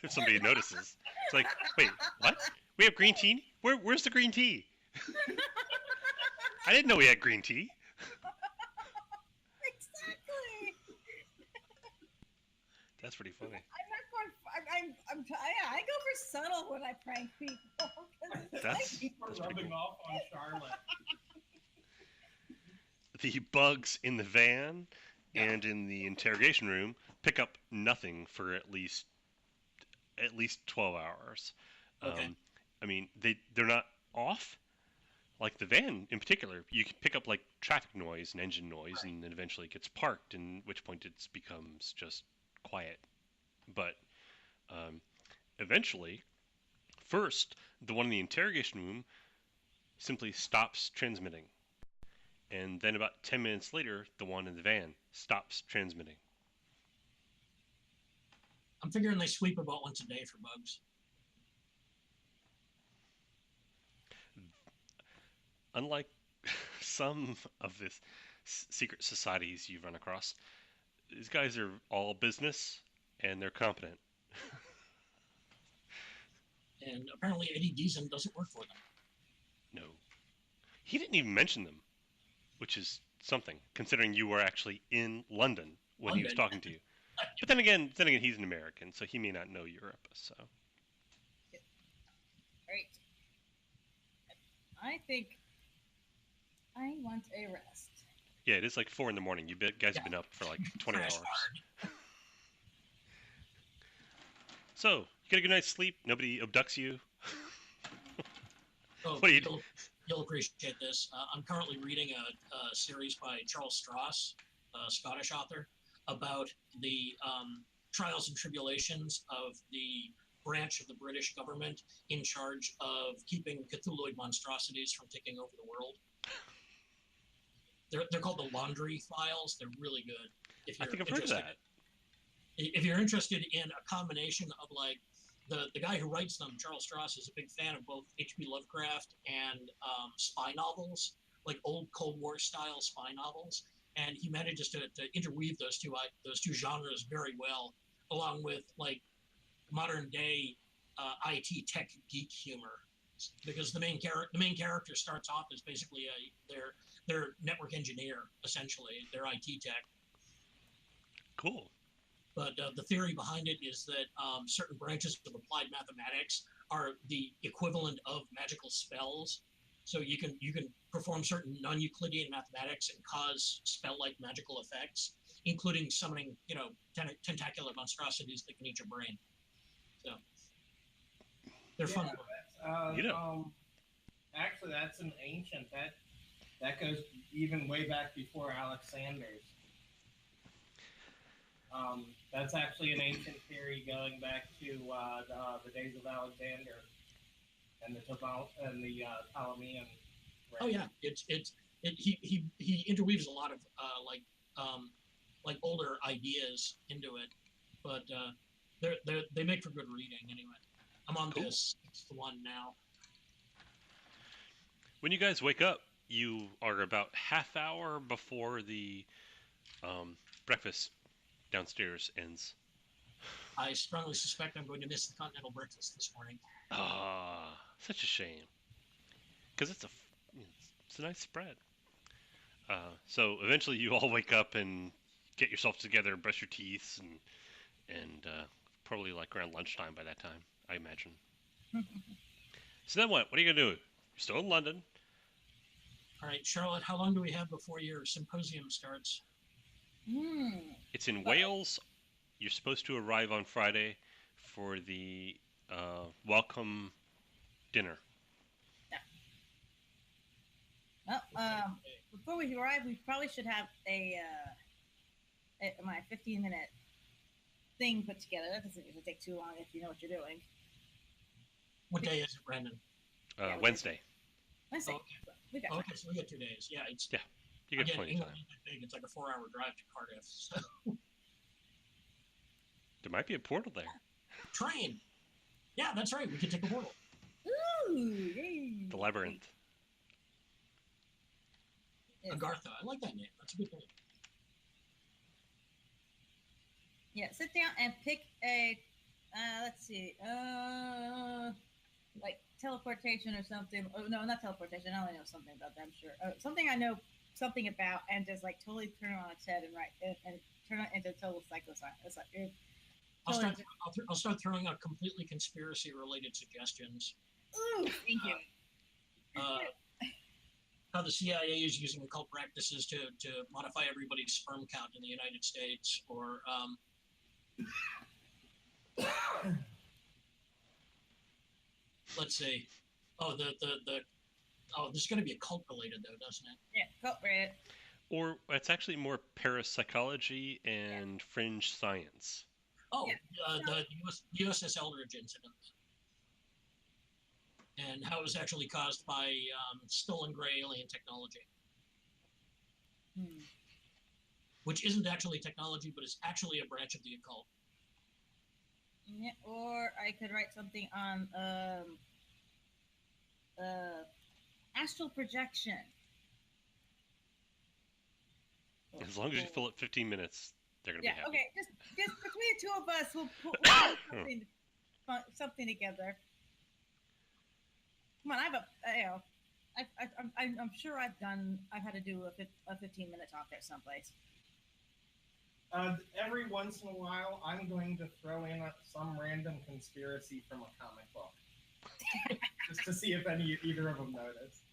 if somebody notices. It's like, wait, what? We have green tea? Where's the green tea? I didn't know we had green tea. Exactly. That's pretty funny. I go for subtle when I prank people. That's rubbing cool. off on Charlotte. The bugs in the van and in the interrogation room pick up nothing for at least 12 hours. Okay. I mean, they're not off. Like the van in particular, you can pick up like traffic noise and engine noise, and then eventually it gets parked, and which point it becomes just quiet. But eventually, first, the one in the interrogation room simply stops transmitting. And then about 10 minutes later, the one in the van stops transmitting. I'm figuring they sweep about once a day for bugs. Unlike some of the secret societies you've run across, these guys are all business and they're competent. And apparently Eddie Deason doesn't work for them. No, he didn't even mention them, which is something considering you were actually in London when he was talking to you. But then again, he's an American, so he may not know Europe. So Right. I think I want a rest. yeah, it is like 4 a.m. You guys have been up for like 20 hours. So you get a good night's sleep. Nobody abducts you. Oh, What do you do? You'll appreciate this. I'm currently reading a series by Charles Stross, a Scottish author, about the trials and tribulations of the branch of the British government in charge of keeping Cthulhuid monstrosities from taking over the world. They're called the Laundry Files. They're really good. I think I've heard of that. If you're interested in a combination of like the guy who writes them, Charles Stross, is a big fan of both H.P. Lovecraft and spy novels, like old Cold War style spy novels, and he manages to interweave those two genres very well, along with like modern day IT tech geek humor, because the main character starts off as basically their network engineer, essentially their IT tech. Cool. But the theory behind it is that certain branches of applied mathematics are the equivalent of magical spells. So you can perform certain non-Euclidean mathematics and cause spell-like magical effects, including summoning, tentacular monstrosities that can eat your brain. So they're fun. Actually, that's an ancient that goes even way back before Alexander's. That's actually an ancient theory going back to the days of Alexander and the Ptolemean. Oh yeah, he interweaves a lot of like older ideas into it, but they make for good reading anyway. I'm on this 6th one now. When you guys wake up, you are about half hour before the breakfast downstairs ends. I strongly suspect I'm going to miss the continental breakfast this morning. Ah, such a shame. Because it's a nice spread. So eventually you all wake up and get yourself together and brush your teeth and probably like around lunchtime by that time, I imagine. So then what? What are you gonna do? You're still in London. All right, Charlotte, how long do we have before your symposium starts? It's in Wales. You're supposed to arrive on Friday for the welcome dinner. Yeah. Well, before we arrive, we probably should have my 15-minute thing put together. That doesn't usually take too long if you know what you're doing. What day is it, Brandon? Wednesday. Wednesday. Okay, so we got 2 days. Yeah, You get again, plenty of England time. isn't big. It's like a 4-hour drive to Cardiff. So. There might be a portal there. Train. Yeah, that's right. We could take a portal. Ooh, yay. The labyrinth. Yes. Agartha. I like that name. That's a good name. Yeah, sit down and pick a, let's see, like teleportation or something. Oh, no, not teleportation. I only know something about that, I'm sure. Something I know something about and just like totally turn it on its head and turn it into total psychoscience. It's like, I'll start throwing out completely conspiracy-related suggestions. Ooh, thank you. How the CIA is using occult practices to modify everybody's sperm count in the United States, or let's see. Oh, this is going to be occult related though, doesn't it? Yeah, cult related. Or it's actually more parapsychology and fringe science. Oh, the USS Eldridge incident. And how it was actually caused by stolen gray alien technology. Which isn't actually technology, but is actually a branch of the occult. Yeah, or I could write something on astral projection. As long as you fill it 15 minutes, they're gonna Yeah. be happy. Okay. Just between the two of us, we'll put something together. Come on, I have a I'm sure I've had to do a 15-minute talk at someplace. Every once in a while, I'm going to throw in some random conspiracy from a comic book, just to see if either of them notice.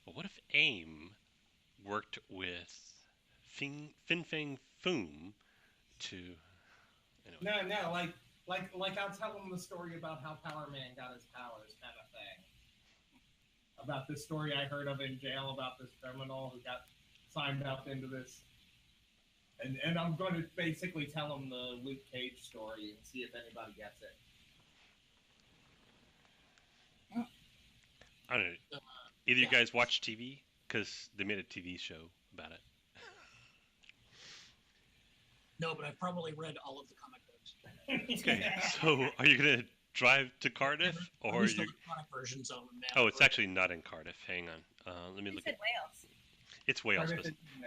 Well, what if AIM worked with Fin Fang Foom to? Anyway. No, like I'll tell them the story about how Power Man got his powers, kind of thing. About this story I heard of in jail about this criminal who got signed up into this. And I'm going to basically tell them the Luke Cage story and see if anybody gets it. I don't know. Either you guys watch TV? Because they made a TV show about it. No, but I've probably read all of the comic books. Okay, so are you going to drive to Cardiff? Or the you? electronic versions of them now. Oh, it's actually not in Cardiff. Hang on. Let me You look said at Wales. It's Wales.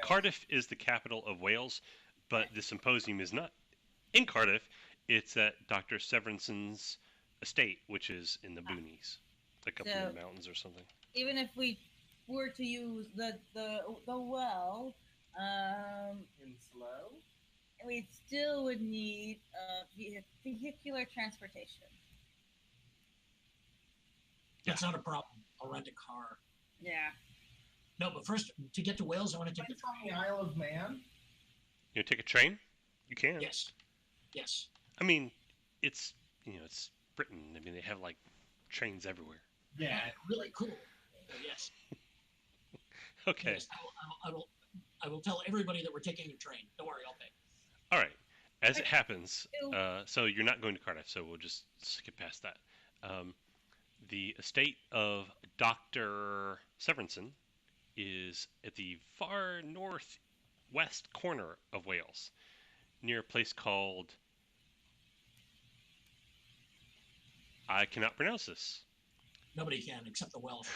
Cardiff is the capital of Wales, but the symposium is not in Cardiff. It's at Dr. Severinson's estate, which is in the boonies, like up in the mountains or something. Even if we were to use the well, in slow, we still would need vehicular transportation. That's not a problem. I'll rent a car. Yeah. No, but first, to get to Wales, I want to take the train. The Isle of Man. You take a train? You can. Yes. Yes. I mean, it's it's Britain. I mean, they have like trains everywhere. Yeah, really cool. Yes. Okay. Yes, I will tell everybody that we're taking a train. Don't worry, I'll pay. All right. As it happens, so you're not going to Cardiff, so we'll just skip past that. The estate of Dr. Severinson is at the far northwest corner of Wales, near a place called, I cannot pronounce this. Nobody can except the Welsh.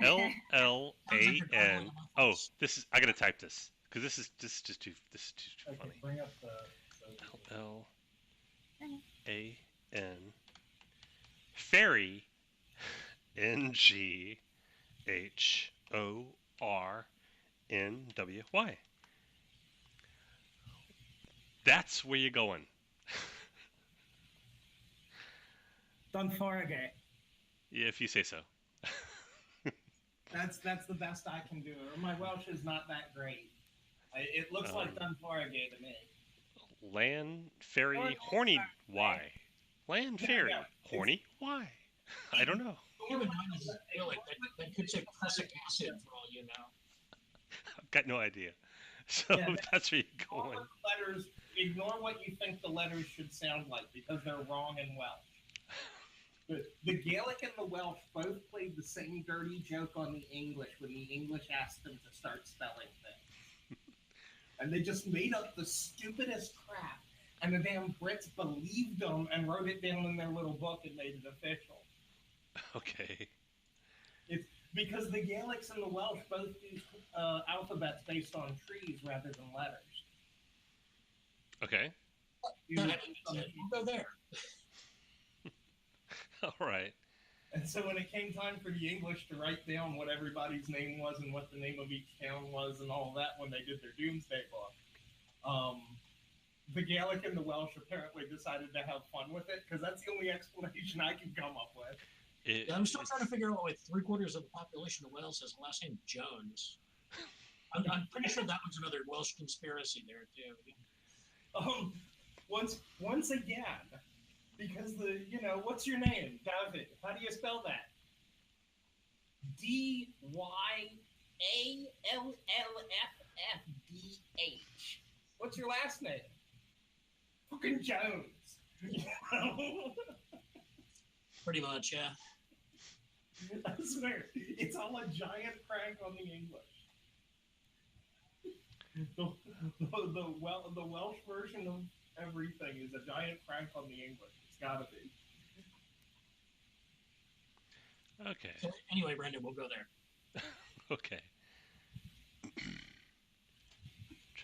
L-L-A-N. Oh, I gotta type this because this is just too funny. Bring up the L-L-A-N. Ferry, N-G-H-O-R-N-W-Y. That's where you're going. Dunfaragate. Yeah, if you say so. That's the best I can do. My Welsh is not that great. It looks like Dunfaragate to me. Land Ferry Horny Y. Land Ferry Horny Y. I don't know. That could say prussic acid for all you know. I've got no idea. So that's where you're going. Letters, ignore what you think the letters should sound like because they're wrong in Welsh. The Gaelic and the Welsh both played the same dirty joke on the English when the English asked them to start spelling things. And they just made up the stupidest crap. And the damn Brits believed them and wrote it down in their little book and made it official. Okay. It's because the Gaelics and the Welsh both use alphabets based on trees rather than letters. Okay. We'll go there. All right. And so when it came time for the English to write down what everybody's name was and what the name of each town was and all that when they did their Doomsday Book, the Gaelic and the Welsh apparently decided to have fun with it because that's the only explanation I can come up with. I'm still trying to figure out why 3/4 of the population of Wales has the last name Jones. I'm pretty sure that was another Welsh conspiracy there too. Once again, because what's your name, David? How do you spell that? D-Y-A-L-L-F-F-D-H. What's your last name? Fucking Jones. Pretty much, yeah. I swear, it's all a giant prank on the English. The Welsh version of everything is a giant prank on the English. It's gotta be. Okay. So anyway, Brandon, we'll go there. Okay.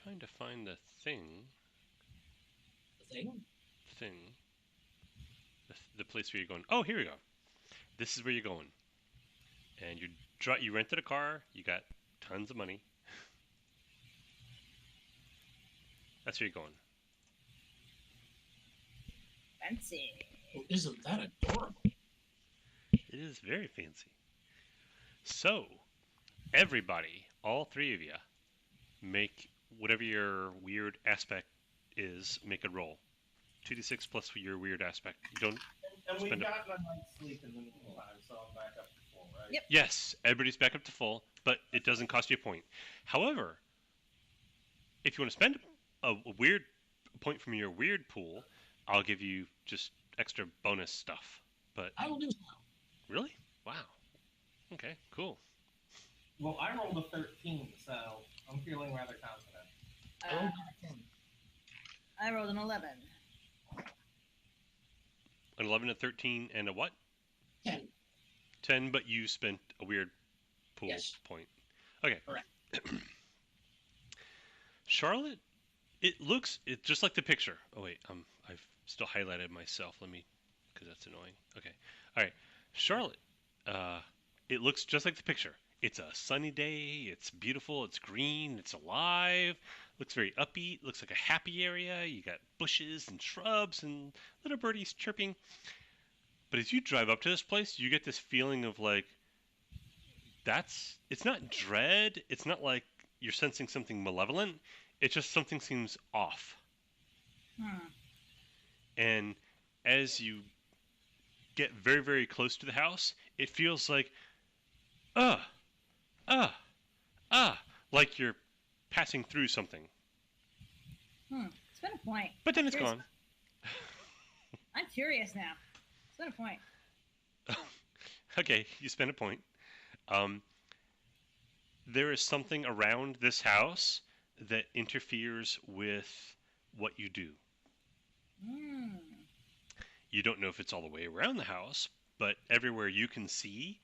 trying to find the thing. The thing? Thing. The place where you're going. Oh, here we go. This is where you're going. And you rented a car. You got tons of money. That's where you're going. Fancy. Well, isn't that adorable? It is very fancy. So, everybody, all three of you, make whatever your weird aspect is, make a roll. 2d6 plus your weird aspect. You don't. And we Spend got a night's sleep in the meantime, so I'm back up to full, right? Yep. Yes, everybody's back up to full, but it doesn't cost you a point. However, if you want to spend a weird point from your weird pool, I'll give you just extra bonus stuff. But I will do so. really? Wow. Okay, cool. Well, I rolled a 13, so I'm feeling rather confident. I rolled Uh, a 10. I rolled an 11. An 11, a 13, and a what? 10. 10, but you spent a weird pool Yes. point. Okay. Correct. Charlotte, it's just like the picture. Oh wait, I've still highlighted myself. Let me, because that's annoying. Okay. All right. Charlotte, it looks just like the picture. It's a sunny day. It's beautiful. It's green. It's alive. Looks very upbeat. Looks like a happy area. You got bushes and shrubs and little birdies chirping. But as you drive up to this place, you get this feeling of like, it's not dread. It's not like you're sensing something malevolent. It's just something seems off. And as you get very, very close to the house, it feels like, like you're passing through something. Spend a point. But then it's Curious. gone. I'm curious now. Spend a point. Okay, you spend a point. There is something around this house that interferes with what you do. You don't know if it's all the way around the house, but everywhere you can see,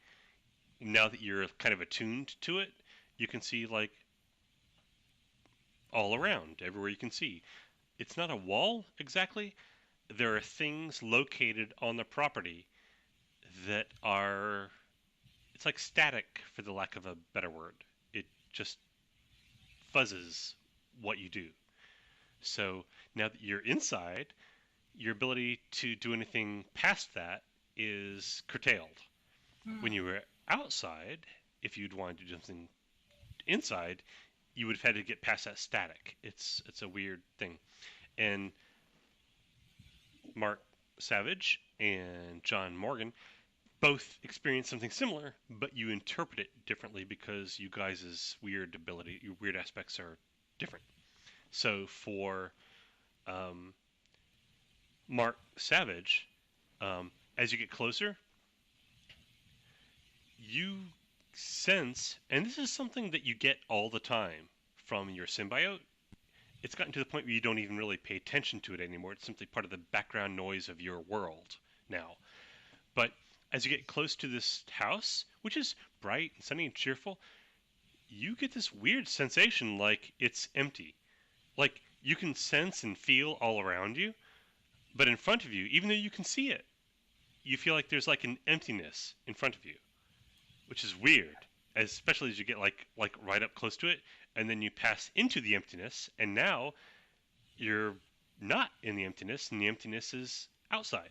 now that you're kind of attuned to it, you can see like all around, everywhere you can see. It's not a wall exactly. There are things located on the property that are, it's like static for the lack of a better word. It just fuzzes what you do. So now that you're inside, your ability to do anything past that is curtailed. When you were outside, if you'd wanted to do something inside, you would have had to get past that static. It's a weird thing. And Mark Savage and John Morgan both experience something similar, but you interpret it differently because you guys' weird ability, your weird aspects are different. So for Mark Savage, as you get closer, you sense, and this is something that you get all the time from your symbiote, it's gotten to the point where you don't even really pay attention to it anymore. It's simply part of the background noise of your world now. But as you get close to this house, which is bright and sunny and cheerful, you get this weird sensation like it's empty. Like you can sense and feel all around you, but in front of you, even though you can see it, you feel like there's like an emptiness in front of you, which is weird, especially as you get like right up close to it, and then you pass into the emptiness, and now you're not in the emptiness, and the emptiness is outside.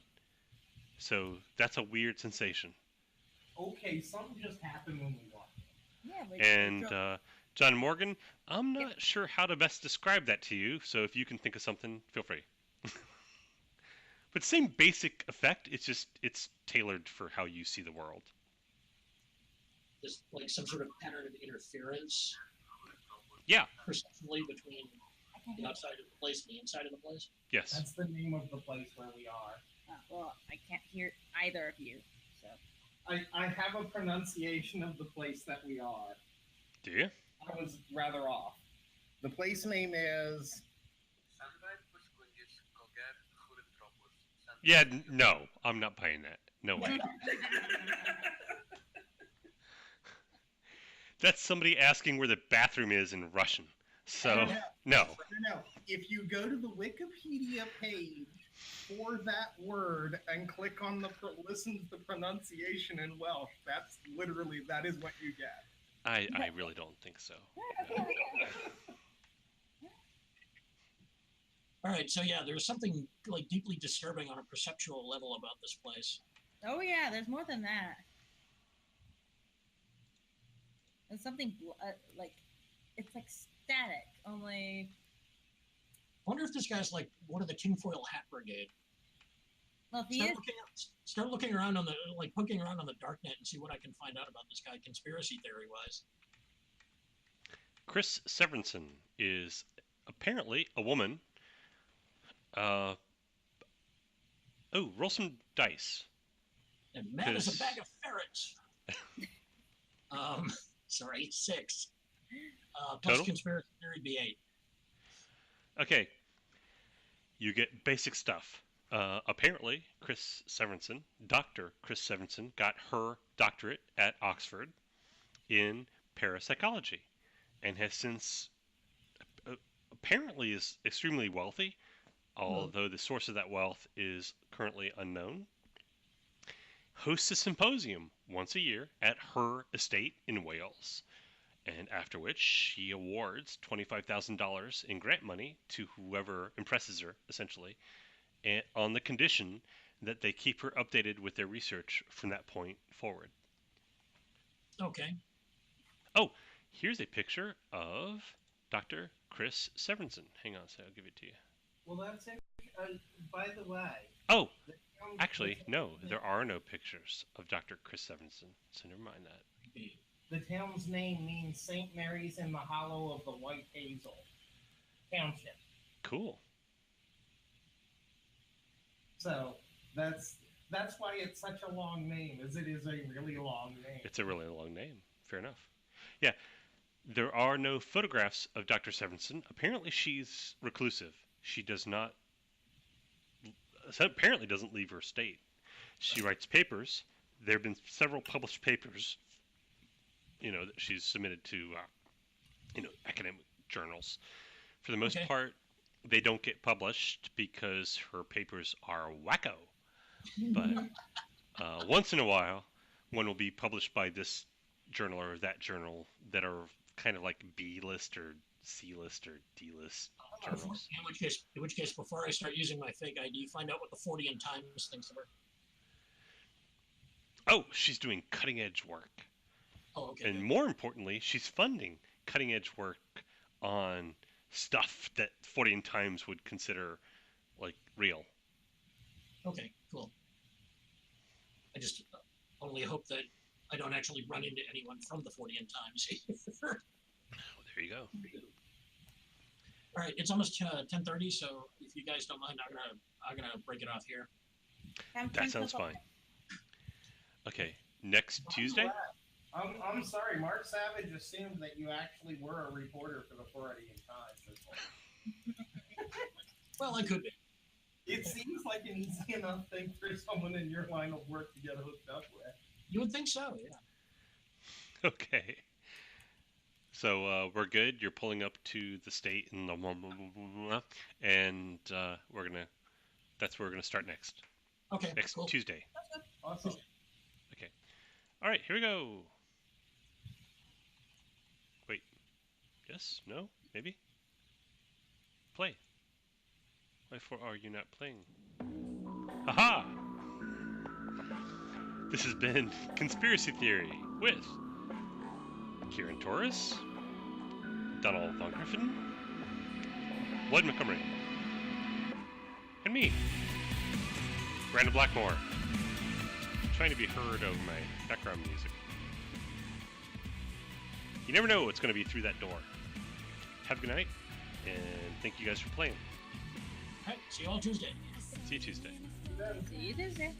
So that's a weird sensation. Okay, something just happened when we walked. Yeah, And John Morgan, I'm not sure how to best describe that to you, so if you can think of something, feel free. But same basic effect, it's tailored for how you see the world. Just like some sort of pattern of interference Yeah, perceptually between the outside of the place and the inside of the place. yes. That's the name of the place where we are. Well, I can't hear either of you. So I have a pronunciation of the place that we are. Do you? I was rather off. The place name is. Yeah, no, I'm not buying that. No way. That's somebody asking where the bathroom is in Russian. So, no. No. If you go to the Wikipedia page for that word and click on listen to the pronunciation in Welsh, that is what you get. I really don't think so. All right, so yeah, there's something like deeply disturbing on a perceptual level about this place. Oh yeah, there's more than that. There's something like it's like static. Only I wonder if this guy's like one of the tinfoil hat brigade. well, if he is, Start looking around on the poking around on the darknet and see what I can find out about this guy, conspiracy theory wise. Chris Severinsen is apparently a woman. Roll some dice. And man is a bag of ferrets. Sorry, 6. Plus Total? conspiracy theory B8. Okay. You get basic stuff. Apparently, Dr. Chris Severinsen, got her doctorate at Oxford in parapsychology, and has since apparently is extremely wealthy, although the source of that wealth is currently unknown. Hosts a symposium once a year at her estate in Wales, and after which she awards $25,000 in grant money to whoever impresses her, essentially, and on the condition that they keep her updated with their research from that point forward. Okay. Oh, here's a picture of Dr. Chris Severinsen. Hang on a second, I'll give it to you. Well, that's it. By the way. Oh, actually, no, there are no pictures of Dr. Chris Severinsen, so never mind that. The town's name means St. Mary's in the Hollow of the White Hazel Township. Cool. So that's why it's such a long name, as it is a really long name. It's a really long name. Fair enough. Yeah, there are no photographs of Dr. Severinsen. Apparently, she's reclusive. She apparently doesn't leave her state. She writes papers. There have been several published papers, that she's submitted to, academic journals. For the most part, they don't get published because her papers are wacko. But once in a while, one will be published by this journal or that journal that are kind of like B-list or C-list or D-list journals. In which case, before I start using my fake ID, find out what the 40 Times thinks of her. Oh, she's doing cutting-edge work. Oh, okay. And more importantly, she's funding cutting-edge work on stuff that 40 Times would consider, like, real. Okay, cool. I just only hope that I don't actually run into anyone from the 40 Times. Well, there you go. All right, it's almost 10:30, so if you guys don't mind, I'm gonna break it off here. That sounds fine. Okay, next Tuesday? I'm sorry, Mark Savage assumed that you actually were a reporter for the 40 Times. Well, I could be. It seems like an easy enough thing for someone in your line of work to get hooked up with. You would think so, yeah. Okay. So we're good. You're pulling up to the state and that's where we're gonna start next. Okay. Next cool. Tuesday. Awesome. Okay. All right. Here we go. Wait. Yes? No? Maybe? Play. Why are you not playing? Haha! This has been Conspiracy Theory with Kieran Torres, Donald Von Griffin, Lloyd Montgomery, and me, Brandon Blackmore, trying to be heard over my background music. You never know what's going to be through that door. Have a good night, and thank you guys for playing. All right, see you all Tuesday. See you Tuesday. See you Tuesday.